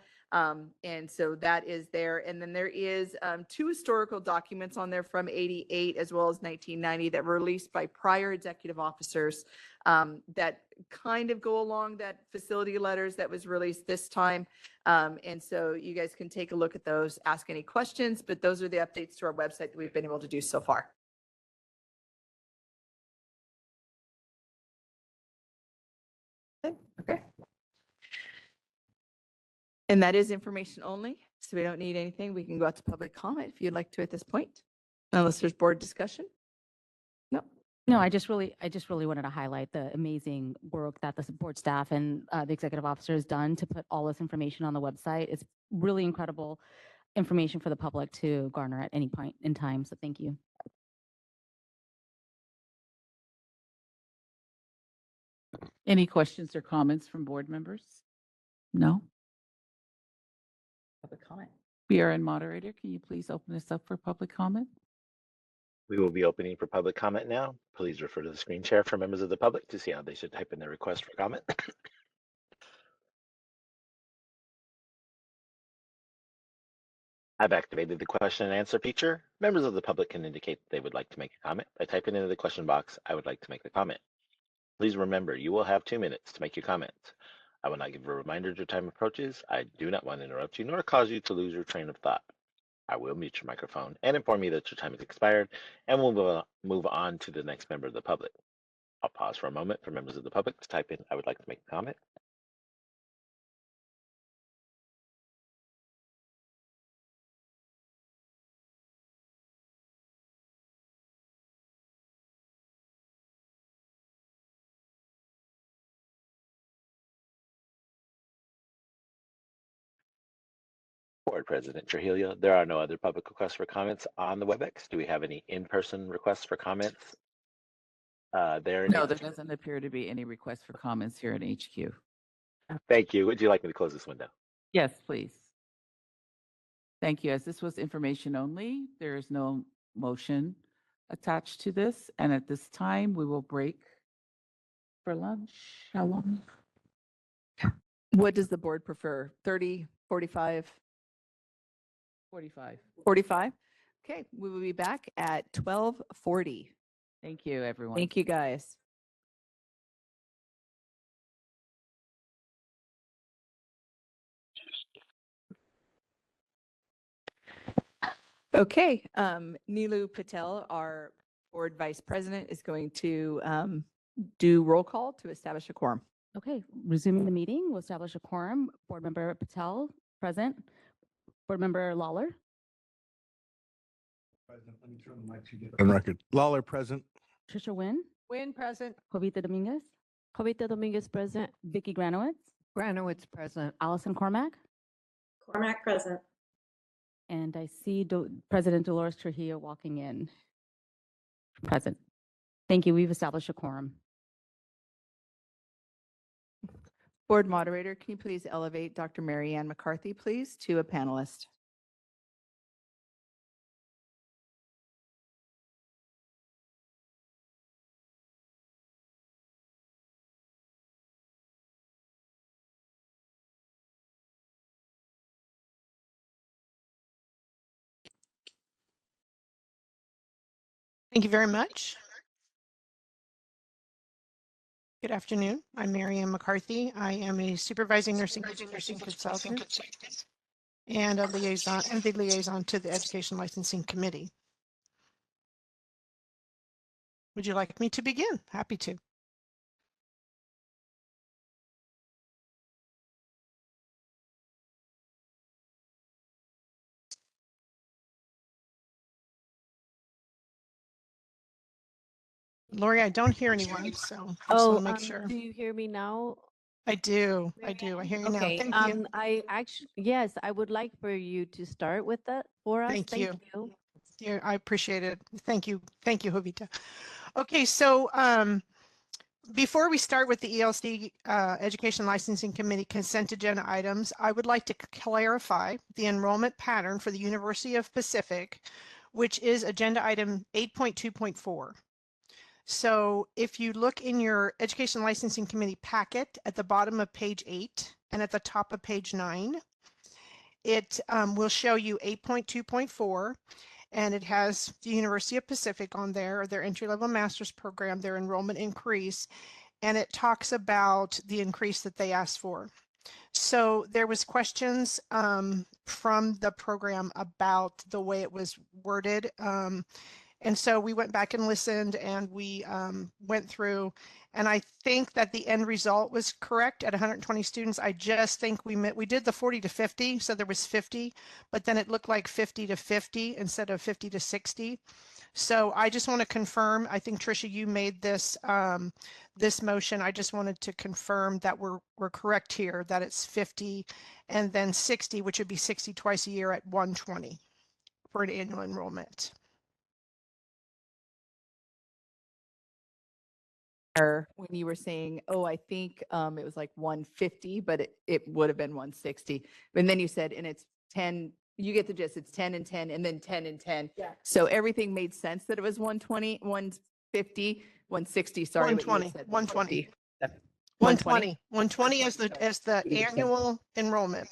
And so that is there. And then there is 2 historical documents on there from 88 as well as 1990 that were released by prior executive officers that kind of go along that facility letters that was released this time. And so you guys can take a look at those, ask any questions, but those are the updates to our website that we've been able to do so far. Okay. And that is information only. So we don't need anything. We can go out to public comment if you'd like to at this point, unless there's board discussion. No. No, I just really wanted to highlight the amazing work that the board staff and the executive officer has done to put all this information on the website. It's really incredible information for the public to garner at any point in time. So thank you. Any questions or comments from board members? No? Public comment. BRN moderator, can you please open this up for public comment? We will be opening for public comment now. Please refer to the screen share for members of the public to see how they should type in their request for comment. I've activated the question and answer feature. Members of the public can indicate they would like to make a comment by typing into the question box, "I would like to make a comment." Please remember, you will have 2 minutes to make your comments. I will not give a reminder as your time approaches. I do not want to interrupt you nor cause you to lose your train of thought. I will mute your microphone and inform you that your time has expired, and we'll move on to the next member of the public. I'll pause for a moment for members of the public to type in, "I would like to make a comment." Board President Trujillo, there are no other public requests for comments on the WebEx. Do we have any in-person requests for comments? There. No, there doesn't appear to be any requests for comments here in HQ. Thank you. Would you like me to close this window? Yes, please. Thank you. As this was information only, there is no motion attached to this. And at this time, we will break for lunch. How long? What does the board prefer? 30, 45? 45. 45? Okay, we will be back at 12:40. Thank you, everyone. Thank you, guys. Okay, Neelu Patel, our board vice president, is going to do roll call to establish a quorum. Okay, resuming the meeting, we'll establish a quorum. Board Member Patel, present. Board Member Lawler. President, let me turn the mic to you. On record. Lawler, present. Trisha Wynn. Wynn, present. Jovita Dominguez. Jovita Dominguez present. Vicky Granowitz. Granowitz present. Allison Cormack. Cormac present. And I see President Dolores Trujillo walking in. Present. Thank you. We've established a quorum. Board moderator, can you please elevate Dr. Mary Ann McCarthy, please, to a panelist? Thank you very much. Good afternoon. I'm Mary Ann McCarthy. I am a supervising nursing consultant and a liaison to the Education Licensing Committee. Would you like me to begin? Happy to. Lori, I don't hear anyone, so I just want to make sure. Do you hear me now? I do. I hear you now. Okay, Thank you. I actually, yes, I would like for you to start with that for us. Thank you. Yeah, I appreciate it. Thank you. Thank you, Jovita. Okay, so before we start with the ELC Education Licensing Committee consent agenda items, I would like to clarify the enrollment pattern for the University of Pacific, which is agenda item 8.2.4. So if you look in your Education Licensing Committee packet at the bottom of page 8 and at the top of page 9, it will show you 8.2.4, and it has the University of Pacific on there, their entry-level master's program, their enrollment increase, and it talks about the increase that they asked for. So there was questions from the program about the way it was worded. And so we went back and listened and we went through, and I think that the end result was correct at 120 students. I just think we did the 40 to 50, so there was 50, but then it looked like 50 to 50 instead of 50 to 60. So I just want to confirm, I think Tricia, you made this this motion. I just wanted to confirm that we're correct here, that it's 50 and then 60, which would be 60 twice a year at 120 for an annual enrollment. When you were saying, oh, I think it was like 150, but it would have been 160. And then you said, and it's 10, you get the gist, it's 10 and 10 and then 10 and 10. Yeah. So everything made sense that it was 120, 150, 160, sorry. but you had 120, said 120. 120. 120 as the annual enrollment.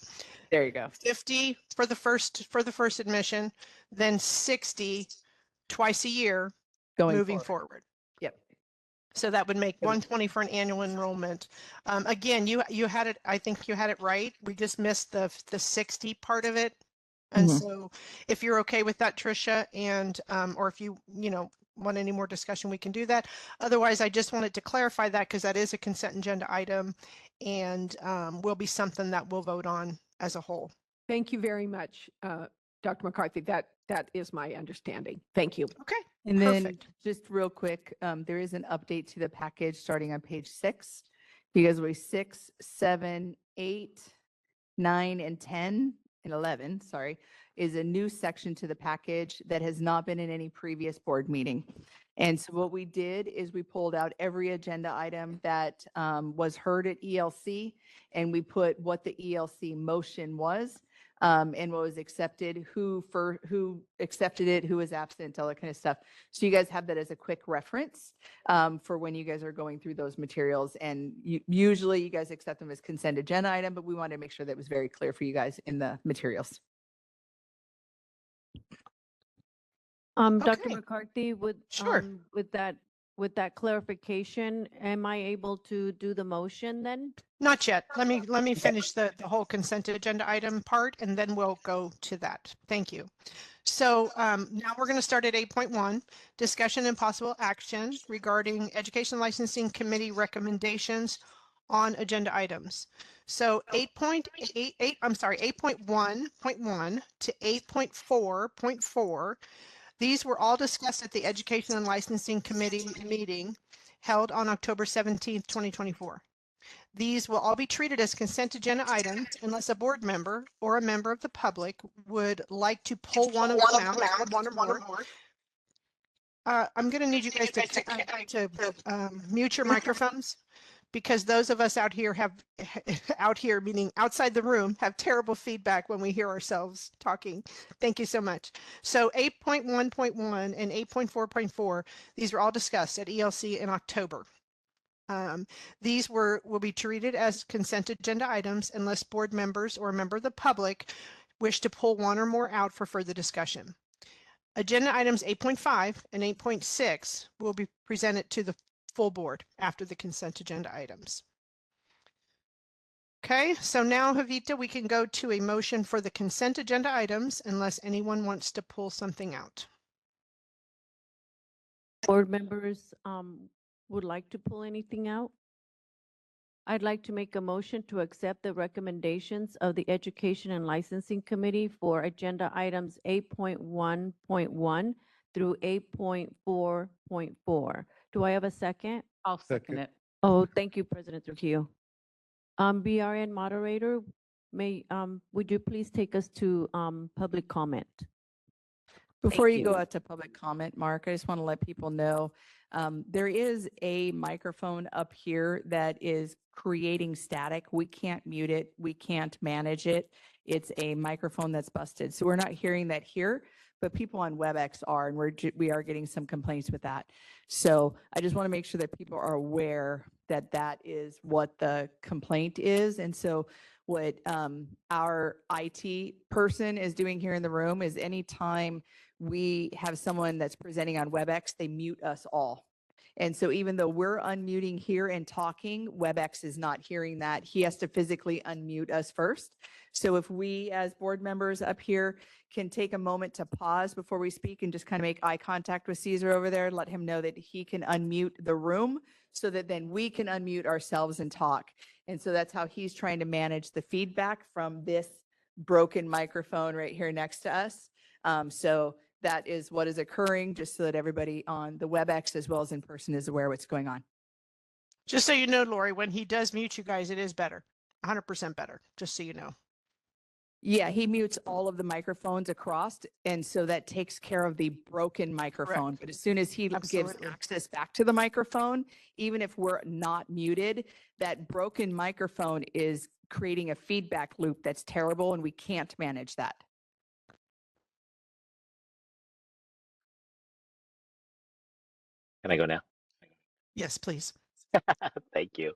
There you go. 50 for the first admission, then 60 twice a year moving forward. Yep. So that would make 120 for an annual enrollment. Again, you had it, I think you had it right. We just missed the 60 part of it. And so if you're okay with that, Tricia, and or if you want any more discussion, we can do that. Otherwise, I just wanted to clarify that because that is a consent agenda item and will be something that we'll vote on as a whole. Thank you very much, Dr. McCarthy. That is my understanding. Thank you. Okay. And then Perfect. just real quick, there is an update to the package starting on page 6, because we 6, 7, 8, 9, and 10 and 11, sorry, is a new section to the package that has not been in any previous board meeting. And so what we did is we pulled out every agenda item that was heard at ELC, and we put what the ELC motion was. And what was accepted, who accepted it, who was absent, all that kind of stuff. So you guys have that as a quick reference for when you guys are going through those materials. And usually you guys accept them as consent agenda item, but we wanted to make sure that was very clear for you guys in the materials. Dr. McCarthy, with that clarification, am I able to do the motion then? Not yet. Let me finish the whole consent agenda item part, and then we'll go to that. Thank you. So now we're going to start at 8.1, discussion and possible action regarding Education Licensing Committee recommendations on agenda items. So 8.1.1 to 8.4.4. These were all discussed at the Education and Licensing Committee meeting held on October 17th, 2024. These will all be treated as consent agenda items unless a board member or a member of the public would like to pull one of them out. I'm going to need you guys to mute your microphones, because those of us out here meaning outside the room, have terrible feedback when we hear ourselves talking. Thank you so much. So 8.1.1 and 8.4.4, these were all discussed at ELC in October. These will be treated as consent agenda items unless board members or a member of the public wish to pull one or more out for further discussion. Agenda items 8.5 and 8.6 will be presented to the full board after the consent agenda items. Okay, so now, Javita, we can go to a motion for the consent agenda items unless anyone wants to pull something out. Board members would like to pull anything out? I'd like to make a motion to accept the recommendations of the Education and Licensing Committee for agenda items 8.1.1 through 8.4.4. Do I have a second? I'll second it. Oh, thank you, President Trujillo. BRN moderator, would you please take us to public comment? Before Thank you you. go out to public comment, Mark, I just want to let people know there is a microphone up here that is creating static. We can't mute it. We can't manage it. It's a microphone that's busted. So we're not hearing that here, but people on WebEx are, and we are getting some complaints with that. So I just want to make sure that people are aware that that is what the complaint is. And so what our IT person is doing here in the room is anytime we have someone that's presenting on WebEx, they mute us all. And so even though we're unmuting here and talking, WebEx is not hearing that. He has to physically unmute us first. So if we as board members up here can take a moment to pause before we speak and just kind of make eye contact with Caesar over there, let him know that he can unmute the room so that then we can unmute ourselves and talk. And so that's how he's trying to manage the feedback from this broken microphone right here next to us. So that is what is occurring, just so that everybody on the WebEx as well as in person is aware what's going on. Just so you know, Lori, when he does mute you guys, it is better, 100% better, just so you know. Yeah, he mutes all of the microphones across, and so that takes care of the broken microphone. But as soon as he gives Absolutely. access back to the microphone, even if we're not muted, that broken microphone is creating a feedback loop that's terrible, and we can't manage that. Can I go now? Yes, please. Thank you.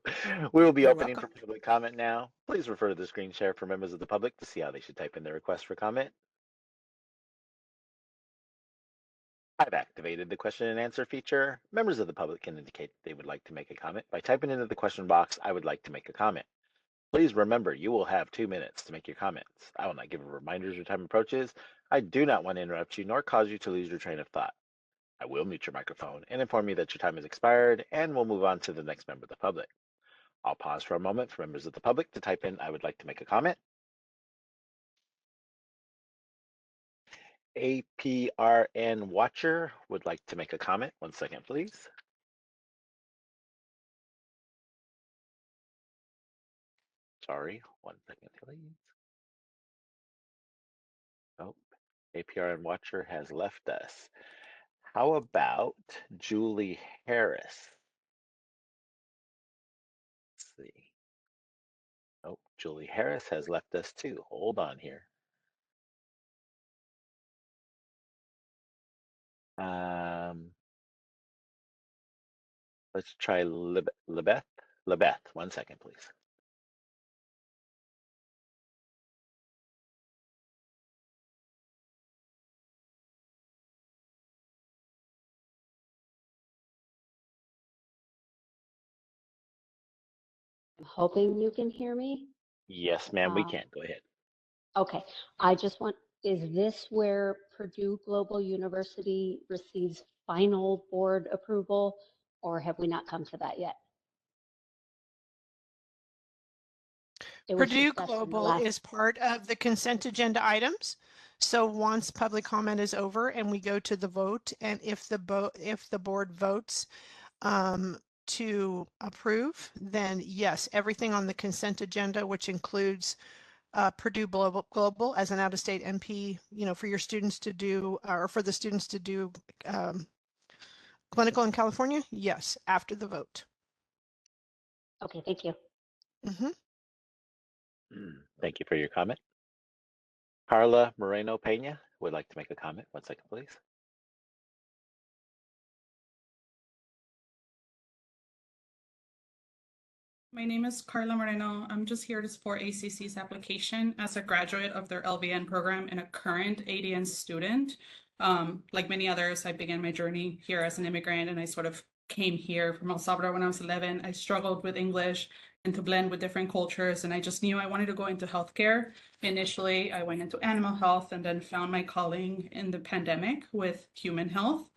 We will be You're opening welcome. for public comment now. Please refer to the screen share for members of the public to see how they should type in their request for comment. I've activated the question and answer feature. Members of the public can indicate they would like to make a comment by typing into the question box, "I would like to make a comment." Please remember, you will have 2 minutes to make your comments. I will not give a reminder as your time approaches. I do not want to interrupt you nor cause you to lose your train of thought. I will mute your microphone and inform you that your time has expired, and we'll move on to the next member of the public. I'll pause for a moment for members of the public to type in, "I would like to make a comment." APRN Watcher would like to make a comment. 1 second, please. Sorry, 1 second, please. Oh, APRN Watcher has left us. How about Julie Harris? Let's see. Oh, Julie Harris has left us too. Hold on here. Let's try Lebeth. Lebeth, 1 second, please. I'm hoping you can hear me. Yes, ma'am, we can. Go ahead. Okay, I just want, is this where Purdue Global University receives final board approval, or have we not come to that yet? It was Purdue discussed in the Global last. is part of the consent agenda items. So once public comment is over and we go to the vote, and if the board votes to approve, then yes, everything on the consent agenda, which includes Purdue Global as an out-of-state MP, for your students to do, or for the students to do clinical in California, yes, after the vote. Okay, thank you. Mm-hmm. Thank you for your comment. Carla Moreno Pena would like to make a comment. 1 second, please. My name is Carla Moreno. I'm just here to support ACC's application as a graduate of their LVN program and a current ADN student. Like many others, I began my journey here as an immigrant, and I sort of came here from El Salvador when I was 11. I struggled with English and to blend with different cultures, and I just knew I wanted to go into healthcare. Initially, I went into animal health and then found my calling in the pandemic with human health.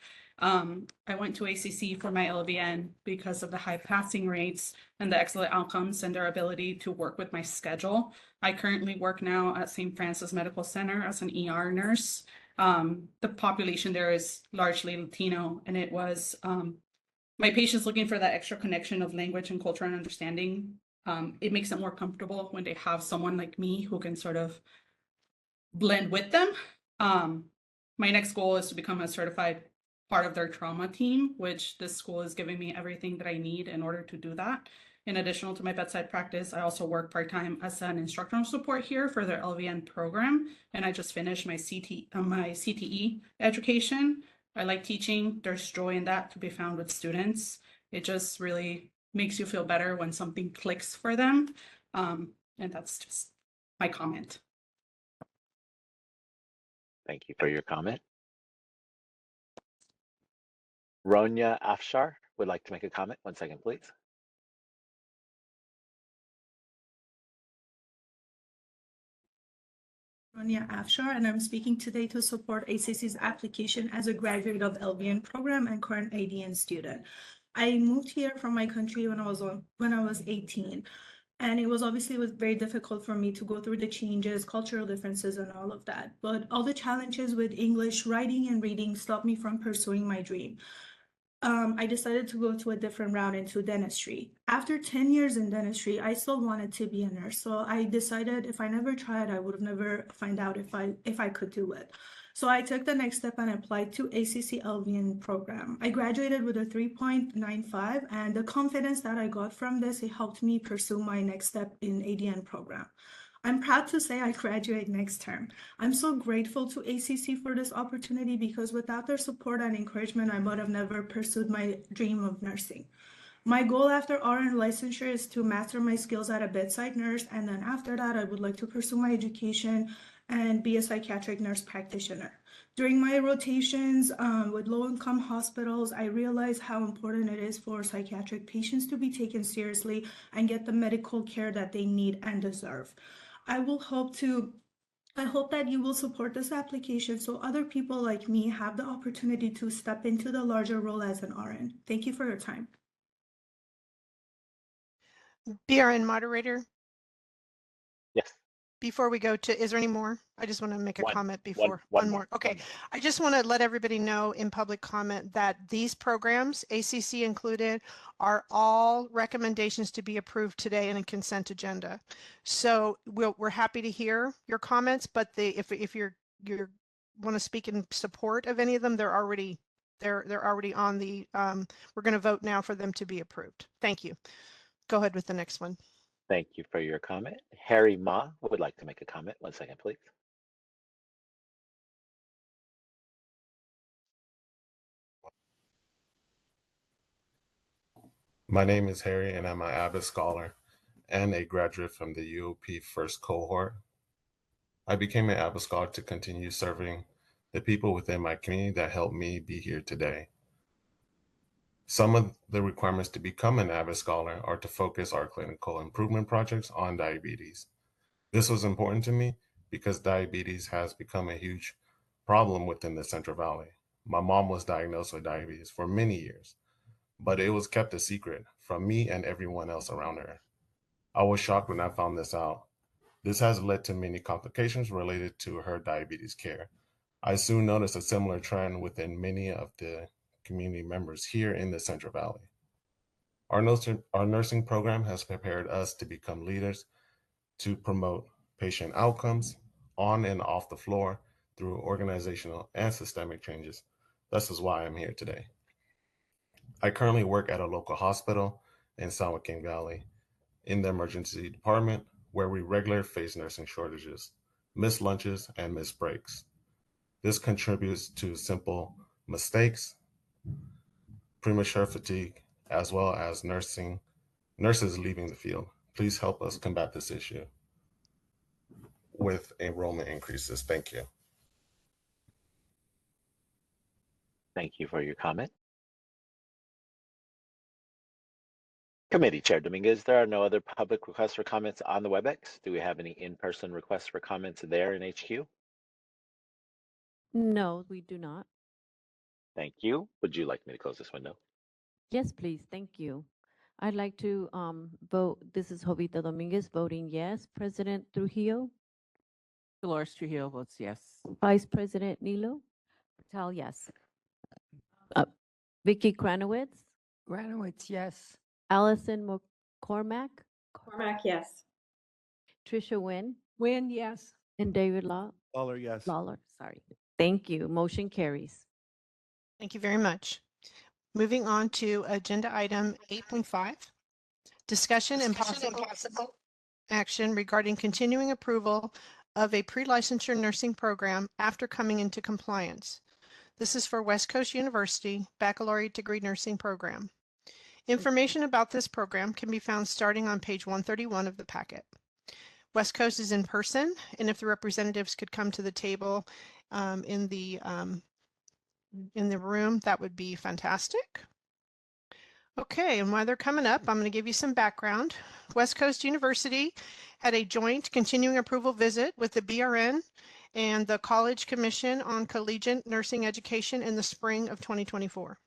I went to ACC for my LVN because of the high passing rates and the excellent outcomes and their ability to work with my schedule. I currently work now at St. Francis Medical Center as an ER nurse. The population there is largely Latino, and it was my patients looking for that extra connection of language and culture and understanding. It makes it more comfortable when they have someone like me who can sort of blend with them. My next goal is to become a certified part of their trauma team, which this school is giving me everything that I need in order to do that. In addition to my bedside practice, I also work part-time as an instructional support here for their LVN program, and I just finished my CTE education. I like teaching. There's joy in that to be found with students. It just really makes you feel better when something clicks for them, and that's just my comment. Thank you for your comment. Ronya Afshar would like to make a comment. 1 second, please. Ronya Afshar, and I'm speaking today to support ACC's application as a graduate of LVN program and current ADN student. I moved here from my country when I was 18, and it was very difficult for me to go through the changes, cultural differences, and all of that. But all the challenges with English writing and reading stopped me from pursuing my dream. I decided to go to a different route into dentistry. After 10 years in dentistry, I still wanted to be a nurse. So I decided if I never tried, I would have never find out if I could do it. So I took the next step and applied to ACC LVN program. I graduated with a 3.95, and the confidence that I got from this, it helped me pursue my next step in ADN program. I'm proud to say I graduate next term. I'm so grateful to ACC for this opportunity because without their support and encouragement, I would have never pursued my dream of nursing. My goal after RN licensure is to master my skills as a bedside nurse, and then after that, I would like to pursue my education and be a psychiatric nurse practitioner. During my rotations with low-income hospitals, I realized how important it is for psychiatric patients to be taken seriously and get the medical care that they need and deserve. I hope that you will support this application so other people like me have the opportunity to step into the larger role as an RN. Thank you for your time. BRN moderator, Yes. before we go to, is there any more? I just want to make a One. comment before. One more. Okay. I just want to let everybody know in public comment that these programs, ACC included, are all recommendations to be approved today in a consent agenda. So we're happy to hear your comments, but if you're want to speak in support of any of them, they're already on the, we're going to vote now for them to be approved. Thank you. Go ahead with the next one. Thank you for your comment. Harry Ma would like to make a comment. 1 second, please. My name is Harry, and I'm an Abbott Scholar and a graduate from the UOP first cohort. I became an Abbott Scholar to continue serving the people within my community that helped me be here today. Some of the requirements to become an Abbott Scholar are to focus our clinical improvement projects on diabetes. This was important to me because diabetes has become a huge problem within the Central Valley. My mom was diagnosed with diabetes for many years, but it was kept a secret from me and everyone else around her. I was shocked when I found this out. This has led to many complications related to her diabetes care. I soon noticed a similar trend within many of the community members here in the Central Valley. Our nursing program has prepared us to become leaders to promote patient outcomes on and off the floor through organizational and systemic changes. This is why I'm here today. I currently work at a local hospital in San Joaquin Valley in the emergency department, where we regularly face nursing shortages, missed lunches, and missed breaks. This contributes to simple mistakes, premature fatigue, as well as nurses leaving the field. Please help us combat this issue with enrollment increases. Thank you. Thank you for your comment. Committee Chair Dominguez, there are no other public requests for comments on the WebEx. Do we have any in-person requests for comments there in HQ? No, we do not. Thank you. Would you like me to close this window? Yes, please. Thank you. I'd like to vote. This is Jovita Dominguez voting yes. President Trujillo, Dolores Trujillo votes yes. Vice President Nilo, Patel, yes. Vicky Kranowitz, Granowitz, yes. Allison McCormack, Cormac, yes. Trisha Wynn, Win, yes. and David Lawler, yes. Lawler. Sorry. Thank you. Motion carries. Thank you very much. Moving on to agenda item 8.5, discussion and possible action regarding continuing approval of a pre-licensure nursing program after coming into compliance. This is for West Coast University Baccalaureate Degree Nursing Program. Information about this program can be found starting on page 131 of the packet. West Coast is in person, and if the representatives could come to the table in the in the room, that would be fantastic. Okay, and while they're coming up, I'm going to give you some background. West Coast University had a joint continuing approval visit with the BRN and the College Commission on Collegiate Nursing Education in the spring of 2024.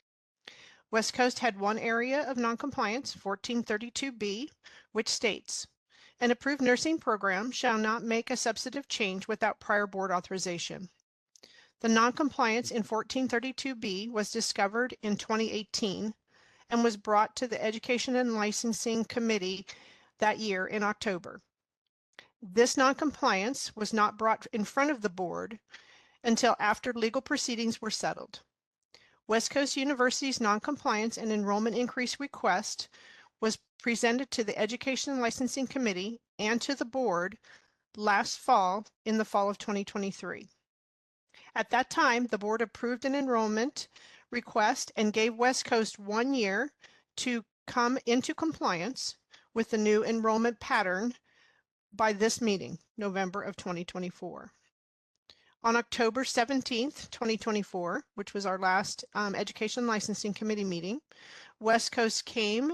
West Coast had one area of noncompliance, 1432B, which states, an approved nursing program shall not make a substantive change without prior board authorization. The noncompliance in 1432B was discovered in 2018 and was brought to the Education and Licensing Committee that year in October. This noncompliance was not brought in front of the board until after legal proceedings were settled. West Coast University's noncompliance and enrollment increase request was presented to the Education and Licensing Committee and to the board last fall in the fall of 2023. At that time, the board approved an enrollment request and gave West Coast 1 year to come into compliance with the new enrollment pattern by this meeting, November of 2024. On October 17th, 2024, which was our last Education Licensing Committee meeting, West Coast came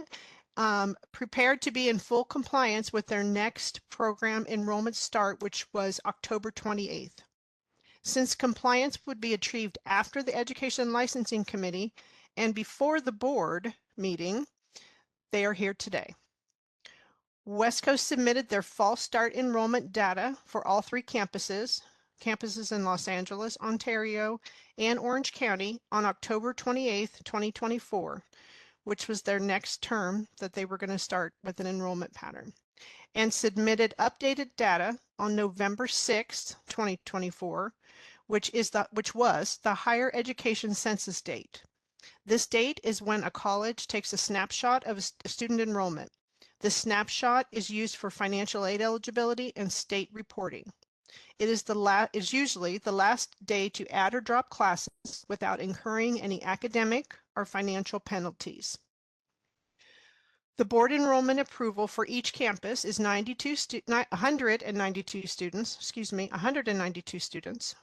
prepared to be in full compliance with their next program enrollment start, which was October 28th. Since compliance would be achieved after the Education Licensing Committee and before the board meeting, they are here today. West Coast submitted their fall start enrollment data for all 3 campuses in Los Angeles, Ontario, and Orange County on October 28th, 2024, which was their next term that they were going to start with an enrollment pattern, and submitted updated data on November 6th, 2024, which was the higher education census date. This date is when a college takes a snapshot of student enrollment. The snapshot is used for financial aid eligibility and state reporting. It is usually the last day to add or drop classes without incurring any academic or financial penalties. The board enrollment approval for each campus is 192 students,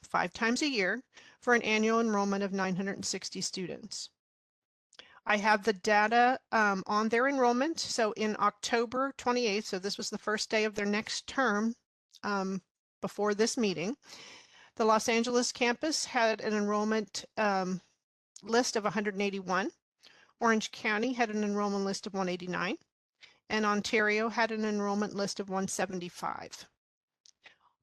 5 times a year for an annual enrollment of 960 students. I have the data on their enrollment. So in October 28th, so this was the first day of their next term before this meeting, the Los Angeles campus had an enrollment list of 181. Orange County had an enrollment list of 189, and Ontario had an enrollment list of 175.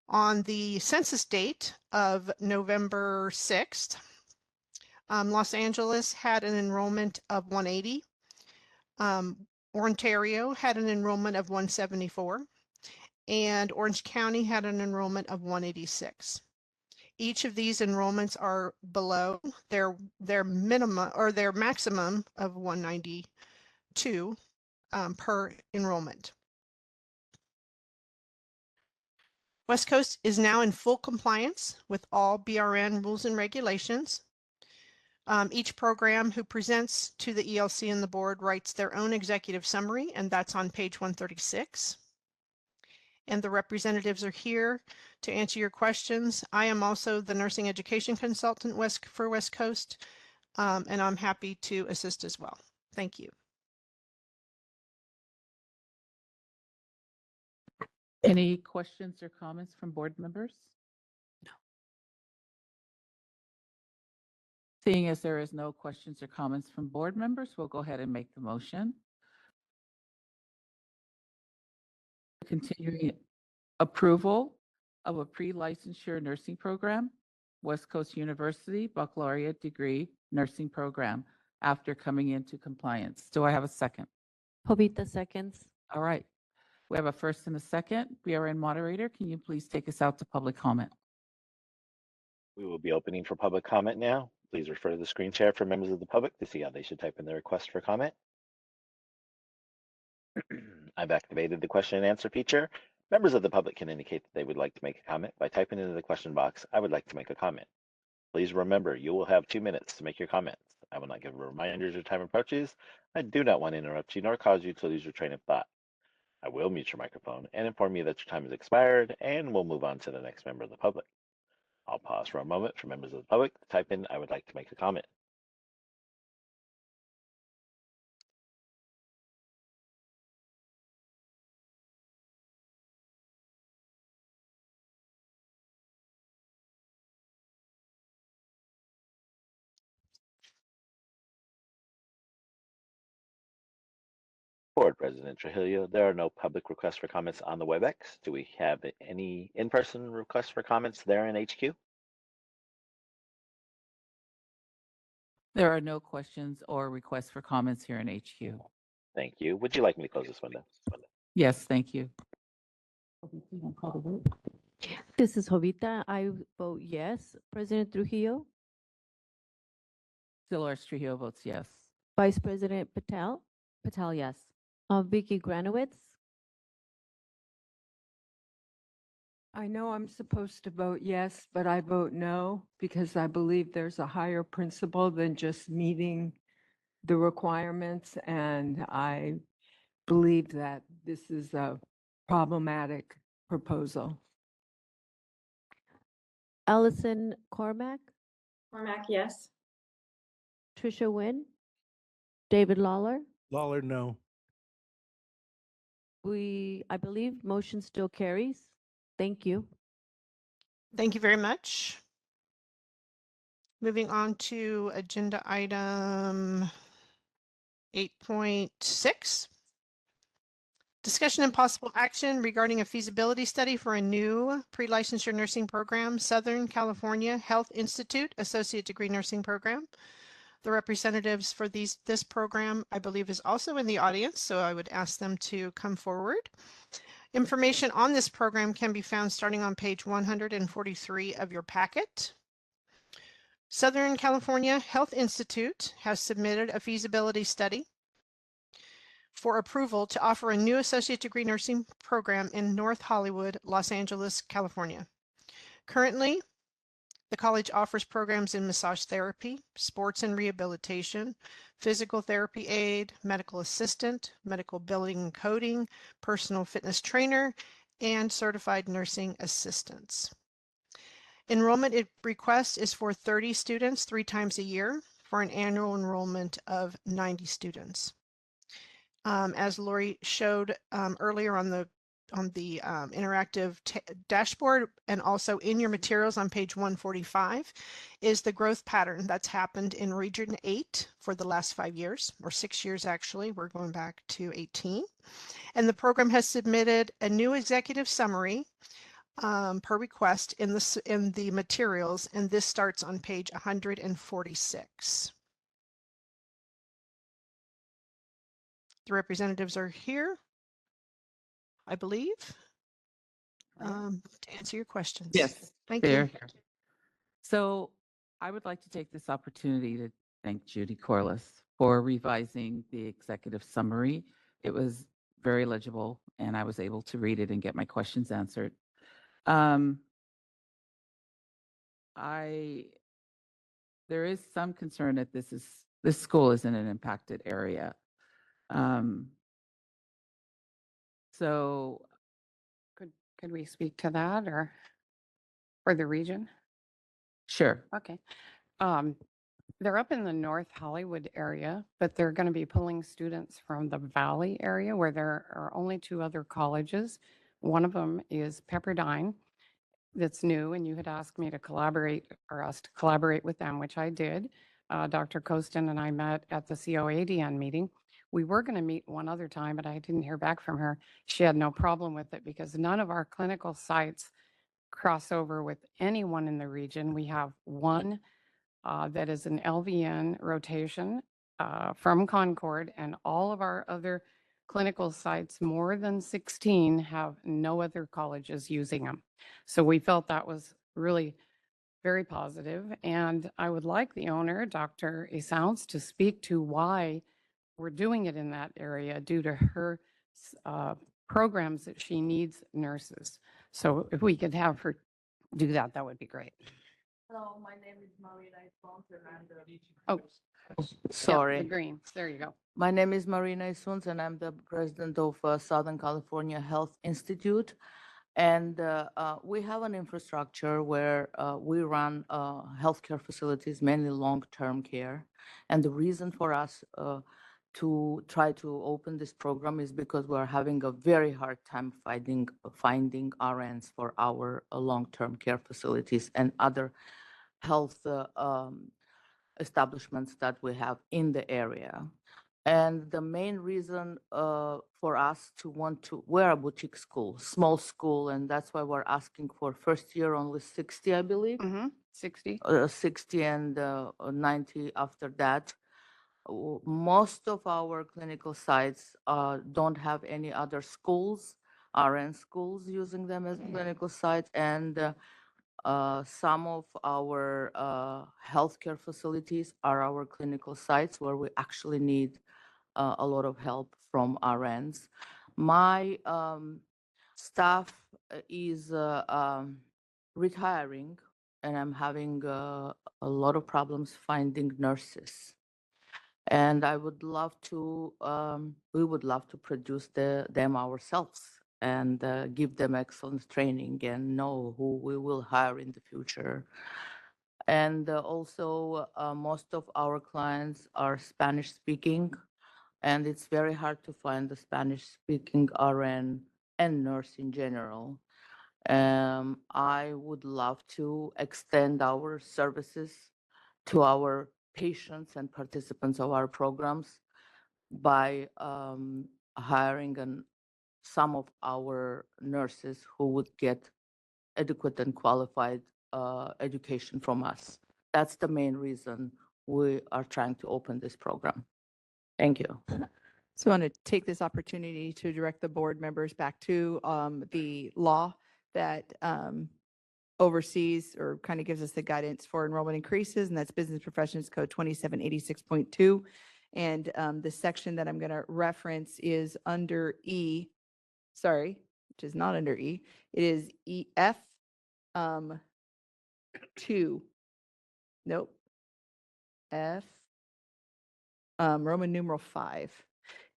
On the census date of November 6th, Los Angeles had an enrollment of 180. Ontario had an enrollment of 174, and Orange County had an enrollment of 186. Each of these enrollments are below their minimum or their maximum of 192 per enrollment. West Coast is now in full compliance with all BRN rules and regulations. Each program who presents to the ELC and the board writes their own executive summary, and that's on page 136. And the representatives are here to answer your questions. I am also the nursing education consultant for West Coast, and I'm happy to assist as well. Thank you. Any questions or comments from board members? No. Seeing as there is no questions or comments from board members, we'll go ahead and make the motion. Continuing approval of a pre-licensure nursing program, West Coast University Baccalaureate Degree Nursing Program, after coming into compliance. Do I have a second? Jovita seconds. All right. We have a first and a second. BRN moderator, can you please take us out to public comment? We will be opening for public comment now. Please refer to the screen share for members of the public to see how they should type in their request for comment. I've activated the question and answer feature. Members of the public can indicate that they would like to make a comment by typing into the question box, "I would like to make a comment." Please remember, you will have 2 minutes to make your comments. I will not give reminders as your time approaches. I do not want to interrupt you nor cause you to lose your train of thought. I will mute your microphone and inform you that your time has expired, and we'll move on to the next member of the public. I'll pause for a moment for members of the public to type in, I would like to make a comment. Board President Trujillo, there are no public requests for comments on the WebEx. Do we have any in-person requests for comments there in HQ? There are no questions or requests for comments here in HQ. Thank you. Would you like me to close this window? Yes, thank you. This is Jovita. I vote yes. President Trujillo, Dolores Trujillo votes yes. Vice President Patel, Patel, yes. Vicky Granowitz, I know I'm supposed to vote yes, but I vote no because I believe there's a higher principle than just meeting the requirements. And I believe that this is a problematic proposal. Allison Cormack, Cormac, yes. Trisha Wynn, David Lawler. Lawler, no. I believe motion still carries. Thank you. Thank you very much. Moving on to agenda item 8.6. Discussion and possible action regarding a feasibility study for a new pre-licensure nursing program, Southern California Health Institute Associate Degree Nursing Program. The representatives for this program, I believe, is also in the audience, so I would ask them to come forward. Information on this program can be found starting on page 143 of your packet. Southern California Health Institute has submitted a feasibility study for approval to offer a new associate degree nursing program in North Hollywood, Los Angeles, California. Currently, the college offers programs in massage therapy, sports and rehabilitation, physical therapy aid, medical assistant, medical billing and coding, personal fitness trainer, and certified nursing assistants. Enrollment request is for 30 students 3 times a year for an annual enrollment of 90 students. As Lori showed earlier on the interactive dashboard and also in your materials on page 145 is the growth pattern that's happened in Region 8 for the last 5 years, or 6 years actually. We're going back to 18. And the program has submitted a new executive summary per request in the materials, and this starts on page 146. The representatives are here, I believe, to answer your questions. Yes, Thank they're you. here. So I would like to take this opportunity to thank Judy Corliss for revising the executive summary. It was very legible, and I was able to read it and get my questions answered. There is some concern that this school is in an impacted area. So Could we speak to that or for the region? sure. Okay. They're up in the North Hollywood area, but they're going to be pulling students from the Valley area where there are only 2 other colleges. One of them is Pepperdine that's new, and you had asked me to collaborate or us to collaborate with them, which I did. Dr. Kostin and I met at the COADN meeting. We were going to meet one other time, but I didn't hear back from her. She had no problem with it because none of our clinical sites cross over with anyone in the region. We have one that is an LVN rotation from Concord, and all of our other clinical sites, more than 16, have no other colleges using them. So we felt that was really very positive, and I would like the owner, Dr. Esounce, to speak to why we're doing it in that area due to her programs that she needs nurses. So if we could have her do that, that would be great. Hello, my name is Marina Esponza and I'm the... Oh, sorry. Yeah, the greens. There you go. My name is Marina Esponza and I'm the president of Southern California Health Institute. And we have an infrastructure where we run healthcare facilities, mainly long-term care. And the reason for us to try to open this program is because we're having a very hard time finding RNs for our long-term care facilities and other health establishments that we have in the area. And the main reason for us to want to, we're a boutique school, small school, and that's why we're asking for first year only 60, I believe. 60. 60 and 90 after that. Most of our clinical sites don't have any other schools, RN schools using them as clinical sites, and some of our healthcare facilities are our clinical sites where we actually need a lot of help from RNs. My staff is retiring, and I'm having a lot of problems finding nurses. And I would love to, we would love to produce them ourselves and give them excellent training and know who we will hire in the future. And also, most of our clients are Spanish speaking, and it's very hard to find the Spanish speaking RN and nurse in general. I would love to extend our services to our patients and participants of our programs by hiring some of our nurses who would get adequate and qualified education from us. That's the main reason we are trying to open this program. Thank you. So I want to take this opportunity to direct the board members back to the law that oversees or kind of gives us the guidance for enrollment increases, and that's Business Professions Code 2786.2. And the section that I'm going to reference is under E, sorry, which is not under E. It is EF 2. Nope. F Roman numeral 5.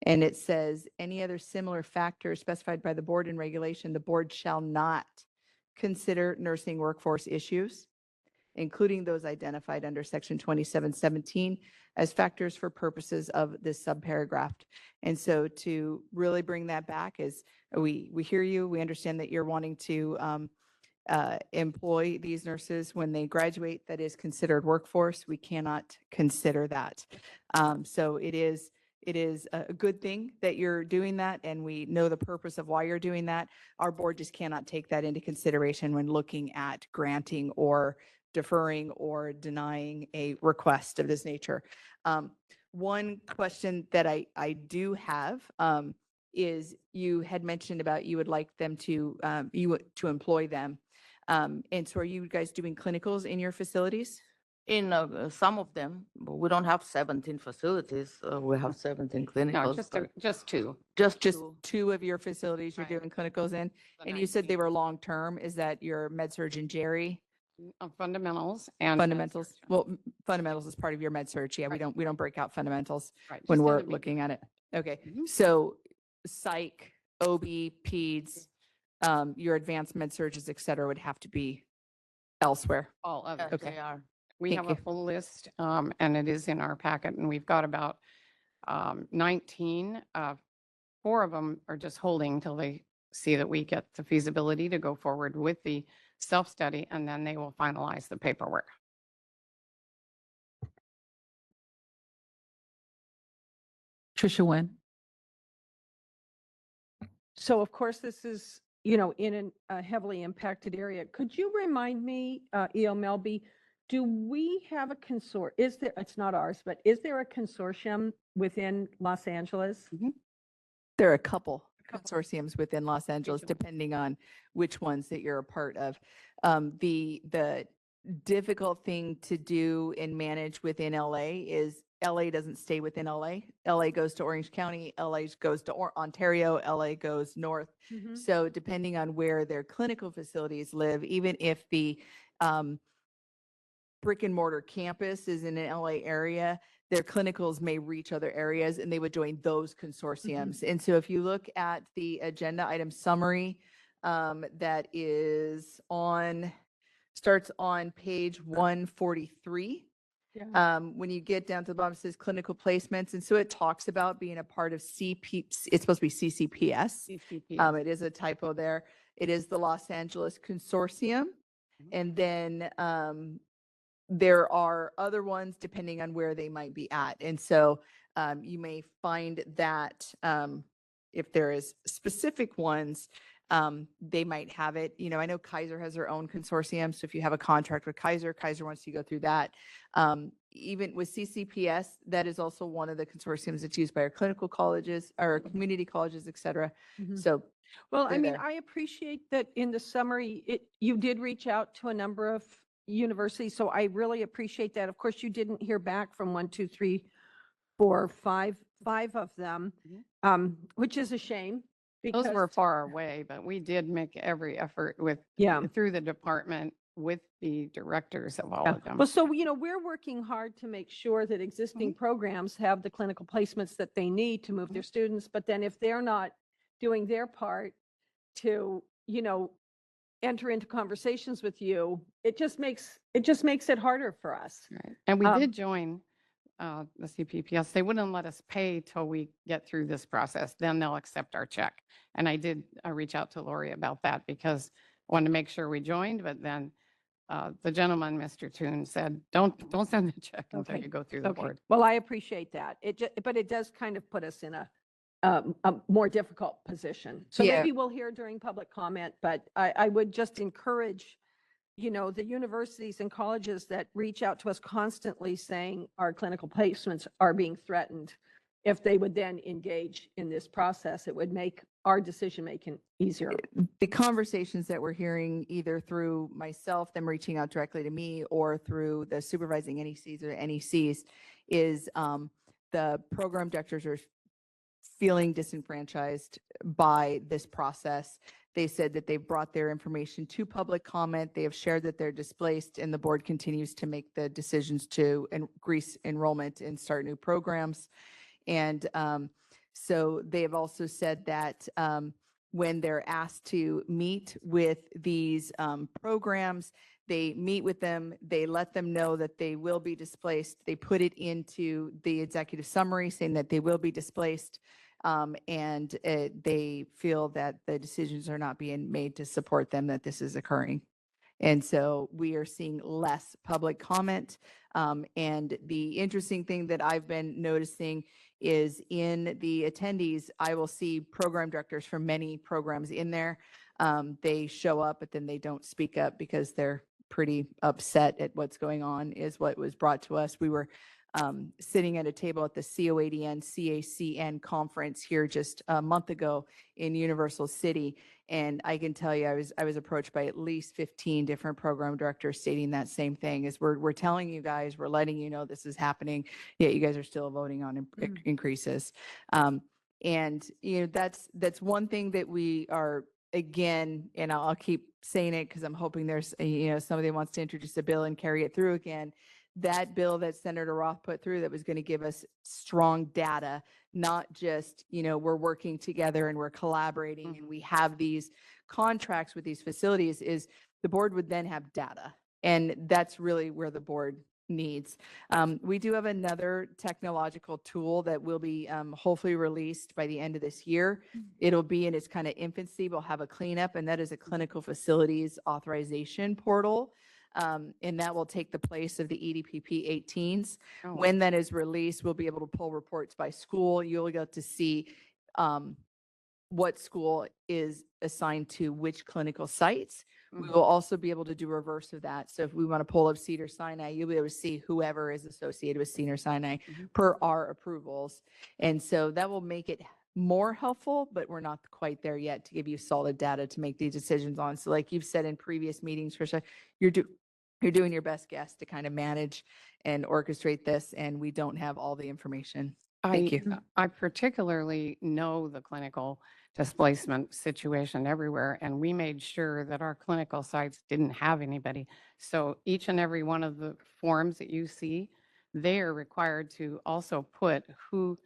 And it says, any other similar factors specified by the board in regulation, the board shall not consider nursing workforce issues, including those identified under section 2717 as factors for purposes of this subparagraph. And so to really bring that back is we hear you, we understand that you're wanting to employ these nurses when they graduate. That is considered workforce. We cannot consider that. So it is a good thing that you're doing that, and we know the purpose of why you're doing that. Our board just cannot take that into consideration when looking at granting or deferring or denying a request of this nature. One question that I do have is you had mentioned about you would like them to to employ them. And so are you guys doing clinicals in your facilities? In some of them, but we don't have 17 facilities. We have 17 clinicals. No, but just two. Just two of your facilities you're doing clinicals in? And you said they were long-term. Is that your med surg and Jerry? Fundamentals and fundamentals. Well, fundamentals is part of your med surg. Yeah, we don't break out fundamentals Right, when just in we're the looking at it. Okay, so psych, OB, peds, your advanced med surges, et cetera, would have to be elsewhere. all of it. Okay. they are. We Thank have a you. full list, and it is in our packet, and we've got about 19. 4 of them are just holding until they see that we get the feasibility to go forward with the self-study, and then they will finalize the paperwork. Trisha Nguyen. So of course, this is, in a heavily impacted area. Could you remind me, E.O. Melby, do we have a it's not ours, but is there a consortium within Los Angeles? There are a couple consortiums within Los Angeles, depending on which ones that you're a part of. The difficult thing to do and manage within LA is LA doesn't stay within LA. LA goes to Orange County, LA goes to Ontario, LA goes north. So depending on where their clinical facilities live, even if the brick and mortar campus is in an LA area, their clinicals may reach other areas and they would join those consortiums. And so if you look at the agenda item summary, that is starts on page 143. Yeah. When you get down to the bottom, it says clinical placements. And so it talks about being a part of CP, it's supposed to be CCPS. CCPS. It is a typo there. It is the Los Angeles Consortium. And then there are other ones depending on where they might be at. And so you may find that if there is specific ones, they might have it. You know, I know Kaiser has their own consortium. So if you have a contract with Kaiser, Kaiser wants you to go through that. Even with CCPS, that is also one of the consortiums that's used by our clinical colleges, our community colleges, et cetera. Mhm. So Well, I they're mean, there. I appreciate that in the summary, you did reach out to a number of universities, so I really appreciate that. Of course, you didn't hear back from 1, 2, 3, 4, 5 of them, which is a shame Those were because, far away, but we did make every effort Yeah. through the department with the directors of all Yeah. of them. Well, so, we're working hard to make sure that existing programs have the clinical placements that they need to move their students. But then if they're not doing their part to, enter into conversations with you, it just makes it harder for us. Right. And we Um, did join the CPPS. They wouldn't let us pay till we get through this process. Then they'll accept our check. And I did reach out to Lori about that because I wanted to make sure we joined, but then the gentleman, Mr. Toon, said, don't send the check until you go through the board. Well, I appreciate that. But it does kind of put us in a more difficult position. So Yeah. maybe we'll hear during public comment, but I would just encourage, the universities and colleges that reach out to us constantly saying our clinical placements are being threatened. If they would then engage in this process, it would make our decision-making easier. The conversations that we're hearing either through myself, them reaching out directly to me, or through the supervising NECs or NECs is the program directors are feeling disenfranchised by this process. They said that they've brought their information to public comment. They have shared that they're displaced, and the board continues to make the decisions to increase enrollment and start new programs. And so they have also said that when they're asked to meet with these programs, they meet with them, they let them know that they will be displaced. They put it into the executive summary saying that they will be displaced. And they feel that the decisions are not being made to support them, that this is occurring. And so we are seeing less public comment. And the interesting thing that I've been noticing is in the attendees, I will see program directors from many programs in there. They show up, but then they don't speak up because they're pretty upset at what's going on, is what was brought to us. We were sitting at a table at the COADN CACN conference here just a month ago in Universal City. And I can tell you, I was approached by at least 15 different program directors stating that same thing, is we're telling you guys, we're letting you know this is happening, yet you guys are still voting on increases. And, that's one thing that we are, again, and I'll keep saying it because I'm hoping there's, somebody wants to introduce a bill and carry it through again. That bill that Senator Roth put through that was going to give us strong data, not just, we're working together and we're collaborating and we have these contracts with these facilities, is the board would then have data. And that's really where the board needs. We do have another technological tool that will be hopefully released by the end of this year. It'll be in its kind of infancy. We'll have a cleanup, and that is a clinical facilities authorization portal. And that will take the place of the EDPP 18s. Oh. When that is released, we'll be able to pull reports by school. You'll get to see what school is assigned to which clinical sites. We will also be able to do reverse of that. So if we want to pull up Cedars-Sinai, you'll be able to see whoever is associated with Cedars-Sinai per our approvals. And so that will make it more helpful, but we're not quite there yet to give you solid data to make these decisions on. So like you've said in previous meetings, Tricia, you're doing your best guess to kind of manage and orchestrate this, and we don't have all the information. Thank you. I particularly know the clinical displacement situation everywhere, and we made sure that our clinical sites didn't have anybody. So each and every one of the forms that you see, they are required to also put who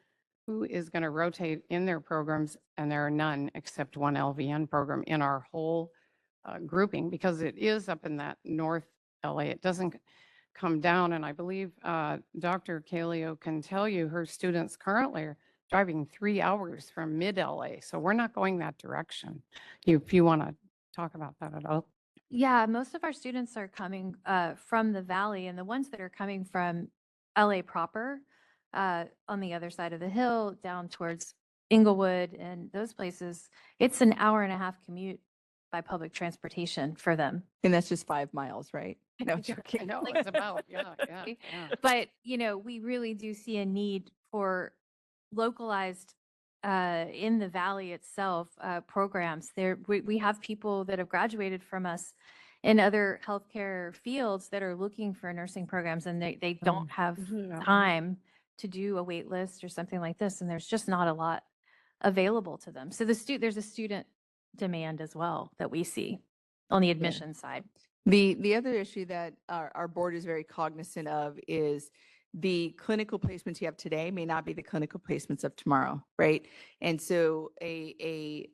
who is going to rotate in their programs, and there are none except one LVN program in our whole grouping, because it is up in that North LA. It doesn't come down, and I believe Dr. Kaleo can tell you her students currently are driving 3 hours from mid LA. So we're not going that direction. If you want to talk about that at all. Yeah, most of our students are coming from the valley, and the ones that are coming from LA proper, on the other side of the hill, down towards Inglewood and those places, it's an hour and a half commute by public transportation for them. And that's just 5 miles, right? No, I'm joking. I know Like- it's about, yeah. But, we really do see a need for localized in the valley itself programs. We have people that have graduated from us in other healthcare fields that are looking for nursing programs, and they don't have time to do a wait list or something like this, and there's just not a lot available to them. So there's a student demand as well that we see on the admission side. The other issue that our board is very cognizant of is the clinical placements you have today may not be the clinical placements of tomorrow, right? And so a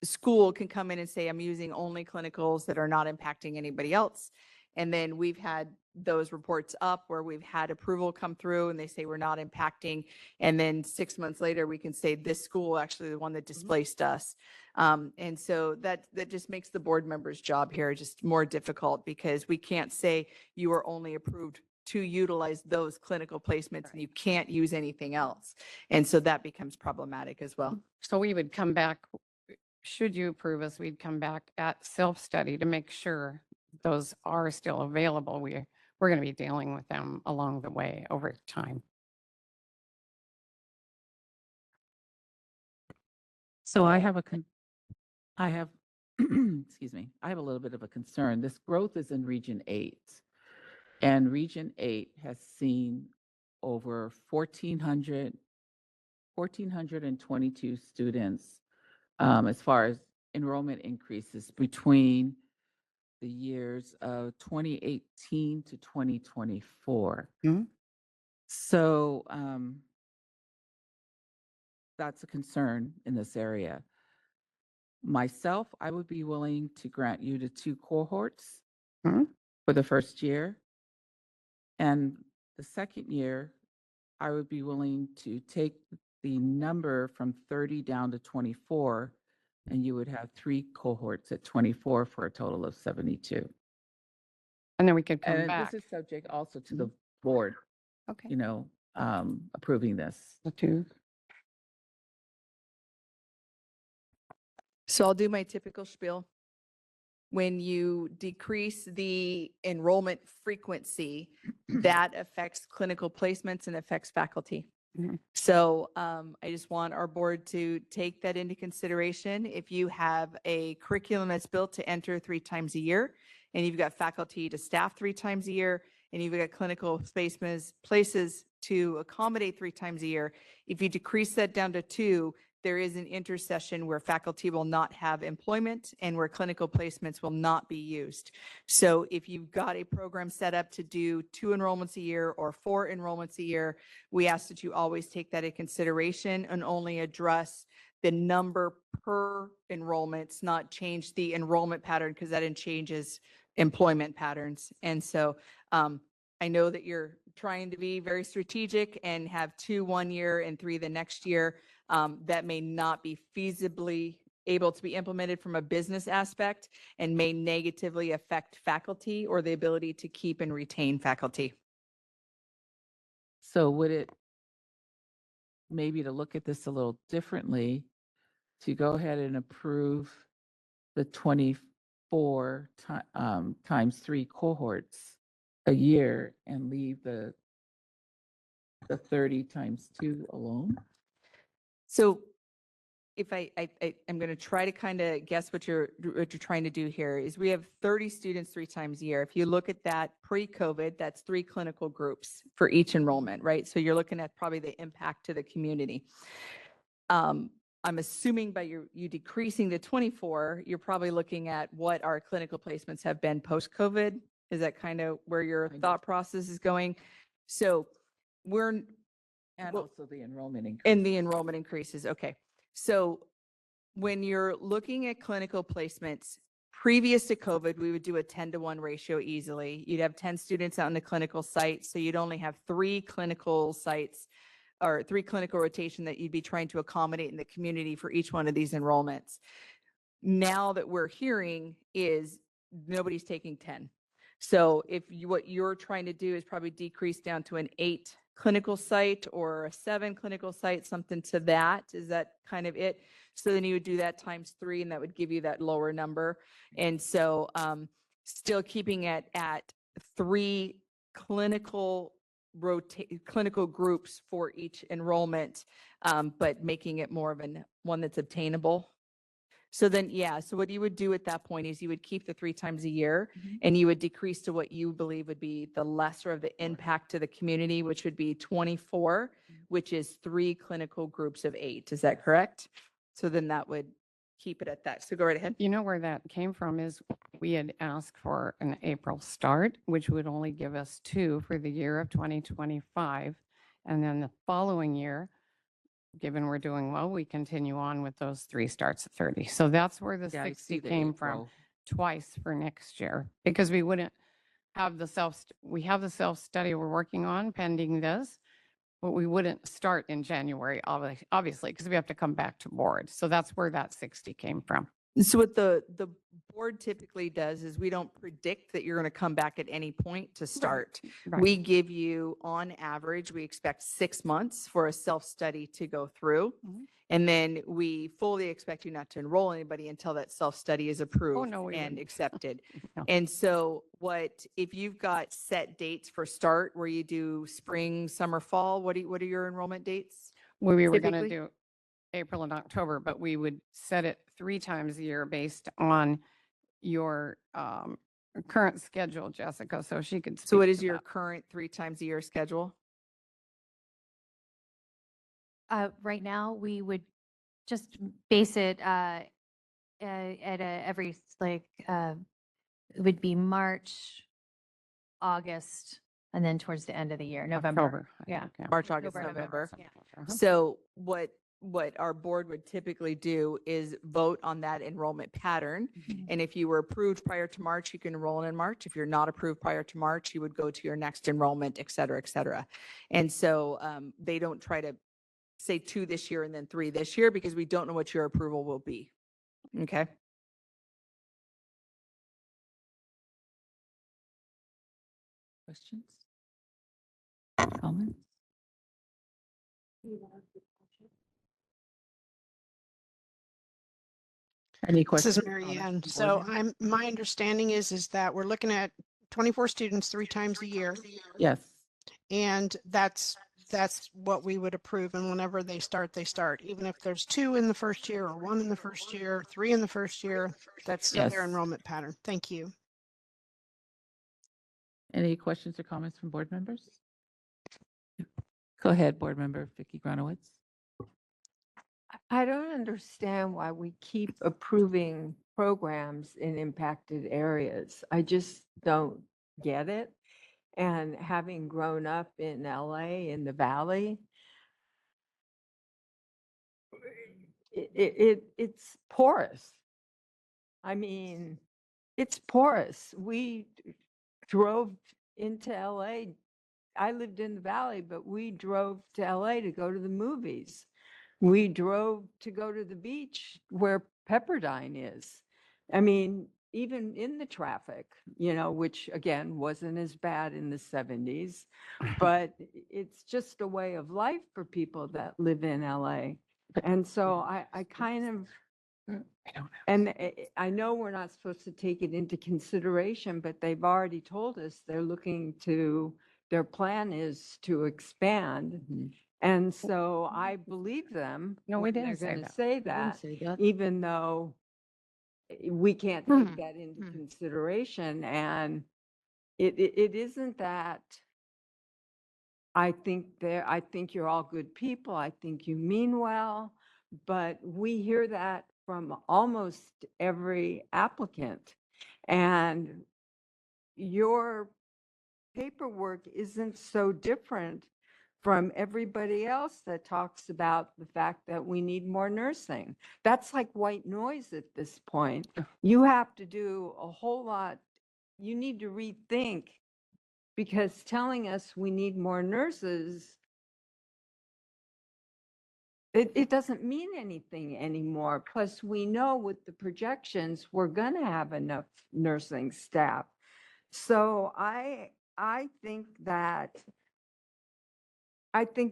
school can come in and say, I'm using only clinicals that are not impacting anybody else. And then we've had those reports up where we've had approval come through and they say we're not impacting. And then 6 months later, we can say this school actually the one that displaced us. And so that just makes the board member's job here just more difficult, because we can't say you are only approved to utilize those clinical placements and you can't use anything else. And so that becomes problematic as well. So we would come back, should you approve us, we'd come back at self-study to make sure those are still available. We're going to be dealing with them along the way over time. So I have excuse me, I have a little bit of a concern. This growth is in Region 8. And Region 8 has seen over 1,422 students as far as enrollment increases between the years of 2018 to 2024. So that's a concern in this area. Myself, I would be willing to grant you the 2 cohorts for the first year. And the second year, I would be willing to take the number from 30 down to 24, and you would have 3 cohorts at 24 for a total of 72. And then we could come And back. this is subject also to the board, Okay. approving this. The 2. So I'll do my typical spiel. When you decrease the enrollment frequency, that affects clinical placements and affects faculty. So I just want our board to take that into consideration. If you have a curriculum that's built to enter 3 times a year, and you've got faculty to staff 3 times a year, and you've got clinical places to accommodate 3 times a year, if you decrease that down to 2, there is an intercession where faculty will not have employment and where clinical placements will not be used. So if you've got a program set up to do 2 enrollments a year or 4 enrollments a year, we ask that you always take that into consideration and only address the number per enrollments, not change the enrollment pattern, because that changes employment patterns. And so I know that you're trying to be very strategic and have 2 one year and 3 the next year. That may not be feasibly able to be implemented from a business aspect and may negatively affect faculty or the ability to keep and retain faculty. So would it maybe to look at this a little differently, to go ahead and approve the 24 times 3 cohorts a year and leave the 30 times 2 alone? So if I'm going to try to kind of guess what you're trying to do here is we have 30 students 3 times a year. If you look at that pre-COVID, that's 3 clinical groups for each enrollment, right? So you're looking at probably the impact to the community. I'm assuming by you decreasing to 24, you're probably looking at what our clinical placements have been post-COVID. Is that kind of where your thought process is going? So And Well, also the enrollment increase. and the enrollment increases. Okay. So when you're looking at clinical placements, previous to COVID, we would do a 10-to-1 ratio easily. You'd have 10 students out in the clinical site. So you'd only have 3 clinical sites or 3 clinical rotation that you'd be trying to accommodate in the community for each one of these enrollments. Now that we're hearing is nobody's taking 10. So if you, what you're trying to do is probably decrease down to an 8 clinical site or a 7 clinical site, something to that. Is that kind of it? So then you would do that times 3 and that would give you that lower number. And so still keeping it at 3 clinical clinical groups for each enrollment, but making it more of one that's obtainable. So then, yeah, so what you would do at that point is you would keep the 3 times a year and you would decrease to what you believe would be the lesser of the impact to the community, which would be 24, which is 3 clinical groups of 8. Is that correct? So then that would keep it at that. So go right ahead. You know where that came from is we had asked for an April start, which would only give us 2 for the year of 2025. And then the following year, given we're doing well, we continue on with those 3 starts at 30. So that's where the Yeah, I 60 see the came from April. twice for next year, because we wouldn't have we have the self-study we're working on pending this, but we wouldn't start in January, obviously, because we have to come back to board. So that's where that 60 came from. So what the board typically does is we don't predict that you're going to come back at any point to start. Right. We give you, on average, we expect 6 months for a self-study to go through. And then we fully expect you not to enroll anybody until that self-study is approved no, we and wouldn't. accepted. No. And so if you've got set dates for start where you do spring, summer, fall, what are your enrollment dates? We were going to typically? do April and October, but we would set it 3 times a year based on your current schedule, Jessica, so she could. So what speak is to your that. current 3 times a year schedule? Right now, we would just base it at every, like, it would be March, August, and then towards the end of the year, November. October, I Yeah. think, yeah. March, August, October, November. yeah. So what our board would typically do is vote on that enrollment pattern. And if you were approved prior to March, you can enroll in March. If you're not approved prior to March, you would go to your next enrollment, et cetera, et cetera. And so they don't try to say 2 this year and then 3 this year because we don't know what your approval will be. Okay. Questions? Comments? Any This questions? is Mary Ann. So my understanding is that we're looking at 24 students 3 times a year. Yes. And that's what we would approve. And whenever they start, they start. Even if there's 2 in the first year or 1 in the first year, 3 in the first year, that's still their Yes. enrollment pattern. Thank you. Any questions or comments from board members? Go ahead, Board Member Vicki Granowitz. I don't understand why we keep approving programs in impacted areas. I just don't get it. And having grown up in LA in the Valley, it's porous. I mean, it's porous. We drove into LA. I lived in the Valley, but we drove to LA to go to the movies. We drove to go to the beach where Pepperdine is. I mean, even in the traffic, which again wasn't as bad in the 70s, but it's just a way of life for people that live in LA. And so I kind of, and I know we're not supposed to take it into consideration, but they've already told us their plan is to expand. And so I believe them. No, we when didn't say They're going to that. say We didn't that, say that. even though we can't take that into consideration. And it isn't that I think you're all good people. I think you mean well, but we hear that from almost every applicant. And your paperwork isn't so different from everybody else that talks about the fact that we need more nursing. That's like white noise at this point. You have to do a whole lot. You need to rethink, because telling us we need more nurses, it doesn't mean anything anymore. Plus, we know with the projections, we're going to have enough nursing staff. So I think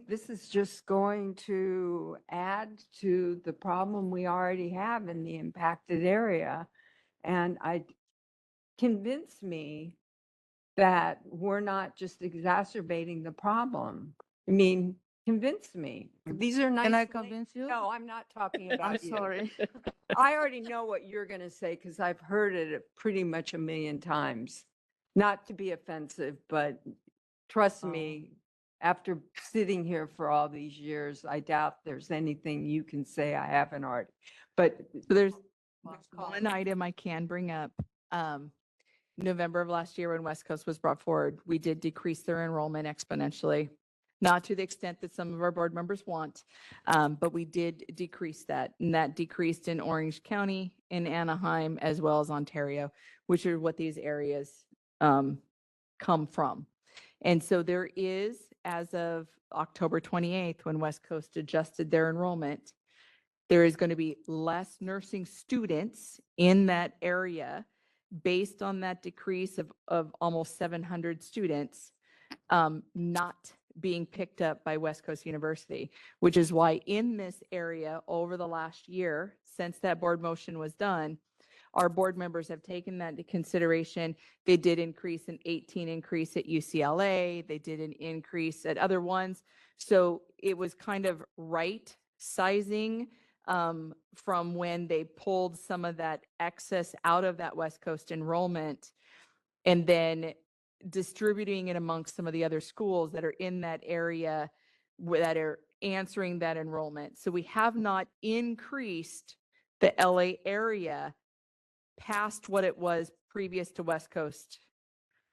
this is just going to add to the problem we already have in the impacted area. And convince me that we're not just exacerbating the problem. I mean, convince me. These are nice. Can I things. convince you? No, I'm not talking about I'm you. sorry. I already know what you're going to say because I've heard it pretty much a million times. Not to be offensive, but trust me, after sitting here for all these years, I doubt there's anything you can say I haven't already. But So there's one item I can bring up. November of last year when West Coast was brought forward, we did decrease their enrollment exponentially. Not to the extent that some of our board members want, but we did decrease that. And that decreased in Orange County, in Anaheim, as well as Ontario, which are what these areas come from. And so there is, as of October 28th, when West Coast adjusted their enrollment, there is going to be less nursing students in that area based on that decrease of almost 700 students not being picked up by West Coast University, which is why in this area over the last year, since that board motion was done, our board members have taken that into consideration. They did increase an 18 increase at UCLA. They did an increase at other ones. So it was kind of right sizing from when they pulled some of that excess out of that West Coast enrollment and then distributing it amongst some of the other schools that are in that area that are answering that enrollment. So we have not increased the LA area past what it was previous to West Coast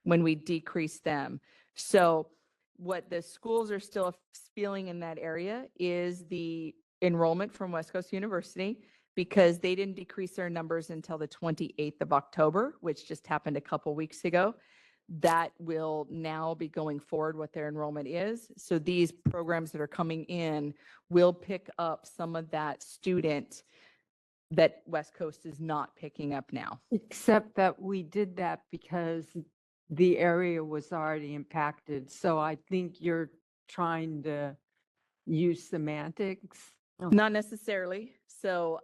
when we decreased them. So what the schools are still feeling in that area is the enrollment from West Coast University, because they didn't decrease their numbers until the 28th of October, which just happened a couple weeks ago. That will now be going forward what their enrollment is. So these programs that are coming in will pick up some of that student that West Coast is not picking up now. except that we did that because the area was already impacted. So I think you're trying to use semantics. Not necessarily. So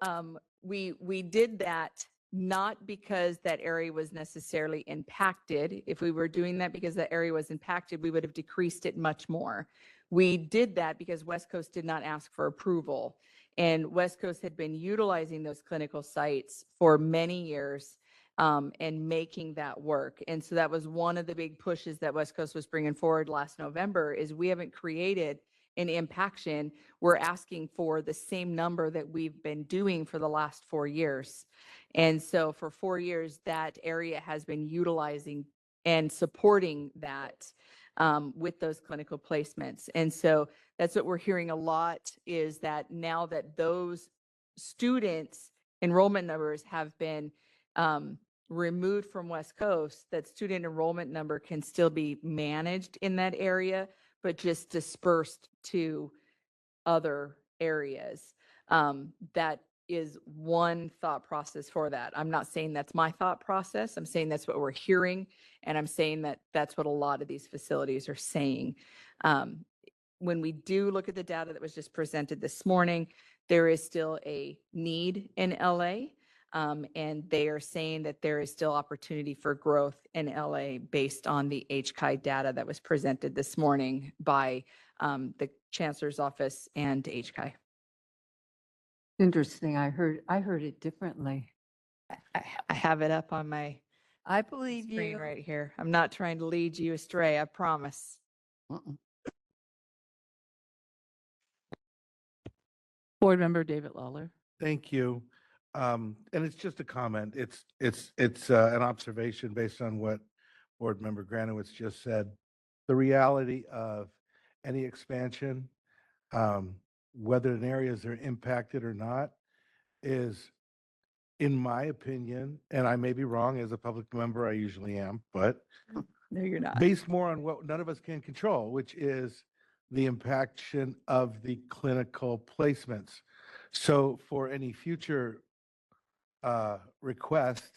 we did that not because that area was necessarily impacted. If we were doing that because that area was impacted, we would have decreased it much more. We did that because West Coast did not ask for approval. And West Coast had been utilizing those clinical sites for many years and making that work. And so that was one of the big pushes that West Coast was bringing forward last November, is we haven't created an impaction. We're asking for the same number that we've been doing for the last 4 years. And so for 4 years, that area has been utilizing and supporting that with those clinical placements. And so that's what we're hearing a lot, is that now that those students' enrollment numbers have been removed from West Coast, that student enrollment number can still be managed in that area, but just dispersed to other areas. That is one thought process for that. I'm not saying that's my thought process. I'm saying that's what we're hearing. And I'm saying that that's what a lot of these facilities are saying. When we do look at the data that was just presented this morning, there is still a need in LA. And they are saying that there is still opportunity for growth in LA based on the HCI data that was presented this morning by the Chancellor's Office and HCI. Interesting. I heard it differently. I have it up on my I believe screen you. right here. I'm not trying to lead you astray, I promise. Board Member David Lawler. Thank you. And it's just a comment. It's an observation based on what Board Member Granowitz just said. The reality of any expansion, whether in areas are impacted or not, is, in my opinion, and I may be wrong as a public member, I usually am, but No, you're not. based more on what none of us can control, which is the impaction of the clinical placements. So for any future request,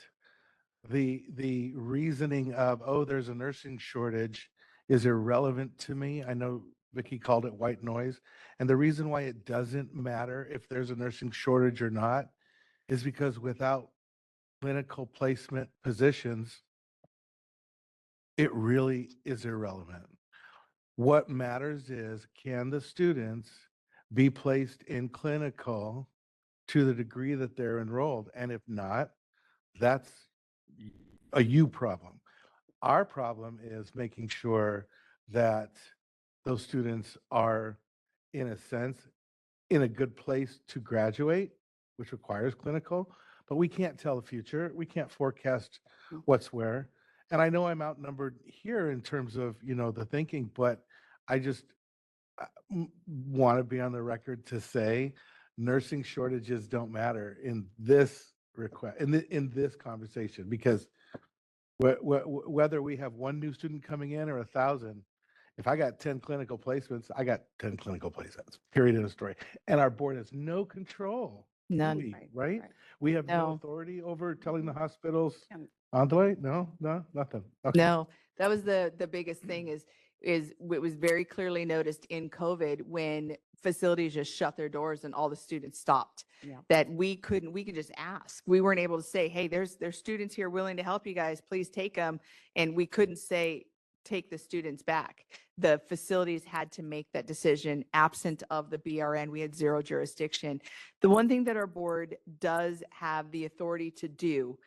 the reasoning of, oh, there's a nursing shortage is irrelevant to me. I know Vicky called it white noise. And the reason why it doesn't matter if there's a nursing shortage or not is because without clinical placement positions, it really is irrelevant. What matters is, can the students be placed in clinical to the degree that they're enrolled? And if not, that's a you problem. Our problem is making sure that those students are, in a sense, in a good place to graduate, which requires clinical, but we can't tell the future. We can't forecast what's where. And I know I'm outnumbered here in terms of, the thinking, but I just want to be on the record to say nursing shortages don't matter in this request, in this conversation, because whether we have one new student coming in or 1,000, if I got 10 clinical placements, I got 10 clinical placements, period, in a story. And our board has no control. do None. we, right? We have no No. authority over telling the hospitals on the way? No, nothing. Okay. No, that was the biggest thing is it was very clearly noticed in COVID when facilities just shut their doors and all the students stopped. Yeah. That we could just ask. We weren't able to say, hey, there's students here willing to help you guys, please take them. And we couldn't say, take the students back. The facilities had to make that decision absent of the BRN. We had zero jurisdiction. The one thing that our board does have the authority to do,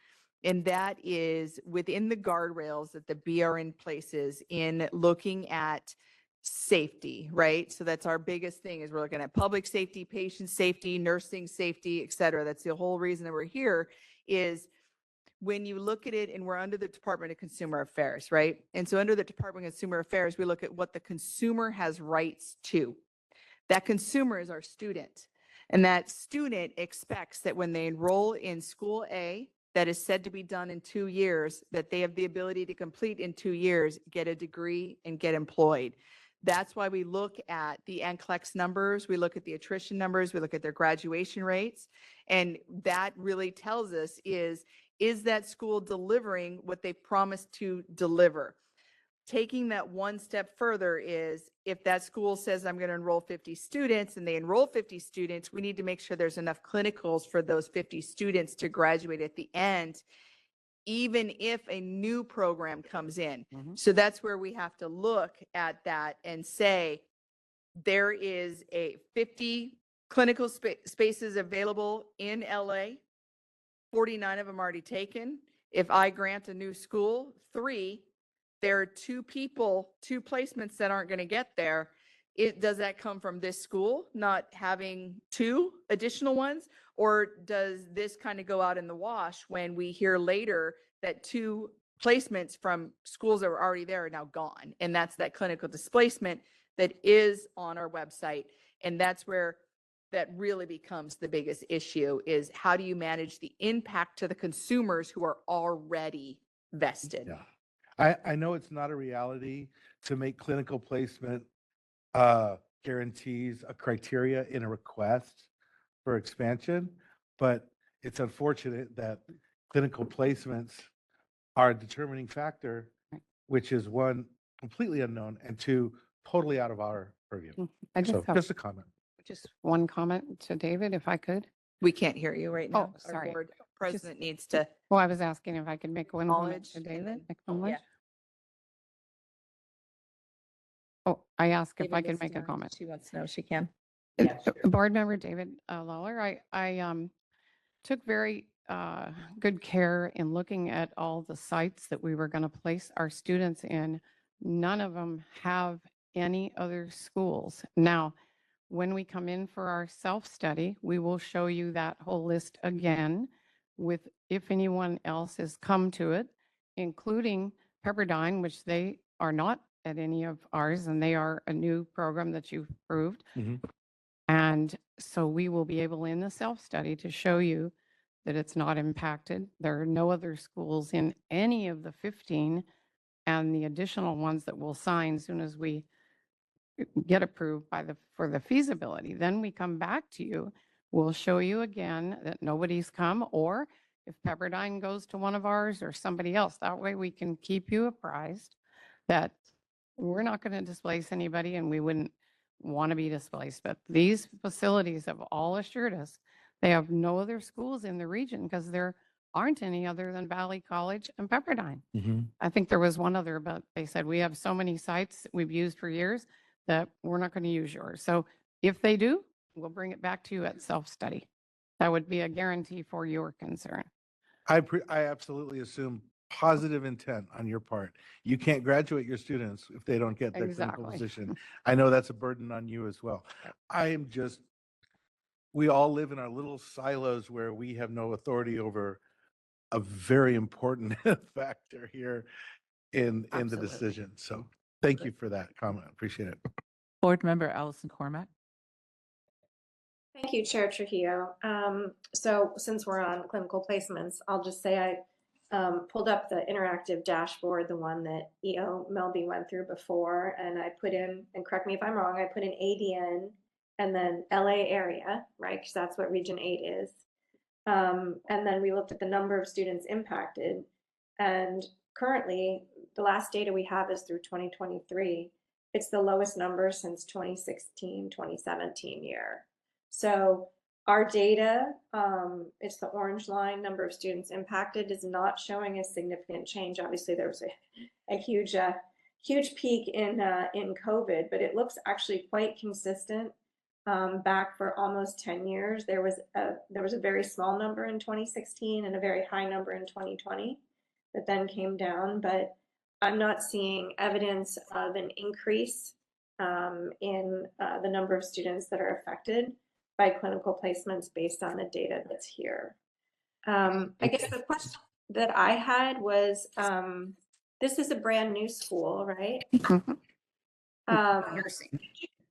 and that is within the guardrails that the BRN places in looking at safety, right? So that's our biggest thing is we're looking at public safety, patient safety, nursing safety, et cetera. That's the whole reason that we're here is when you look at it, and we're under the Department of Consumer Affairs, right? And so under the Department of Consumer Affairs, we look at what the consumer has rights to. That consumer is our student. And that student expects that when they enroll in school A, that is said to be done in 2 years, that they have the ability to complete in 2 years, get a degree, and get employed. That's why we look at the NCLEX numbers, we look at the attrition numbers, we look at their graduation rates. And that really tells us is that school delivering what they promised to deliver? Taking that one step further is if that school says I'm going to enroll 50 students and they enroll 50 students, we need to make sure there's enough clinicals for those 50 students to graduate at the end, even if a new program comes in. So that's where we have to look at that and say, there is a 50 clinical spaces available in LA, 49 of them already taken. If I grant a new school 3, there are 2 placements that aren't going to get there. Does that come from this school not having 2 additional ones? Or does this kind of go out in the wash when we hear later that 2 placements from schools that were already there are now gone? And that's that clinical displacement that is on our website. And that's where that really becomes the biggest issue is how do you manage the impact to the consumers who are already vested? Yeah. I know it's not a reality to make clinical placement guarantees a criteria in a request for expansion, but it's unfortunate that clinical placements are a determining factor, which is 1, completely unknown, and 2, totally out of our purview. I just So have just a comment. just one comment to David, if I could. We can't hear you right now. Oh, sorry. Our board president needs to Well, I was asking if I could make one comment acknowledge. to and David. then- Acknowledge. yeah. Oh, I asked if David I could gets make to a know. comment. She wants to know if she can. Board member David Lawler, I took very good care in looking at all the sites that we were going to place our students in. None of them have any other schools. Now, when we come in for our self-study, we will show you that whole list again with if anyone else has come to it, including Pepperdine, which they are not at any of ours, and they are a new program that you've approved. Mhm. And so we will be able in the self-study to show you that it's not impacted. There are no other schools in any of the 15 and the additional ones that we'll sign soon as we get approved for the feasibility. Then we come back to you. We'll show you again that nobody's come, or if Pepperdine goes to one of ours or somebody else, that way we can keep you apprised that we're not going to displace anybody and we wouldn't want to be displaced. But these facilities have all assured us they have no other schools in the region because there aren't any other than Valley College and Pepperdine. Mhm. I think there was one other, but they said we have so many sites that we've used for years that we're not going to use yours. So if they do, we'll bring it back to you at self-study. That would be a guarantee for your concern. I absolutely assume positive intent on your part. You can't graduate your students if they don't get their clinical Exactly. position. I know that's a burden on you as well. We all live in our little silos where we have no authority over a very important factor here in the Absolutely. decision. So thank you for that comment. Appreciate it. Board Member Allison Cormack. Thank you, Chair Trujillo. So since we're on clinical placements, I'll just say I pulled up the interactive dashboard, the one that EO Melby went through before, and I put in, and correct me if I'm wrong, I put in ADN and then LA area, right? Because that's what Region 8 is. And then we looked at the number of students impacted. And currently, the last data we have is through 2023. It's the lowest number since 2016, 2017 year. So our data, it's the orange line, number of students impacted, is not showing a significant change. Obviously, there was a huge peak in COVID, but it looks actually quite consistent. Back for almost 10 years, there was a very small number in 2016 and a very high number in 2020 that then came down. But I'm not seeing evidence of an increase in the number of students that are affected by clinical placements based on the data that's here. I guess the question that I had was, this is a brand new school, right? Nursing.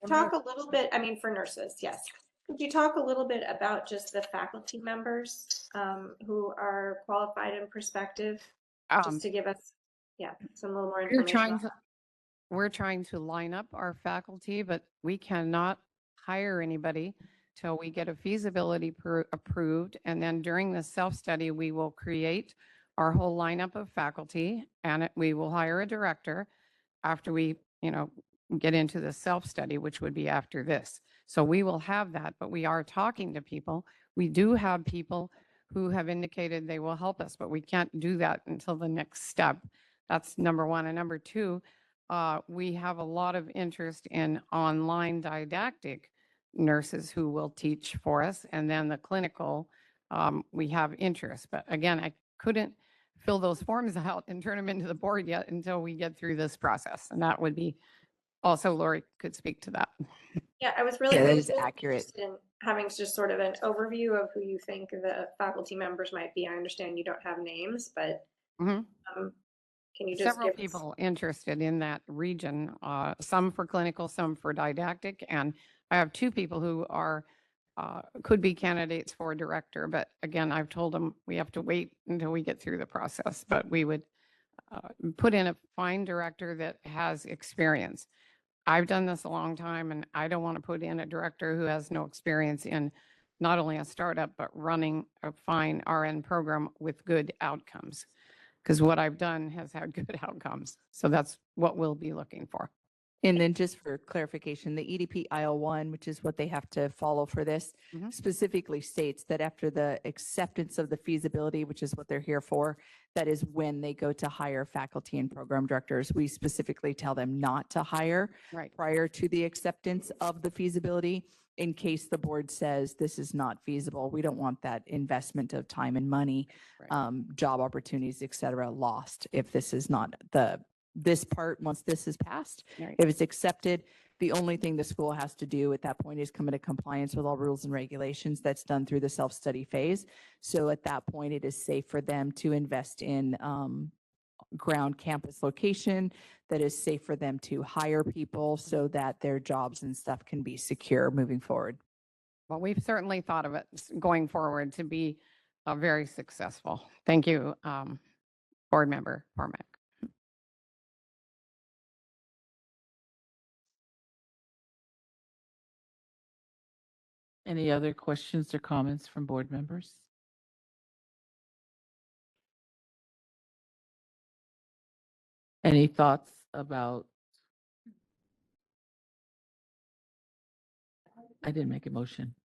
Talk a little bit, I mean, for nurses, yes. Could you talk a little bit about just the faculty members who are qualified and prospective, just to give us, some little more information? We're trying to line up our faculty, but we cannot hire anybody till we get a feasibility approved. And then during the self-study, we will create our whole lineup of faculty, and we will hire a director after we, get into the self-study, which would be after this. So we will have that, but we are talking to people. We do have people who have indicated they will help us, but we can't do that until the next step. That's number one. And number two, we have a lot of interest in online didactic nurses who will teach for us. And then the clinical, we have interest. But again, I couldn't fill those forms out and turn them into the board yet until we get through this process. And that would be also, Lori could speak to that. Yeah, I was really Yeah, that is really accurate. interested in having just sort of an overview of who you think the faculty members might be. I understand you don't have names, but Mhm. Can you just Several give us? people interested in that region, some for clinical, some for didactic. And I have two people who are could be candidates for director. But again, I've told them we have to wait until we get through the process. But we would put in a fine director that has experience. I've done this a long time, and I don't want to put in a director who has no experience in not only a startup, but running a fine RN program with good outcomes. Because what I've done has had good outcomes. So that's what we'll be looking for. And then just for clarification, the EDP IL1, which is what they have to follow for this, specifically states that after the acceptance of the feasibility, which is what they're here for, that is when they go to hire faculty and program directors. We specifically tell them not to hire prior to the acceptance of the feasibility in case the board says this is not feasible. We don't want that investment of time and money, job opportunities, et cetera, lost if this is not this part, once this is passed. If it's accepted, the only thing the school has to do at that point is come into compliance with all rules and regulations. That's done through the self-study phase. So at that point, it is safe for them to invest in ground campus location that is safe for them to hire people so that their jobs and stuff can be secure moving forward. Well, we've certainly thought of it going forward to be very successful. Thank you, Board Member Cormack. Any other questions or comments from board members? Any thoughts about? I didn't make a motion.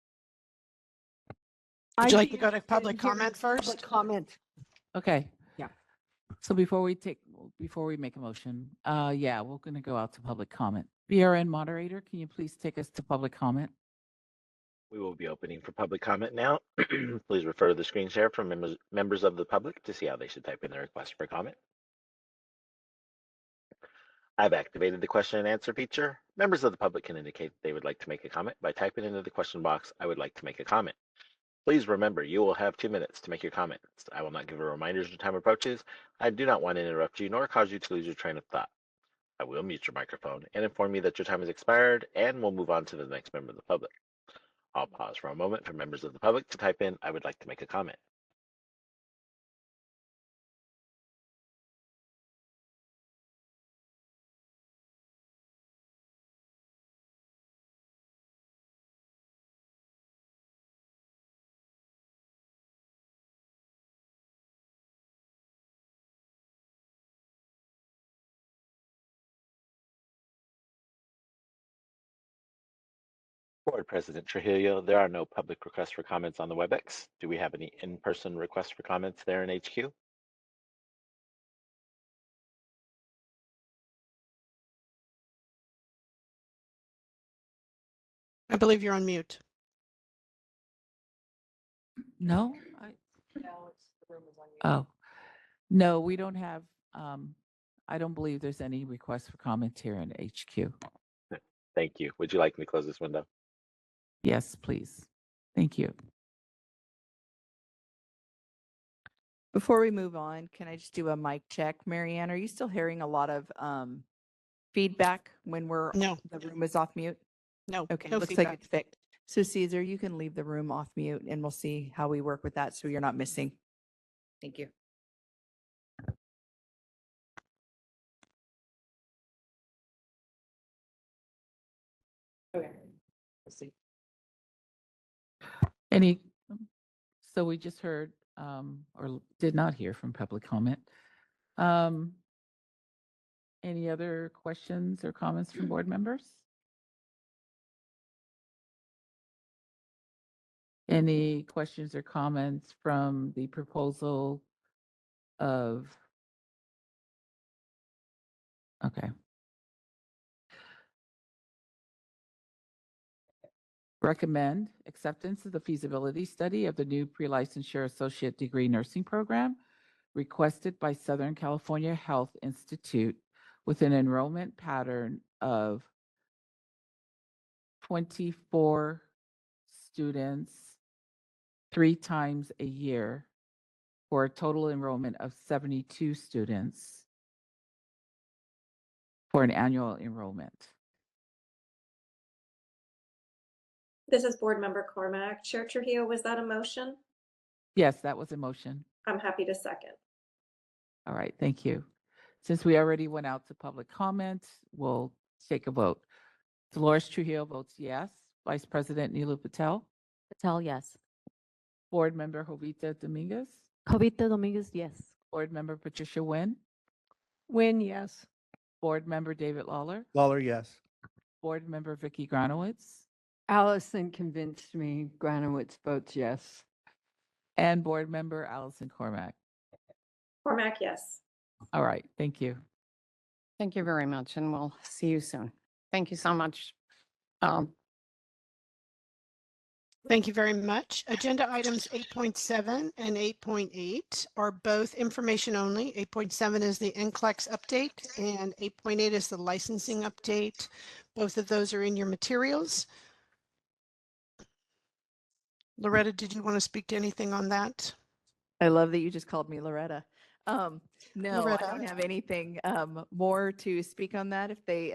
Would you like to go to public comment first? Public comment. Okay. Yeah. So before we make a motion, yeah, we're going to go out to public comment. BRN moderator, can you please take us to public comment? We will be opening for public comment now. Please refer to the screen share from members of the public to see how they should type in their request for comment. I've activated the question and answer feature. Members of the public can indicate they would like to make a comment by typing into the question box, "I would like to make a comment." Please remember, you will have 2 minutes to make your comments. I will not give a reminder as your time approaches. I do not want to interrupt you nor cause you to lose your train of thought. I will mute your microphone and inform you that your time has expired, and we'll move on to the next member of the public. I'll pause for a moment for members of the public to type in, "I would like to make a comment." Board President Trujillo, there are no public requests for comments on the WebEx. Do we have any in-person requests for comments there in HQ? I believe you're on mute. No? Oh, no, we don't have, I don't believe there's any requests for comments here in HQ. Thank you. Would you like me to close this window? Yes, please. Thank you. Before we move on, can I just do a mic check? Marianne, are you still hearing a lot of feedback when the room is off mute? No. Okay, no looks feedback. like it's fixed. So Caesar, you can leave the room off mute and we'll see how we work with that so you're not missing. Thank you. Okay. Let's see. So we just heard, or did not hear from public comment. Any other questions or comments from board members? Any questions or comments from the proposal of? Okay. Recommend acceptance of the feasibility study of the new pre-licensure associate degree nursing program requested by Southern California Health Institute with an enrollment pattern of 24 students 3 times a year for a total enrollment of 72 students for an annual enrollment. This is Board Member Cormack. Chair Trujillo, was that a motion? Yes, that was a motion. I'm happy to second. All right, thank you. Since we already went out to public comment, we'll take a vote. Dolores Trujillo votes yes. Vice President Nilu Patel. Patel, yes. Board Member Jovita Dominguez. Jovita Dominguez, yes. Board Member Patricia Nguyen. Nguyen, yes. Board Member David Lawler. Lawler, yes. Board Member Vicky Granowitz. Allison convinced me. Granowitz votes yes. And Board Member Allison Cormack. Cormack, yes. All right, thank you. Thank you very much, and we'll see you soon. Thank you so much. Thank you very much. Agenda items 8.7 and 8.8 are both information only. 8.7 is the NCLEX update and 8.8 is the licensing update. Both of those are in your materials. Loretta, did you want to speak to anything on that? I love that you just called me Loretta. No, I Loretta? don't have anything more to speak on that. If they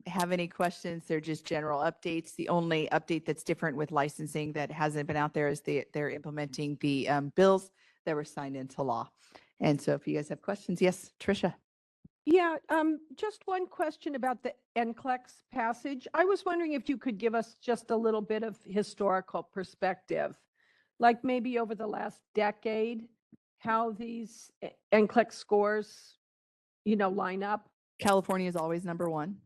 have any questions, they're just general updates. The only update that's different with licensing that hasn't been out there is they're implementing the bills that were signed into law. And so if you guys have questions, yes, Tricia. Yeah, just one question about the NCLEX passage. I was wondering if you could give us just a little bit of historical perspective, like maybe over the last decade, how these NCLEX scores, line up. California is always number one.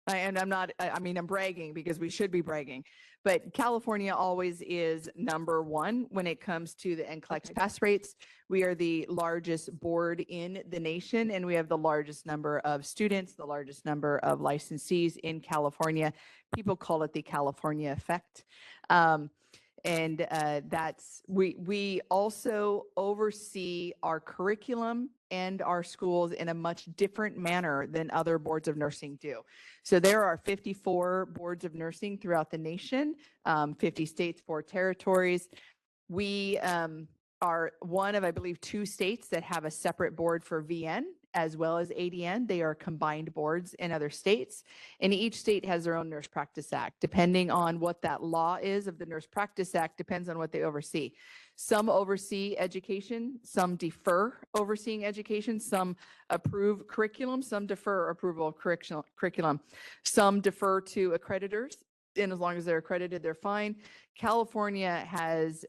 And I'm not, I mean, I'm bragging because we should be bragging, but California always is number one when it comes to the NCLEX pass rates. We are the largest board in the nation, and we have the largest number of students, the largest number of licensees in California. People call it the California effect. And we also oversee our curriculum and our schools in a much different manner than other boards of nursing do. So there are 54 boards of nursing throughout the nation, 50 states, 4 territories. We are one of, I believe, 2 states that have a separate board for VN as well as ADN. They are combined boards in other states, and each state has their own Nurse Practice Act. Depending on what that law is of the Nurse Practice Act depends on what they oversee. Some oversee education, some defer overseeing education, some approve curriculum, some defer approval of curriculum, some defer to accreditors, and as long as they're accredited, they're fine. California has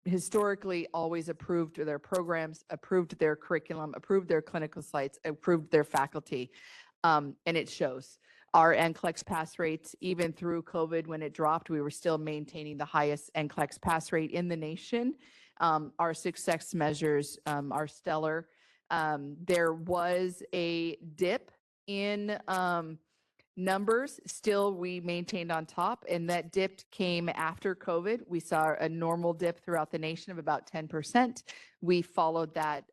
historically always approved their programs, approved their curriculum, approved their clinical sites, approved their faculty, and it shows. Our NCLEX pass rates, even through COVID, when it dropped, we were still maintaining the highest NCLEX pass rate in the nation. Our success measures are stellar. There was a dip in numbers. Still, we maintained on top, and that dip came after COVID. We saw a normal dip throughout the nation of about 10%. We followed that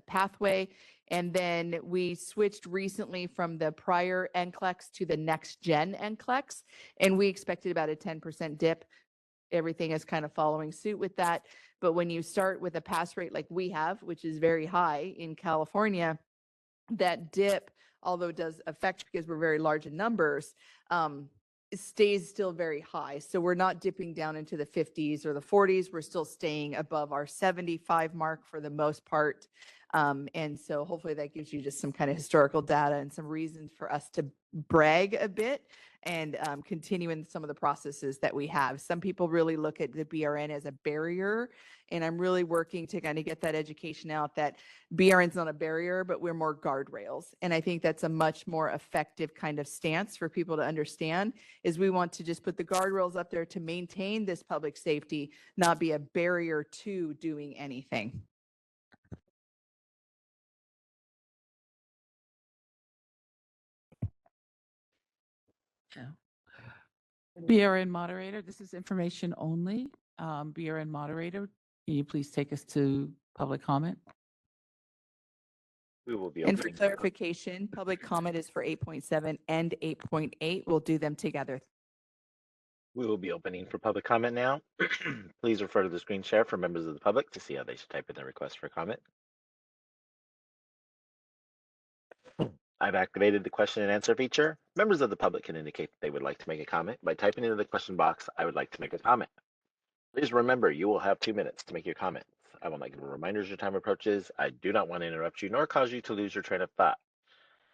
pathway, and then we switched recently from the prior NCLEX to the next gen NCLEX, and we expected about a 10% dip. Everything is kind of following suit with that. But when you start with a pass rate like we have, which is very high in California, that dip, although it does affect because we're very large in numbers, it stays still very high. So we're not dipping down into the 50s or the 40s. We're still staying above our 75 mark for the most part. And so hopefully that gives you just some kind of historical data and some reasons for us to brag a bit and continue in some of the processes that we have. Some people really look at the BRN as a barrier, and I'm really working to kind of get that education out that BRN's not a barrier, but we're more guardrails. And I think that's a much more effective kind of stance for people to understand, is we want to just put the guardrails up there to maintain this public safety, not be a barrier to doing anything. BRN moderator, this is information only. BRN moderator, can you please take us to public comment? We will be And for opening. clarification, public comment is for 8.7 and 8.8. We'll do them together. We will be opening for public comment now. Please refer to the screen share for members of the public to see how they should type in their request for comment. I've activated the question and answer feature. Members of the public can indicate that they would like to make a comment by typing into the question box, "I would like to make a comment." Please remember, you will have 2 minutes to make your comments. I will not give reminders as your time approaches. I do not want to interrupt you nor cause you to lose your train of thought.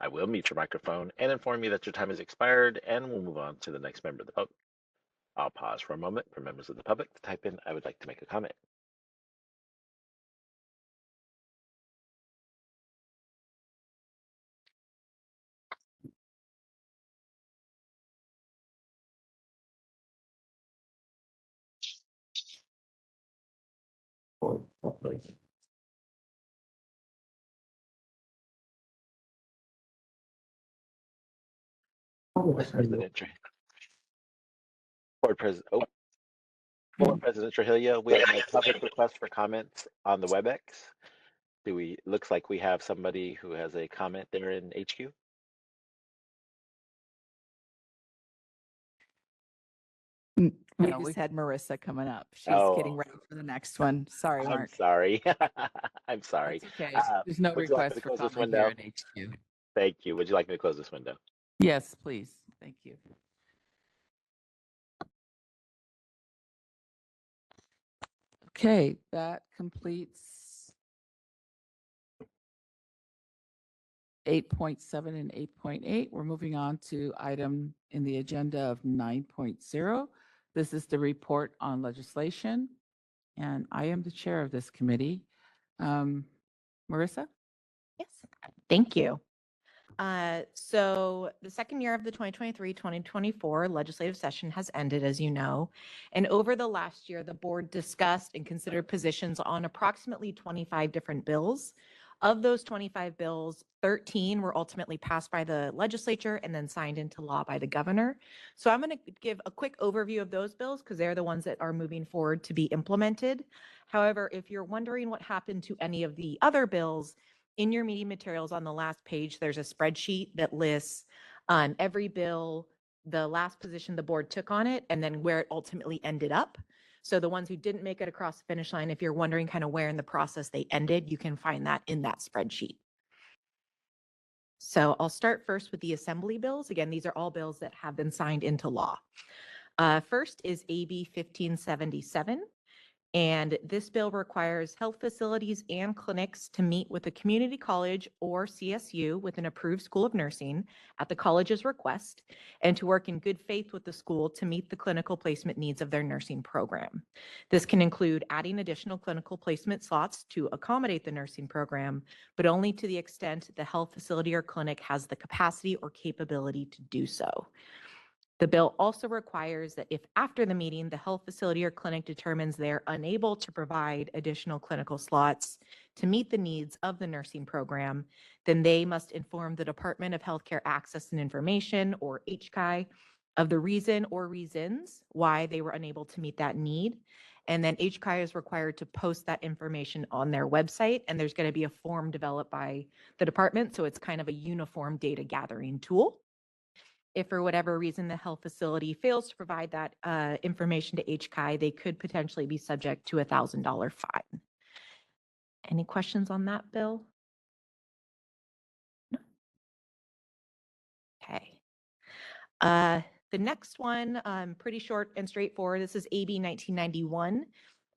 I will mute your microphone and inform you that your time has expired, and we'll move on to the next member of the public. I'll pause for a moment for members of the public to type in, "I would like to make a comment." Board President Trujillo, we have a public request for comments on the WebEx. Looks like we have somebody who has a comment there in HQ. We No, just had Marissa coming up. She's getting Oh, ready for the next one. Sorry, I'm Mark. sorry. I'm sorry. That's okay. There's no Would you like me request to for close this comment here window? at HQ. Thank you. Would you like me to close this window? Yes, please. Thank you. Okay, that completes 8.7 and 8.8. We're moving on to item in the agenda of 9.0. This is the report on legislation, and I am the chair of this committee. Marissa? Yes, thank you. So the second year of the 2023-2024 legislative session has ended, as you know. And over the last year, the board discussed and considered positions on approximately 25 different bills. Of those 25 bills, 13 were ultimately passed by the legislature and then signed into law by the governor. So I'm going to give a quick overview of those bills because they're the ones that are moving forward to be implemented. However, if you're wondering what happened to any of the other bills, in your meeting materials on the last page, there's a spreadsheet that lists every bill, the last position the board took on it, and then where it ultimately ended up. So the ones who didn't make it across the finish line, if you're wondering kind of where in the process they ended, you can find that in that spreadsheet. So I'll start first with the assembly bills. Again, these are all bills that have been signed into law. First is AB 1577. And this bill requires health facilities and clinics to meet with a community college or CSU with an approved school of nursing at the college's request and to work in good faith with the school to meet the clinical placement needs of their nursing program. This can include adding additional clinical placement slots to accommodate the nursing program, but only to the extent the health facility or clinic has the capacity or capability to do so. The bill also requires that if after the meeting, the health facility or clinic determines they're unable to provide additional clinical slots to meet the needs of the nursing program, then they must inform the Department of Healthcare Access and Information, or HCI, of the reason or reasons why they were unable to meet that need. And then HCI is required to post that information on their website, and there's going to be a form developed by the department, so it's kind of a uniform data gathering tool. If for whatever reason the health facility fails to provide that information to HCI, they could potentially be subject to a $1,000 fine. Any questions on that bill? No? Okay. The next one, pretty short and straightforward. This is AB 1991.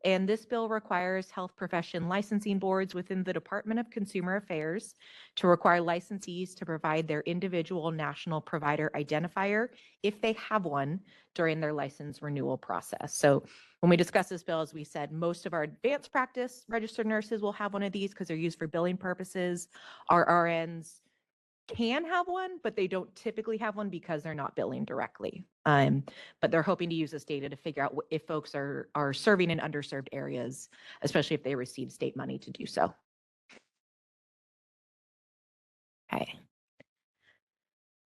And this bill requires health profession licensing boards within the Department of Consumer Affairs to require licensees to provide their individual national provider identifier, if they have one, during their license renewal process. So when we discussed this bill, as we said, most of our advanced practice registered nurses will have one of these because they're used for billing purposes. Our RNs can have one, but they don't typically have one because they're not billing directly. But they're hoping to use this data to figure out if folks are serving in underserved areas, especially if they receive state money to do so. Okay.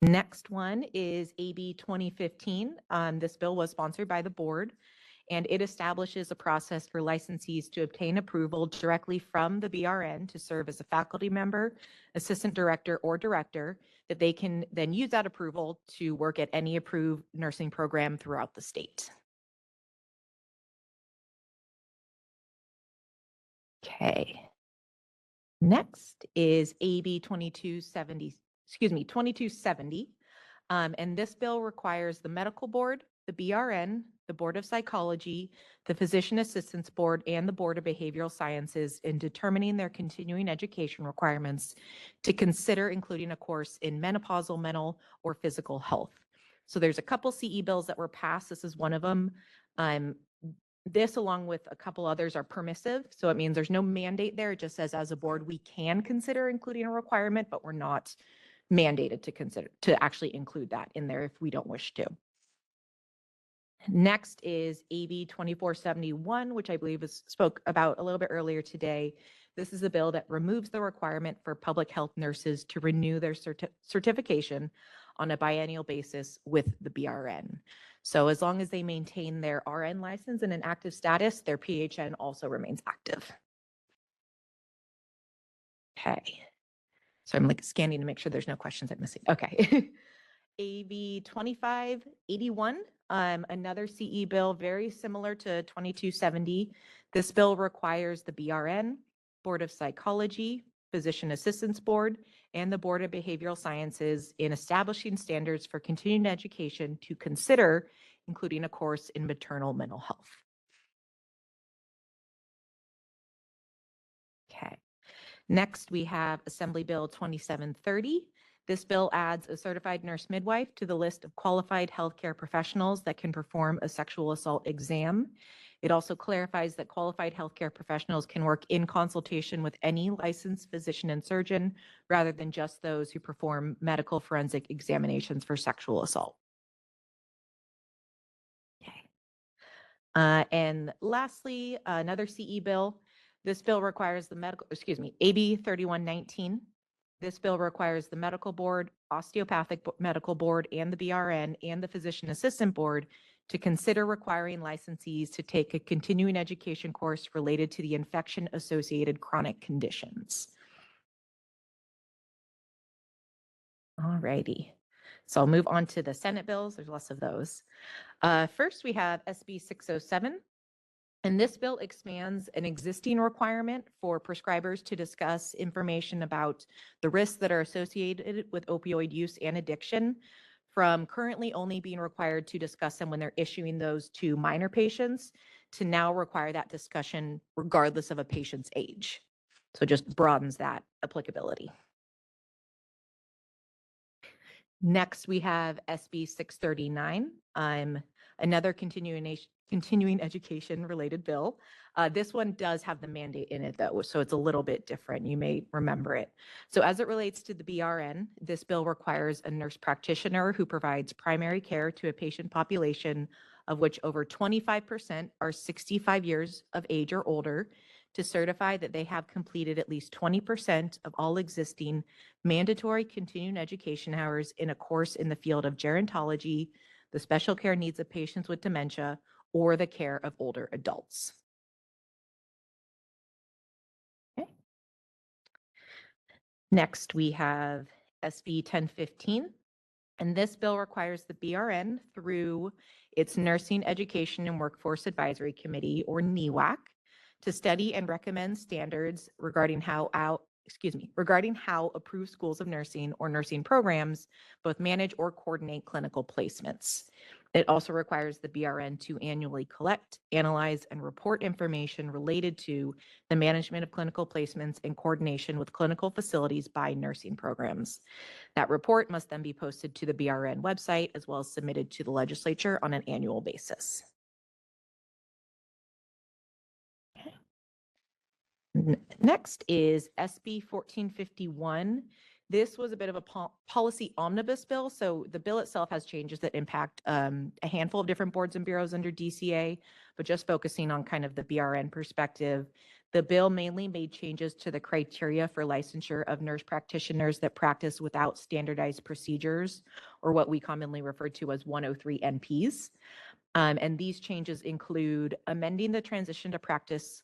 Next one is AB 2015. This bill was sponsored by the board, and it establishes a process for licensees to obtain approval directly from the BRN to serve as a faculty member, assistant director, or director, that they can then use that approval to work at any approved nursing program throughout the state. Okay. Next is AB 2270. And this bill requires the medical board, the BRN, the Board of Psychology, the Physician Assistants Board, and the Board of Behavioral Sciences in determining their continuing education requirements to consider including a course in menopausal, mental, or physical health. So there's a couple CE bills that were passed. This is one of them. This, along with a couple others, are permissive. So it means there's no mandate there. It just says as a board, we can consider including a requirement, but we're not mandated to actually include that in there if we don't wish to. Next is AB 2471, which I believe is spoke about a little bit earlier today. This is a bill that removes the requirement for public health nurses to renew their certification on a biennial basis with the BRN. So as long as they maintain their RN license in an active status, their PHN also remains active. Okay. So I'm scanning to make sure there's no questions I'm missing. Okay. AB 2581. Another CE bill very similar to 2270. This bill requires the BRN, Board of Psychology, Physician Assistants Board, and the Board of Behavioral Sciences in establishing standards for continuing education to consider including a course in maternal mental health. Okay. Next, we have Assembly Bill 2730. This bill adds a certified nurse midwife to the list of qualified healthcare professionals that can perform a sexual assault exam. It also clarifies that qualified healthcare professionals can work in consultation with any licensed physician and surgeon rather than just those who perform medical forensic examinations for sexual assault. Okay. And lastly, another CE bill. This bill requires the AB 3119. This bill requires the medical board, osteopathic medical board, and the BRN and the physician assistant board to consider requiring licensees to take a continuing education course related to the infection-associated chronic conditions. All righty. So I'll move on to the Senate bills. There's less of those. First, we have SB 607. And this bill expands an existing requirement for prescribers to discuss information about the risks that are associated with opioid use and addiction from currently only being required to discuss them when they're issuing those to minor patients to now require that discussion regardless of a patient's age. So it just broadens that applicability. Next, we have SB 639. Another continuing education related bill. This one does have the mandate in it though, so it's a little bit different. You may remember it. So as it relates to the BRN, this bill requires a nurse practitioner who provides primary care to a patient population of which over 25% are 65 years of age or older to certify that they have completed at least 20% of all existing mandatory continuing education hours in a course in the field of gerontology, the special care needs of patients with dementia, or the care of older adults. Okay. Next, we have SB 1015. And this bill requires the BRN through its Nursing Education and Workforce Advisory Committee, or NEWAC, to study and recommend standards regarding how approved schools of nursing or nursing programs both manage or coordinate clinical placements. It also requires the BRN to annually collect, analyze, and report information related to the management of clinical placements in coordination with clinical facilities by nursing programs. That report must then be posted to the BRN website as well as submitted to the legislature on an annual basis. Next is SB 1451. This was a bit of a policy omnibus bill. So the bill itself has changes that impact a handful of different boards and bureaus under DCA, but just focusing on kind of the BRN perspective. The bill mainly made changes to the criteria for licensure of nurse practitioners that practice without standardized procedures, or what we commonly refer to as 103 NPs. And these changes include amending the transition to practice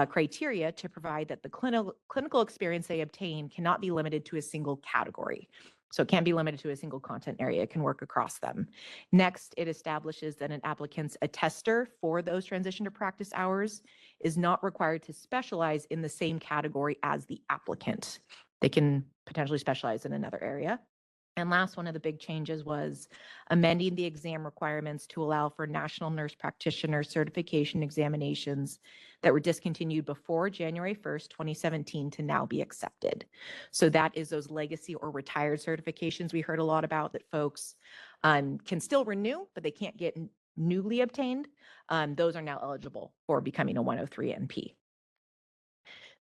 criteria to provide that the clinical experience they obtain cannot be limited to a single category. So it can't be limited to a single content area. It can work across them. Next, it establishes that an applicant's attester for those transition to practice hours is not required to specialize in the same category as the applicant. They can potentially specialize in another area. And last, one of the big changes was amending the exam requirements to allow for national nurse practitioner certification examinations that were discontinued before January 1st, 2017 to now be accepted. So that is those legacy or retired certifications we heard a lot about that folks can still renew, but they can't get newly obtained. Those are now eligible for becoming a 103 NP.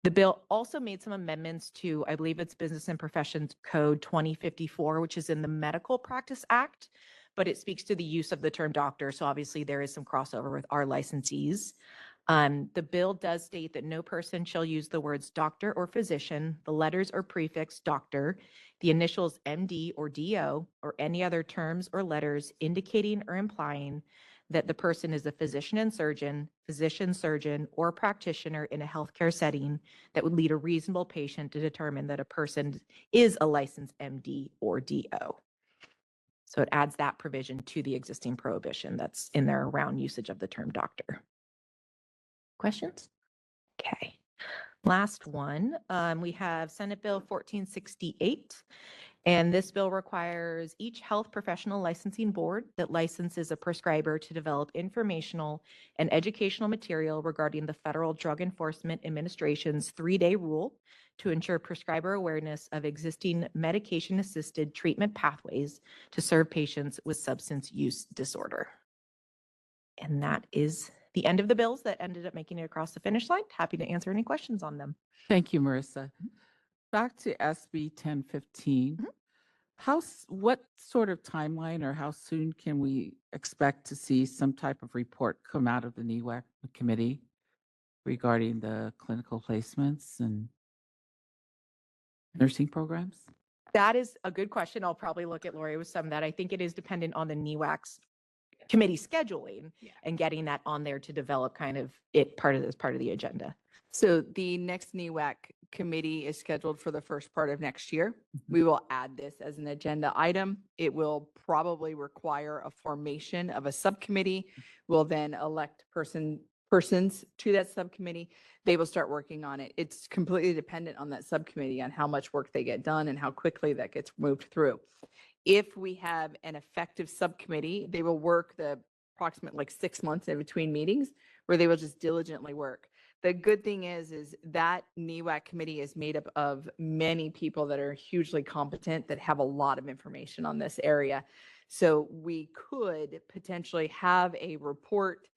The bill also made some amendments to, I believe it's Business and Professions Code 2054, which is in the Medical Practice Act, but it speaks to the use of the term doctor. So obviously there is some crossover with our licensees. The bill does state that no person shall use the words doctor or physician, the letters or prefix doctor, the initials MD or DO, or any other terms or letters indicating or implying that the person is a physician, surgeon, or practitioner in a healthcare setting that would lead a reasonable patient to determine that a person is a licensed MD or DO. So it adds that provision to the existing prohibition that's in there around usage of the term doctor. Questions? Okay. Last one, we have Senate Bill 1468. And this bill requires each health professional licensing board that licenses a prescriber to develop informational and educational material regarding the Federal Drug Enforcement Administration's 3-day rule to ensure prescriber awareness of existing medication-assisted treatment pathways to serve patients with substance use disorder. And that is the end of the bills that ended up making it across the finish line. Happy to answer any questions on them. Thank you, Marissa. Back to SB 1015. What sort of timeline or how soon can we expect to see some type of report come out of the NEWAC committee regarding the clinical placements and nursing programs? That is a good question. I'll probably look at Lori with some of that. I think it is dependent on the NEWAC's committee scheduling and getting that on there to develop kind of it part of the agenda. So the next NEWAC committee is scheduled for the first part of next year. We will add this as an agenda item. It will probably require a formation of a subcommittee. We'll then elect persons to that subcommittee. They will start working on it. It's completely dependent on that subcommittee on how much work they get done and how quickly that gets moved through. If we have an effective subcommittee, they will work the approximate 6 months in between meetings where they will just diligently work. The good thing is that NEWAC committee is made up of many people that are hugely competent, that have a lot of information on this area. So we could potentially have a report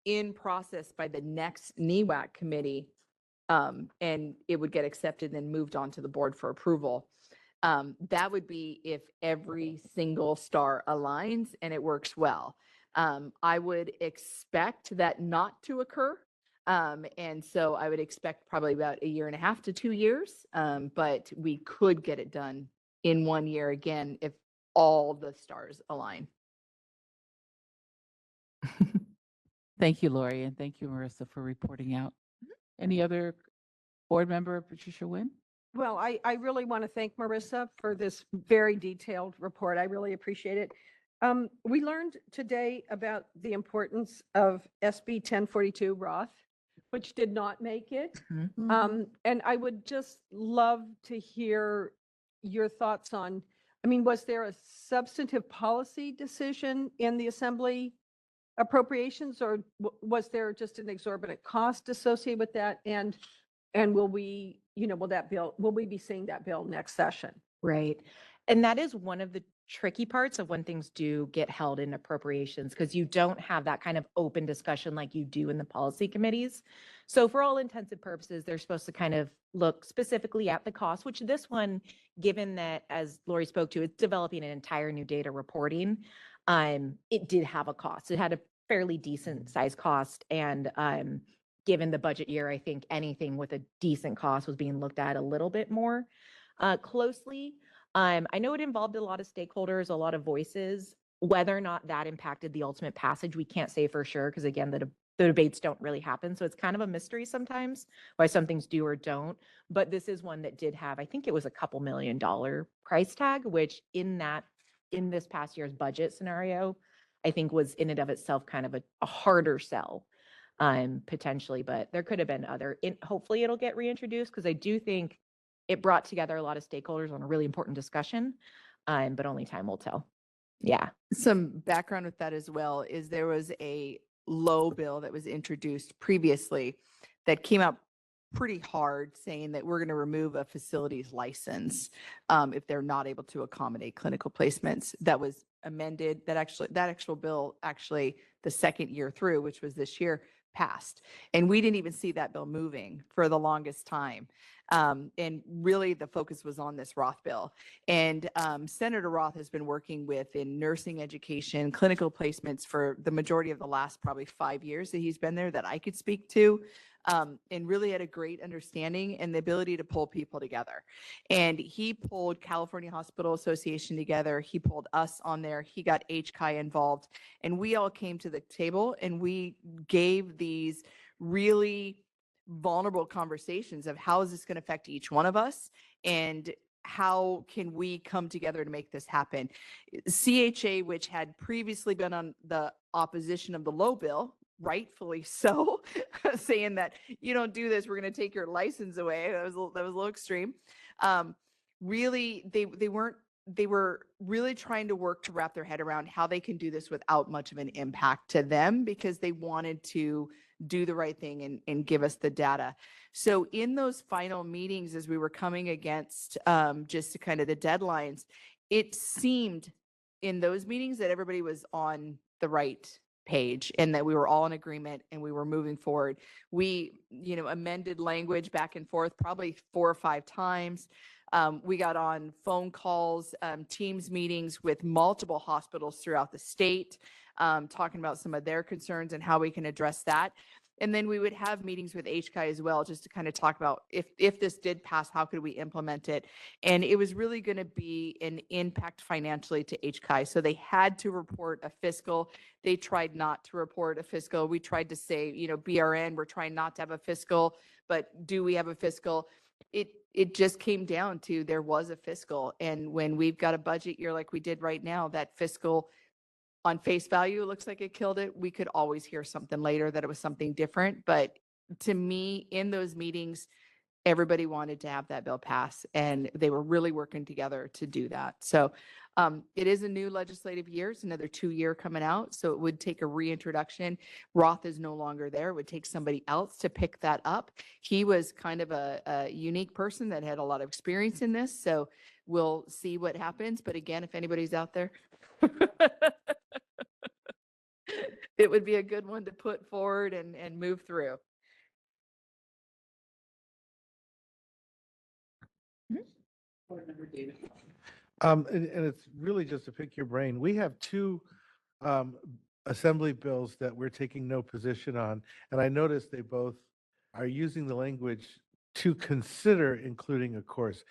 in process by the next NEWAC committee, and it would get accepted and then moved on to the board for approval. That would be if every single star aligns and it works well. I would expect that not to occur. And so I would expect probably about 1.5 to 2 years, but we could get it done in 1 year again if all the stars align. Thank you, Lori, and thank you, Marissa, for reporting out. Any other board member, Patricia Nguyen? Well, I really want to thank Marissa for this very detailed report. I really appreciate it. We learned today about the importance of SB 1042 Roth, which did not make it. And I would just love to hear your thoughts on, was there a substantive policy decision in the Assembly appropriations, or was there just an exorbitant cost associated with that? And will we, will we be seeing that bill next session? Right. And that is one of the tricky parts of when things do get held in appropriations, because you don't have that kind of open discussion like you do in the policy committees. So for all intents and purposes, they're supposed to kind of look specifically at the cost, which this one, given that, as Lori spoke to, it's developing an entire new data reporting, it did have a cost. It had a fairly decent size cost. And given the budget year, I think anything with a decent cost was being looked at a little bit more closely. I know it involved a lot of stakeholders, a lot of voices. Whether or not that impacted the ultimate passage, we can't say for sure, because again, the debates don't really happen. So it's kind of a mystery sometimes why some things do or don't. But this is one that did have, I think it was a couple $2 million price tag, which in this past year's budget scenario, I think was in and of itself kind of a harder sell potentially. But there could have been hopefully it'll get reintroduced, because I do think it brought together a lot of stakeholders on a really important discussion, but only time will tell. Yeah. Some background with that as well is there was a low bill that was introduced previously that came out pretty hard, saying that we're going to remove a facility's license if they're not able to accommodate clinical placements. That was amended. That actual bill, the second year through, which was this year, passed. And we didn't even see that bill moving for the longest time. And really the focus was on this Roth bill. And Senator Roth has been working in nursing education, clinical placements for the majority of the last probably 5 years that he's been there that I could speak to, and really had a great understanding and the ability to pull people together. And he pulled California Hospital Association together. He pulled us on there. He got HCI involved, and we all came to the table and we gave these really vulnerable conversations of how is this going to affect each one of us, and how can we come together to make this happen? CHA, which had previously been on the opposition of the low bill, rightfully so, saying that you don't do this, we're going to take your license away. That was a little extreme. Really, they were really trying to work to wrap their head around how they can do this without much of an impact to them, because they wanted to do the right thing and give us the data. So in those final meetings, as we were coming against just kind of the deadlines, it seemed in those meetings that everybody was on the right page and that we were all in agreement and we were moving forward. We, amended language back and forth probably 4 or 5 times. We got on phone calls, Teams meetings with multiple hospitals throughout the state, talking about some of their concerns and how we can address that. And then we would have meetings with HCI as well, just to kind of talk about if this did pass, how could we implement it? And it was really going to be an impact financially to HCI. So they had to report a fiscal. They tried not to report a fiscal. We tried to say, BRN, we're trying not to have a fiscal, but do we have a fiscal? It just came down to there was a fiscal. And when we've got a budget year like we did right now, that fiscal on face value, it looks like it killed it. We could always hear something later that it was something different. But to me, in those meetings, everybody wanted to have that bill pass, and they were really working together to do that. So it is a new legislative year. It's another 2-year coming out. So it would take a reintroduction. Roth is no longer there. It would take somebody else to pick that up. He was kind of a unique person that had a lot of experience in this. So we'll see what happens. But again, if anybody's out there, it would be a good one to put forward and move through. And it's really just to pick your brain. We have 2 assembly bills that we're taking no position on, and I noticed they both are using the language to consider including a course.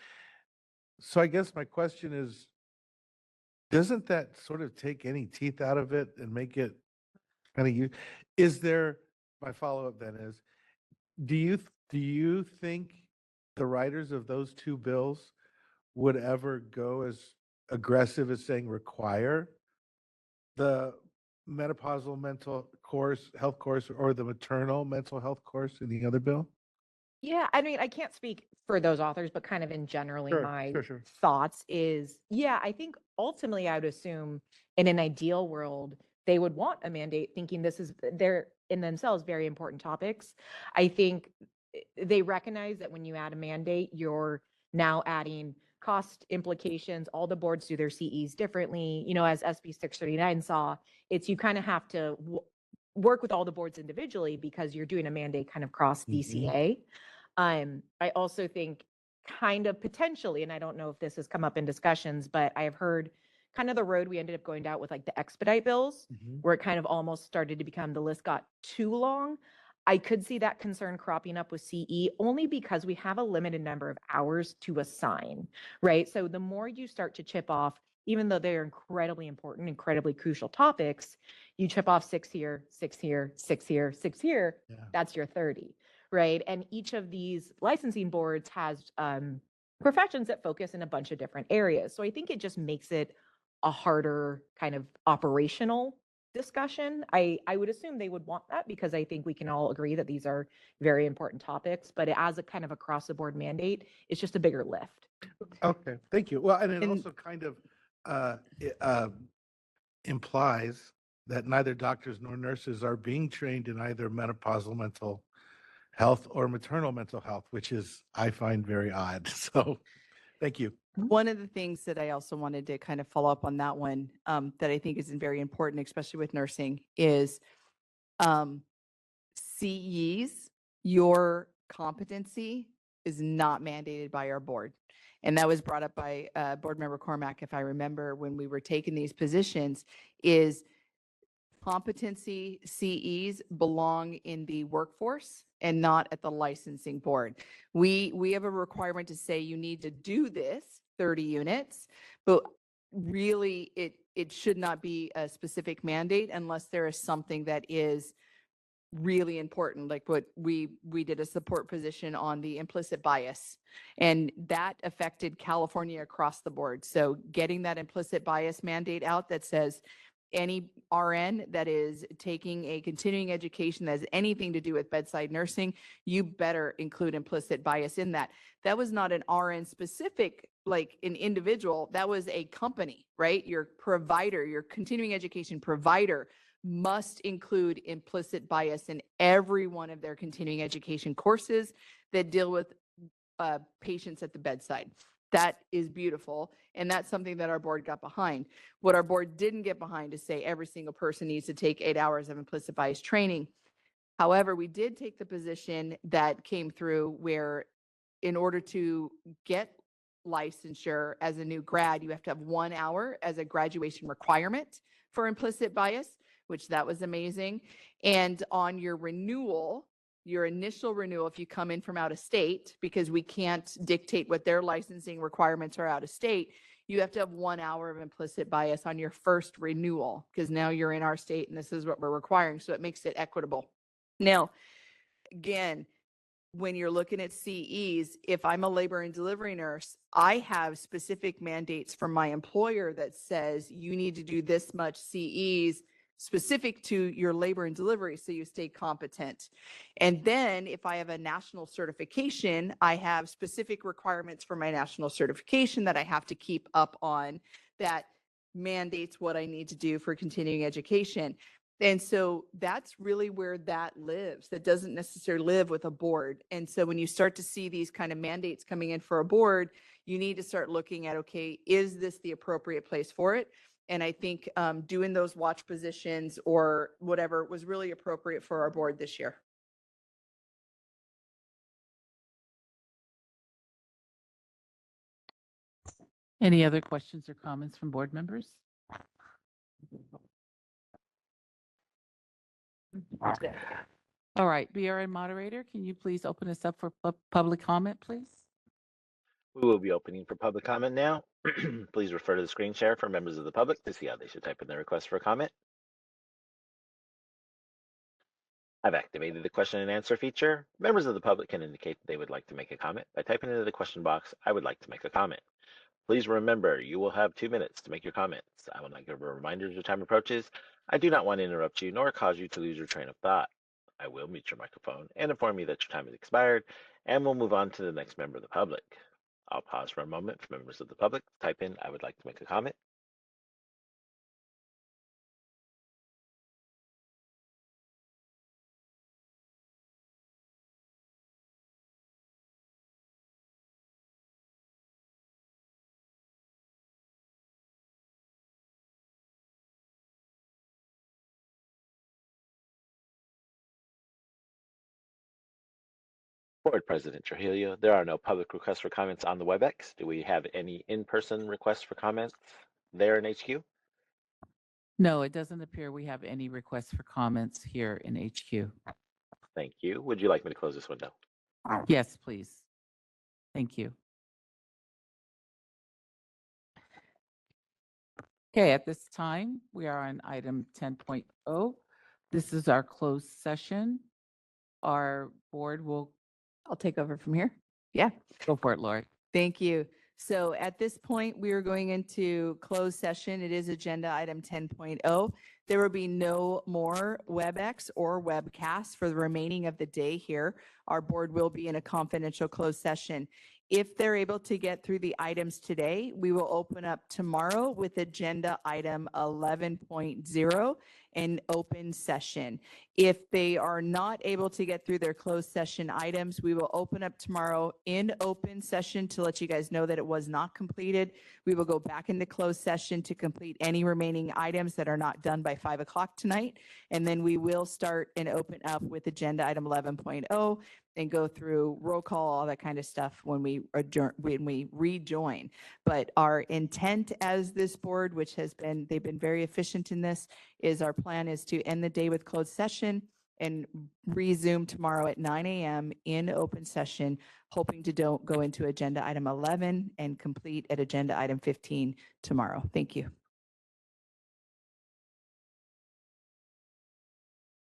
So I guess my question is, doesn't that sort of take any teeth out of it and make it kind of my follow-up then is, do you think the writers of those 2 bills would ever go as aggressive as saying require the menopausal health course or the maternal mental health course in the other bill? Yeah, I mean, I can't speak for those authors, but kind of in generally my thoughts is, I think ultimately I would assume in an ideal world, they would want a mandate, thinking they're in themselves very important topics. I think they recognize that when you add a mandate, you're now adding cost implications. All the boards do their CEs differently. As SB 639 saw, it's you kind of have to work with all the boards individually because you're doing a mandate kind of cross DCA. I also think kind of potentially, and I don't know if this has come up in discussions, but I have heard kind of the road we ended up going down with like the expedite bills, where it kind of almost started to become the list got too long. I could see that concern cropping up with CE only because we have a limited number of hours to assign, right? So the more you start to chip off, even though they're incredibly important, incredibly crucial topics, you chip off 6 here, 6 here, 6 here, 6 here, that's your 30, right? And each of these licensing boards has professions that focus in a bunch of different areas. So I think it just makes it a harder kind of operational discussion. I would assume they would want that because I think we can all agree that these are very important topics, but as a kind of across the board mandate, it's just a bigger lift. Okay, thank you. Well, and it also kind of implies that neither doctors nor nurses are being trained in either menopausal mental health or maternal mental health, which is, I find, very odd. So thank you. One of the things that I also wanted to kind of follow up on that one that I think is very important, especially with nursing, is CEs, your competency is not mandated by our board. And that was brought up by board member Cormack, if I remember, when we were taking these positions, is competency CEs belong in the workforce and not at the licensing board. We have a requirement to say you need to do this 30 units, but really it should not be a specific mandate unless there is something that is really important, like what we did a support position on the implicit bias, and that affected California across the board. So getting that implicit bias mandate out that says any RN that is taking a continuing education that has anything to do with bedside nursing, you better include implicit bias in that. That was not an RN specific, like an individual, that was a company, right? Your provider, your continuing education provider must include implicit bias in every one of their continuing education courses that deal with patients at the bedside. That is beautiful. And that's something that our board got behind. What our board didn't get behind is say every single person needs to take 8 hours of implicit bias training. However, we did take the position that came through where in order to get licensure as a new grad, you have to have 1 hour as a graduation requirement for implicit bias, which that was amazing. And on your renewal, your initial renewal, if you come in from out of state, because we can't dictate what their licensing requirements are out of state, you have to have 1 hour of implicit bias on your first renewal, because now you're in our state and this is what we're requiring. So it makes it equitable. Now, again, when you're looking at CEs, if I'm a labor and delivery nurse, I have specific mandates from my employer that says you need to do this much CEs specific to your labor and delivery so you stay competent. And then if I have a national certification, I have specific requirements for my national certification that I have to keep up on that mandates what I need to do for continuing education. And so that's really where that lives. That doesn't necessarily live with a board. And so when you start to see these kind of mandates coming in for a board, you need to start looking at, okay, is this the appropriate place for it? And I think doing those watch positions or whatever was really appropriate for our board this year. Any other questions or comments from board members? All right, BRN moderator, can you please open us up for public comment, please? We will be opening for public comment now. Please refer to the screen share for members of the public to see how they should type in their request for a comment. I've activated the question and answer feature. Members of the public can indicate that they would like to make a comment by typing into the question box, "I would like to make a comment." Please remember, you will have 2 minutes to make your comments. I will not give a reminder as your time approaches. I do not want to interrupt you nor cause you to lose your train of thought. I will mute your microphone and inform you that your time has expired, and we'll move on to the next member of the public. I'll pause for a moment for members of the public to type in, "I would like to make a comment." Board President Trujillo, there are no public requests for comments on the WebEx. Do we have any in-person requests for comments there in HQ? No, it doesn't appear we have any requests for comments here in HQ. Thank you. Would you like me to close this window? Yes, please. Thank you. Okay, at this time, we are on item 10.0. This is our closed session. Our board will I'll take over from here. Yeah. go for it, Lori. Thank you. So at this point, we are going into closed session. It is agenda item 10.0. There will be no more WebEx or webcast for the remaining of the day here. Our board will be in a confidential closed session. If they're able to get through the items today, we will open up tomorrow with agenda item 11.0 in open session. If they are not able to get through their closed session items, we will open up tomorrow in open session to let you guys know that it was not completed. We will go back into closed session to complete any remaining items that are not done by 5 o'clock tonight. And then we will start and open up with agenda item 11.0 and go through roll call, all that kind of stuff when we adjourn, when we rejoin. But our intent as this board, which has been, they've been very efficient in this, is our plan is to end the day with closed session and resume tomorrow at 9 a.m. in open session, hoping to go into agenda item 11 and complete at agenda item 15 tomorrow. Thank you.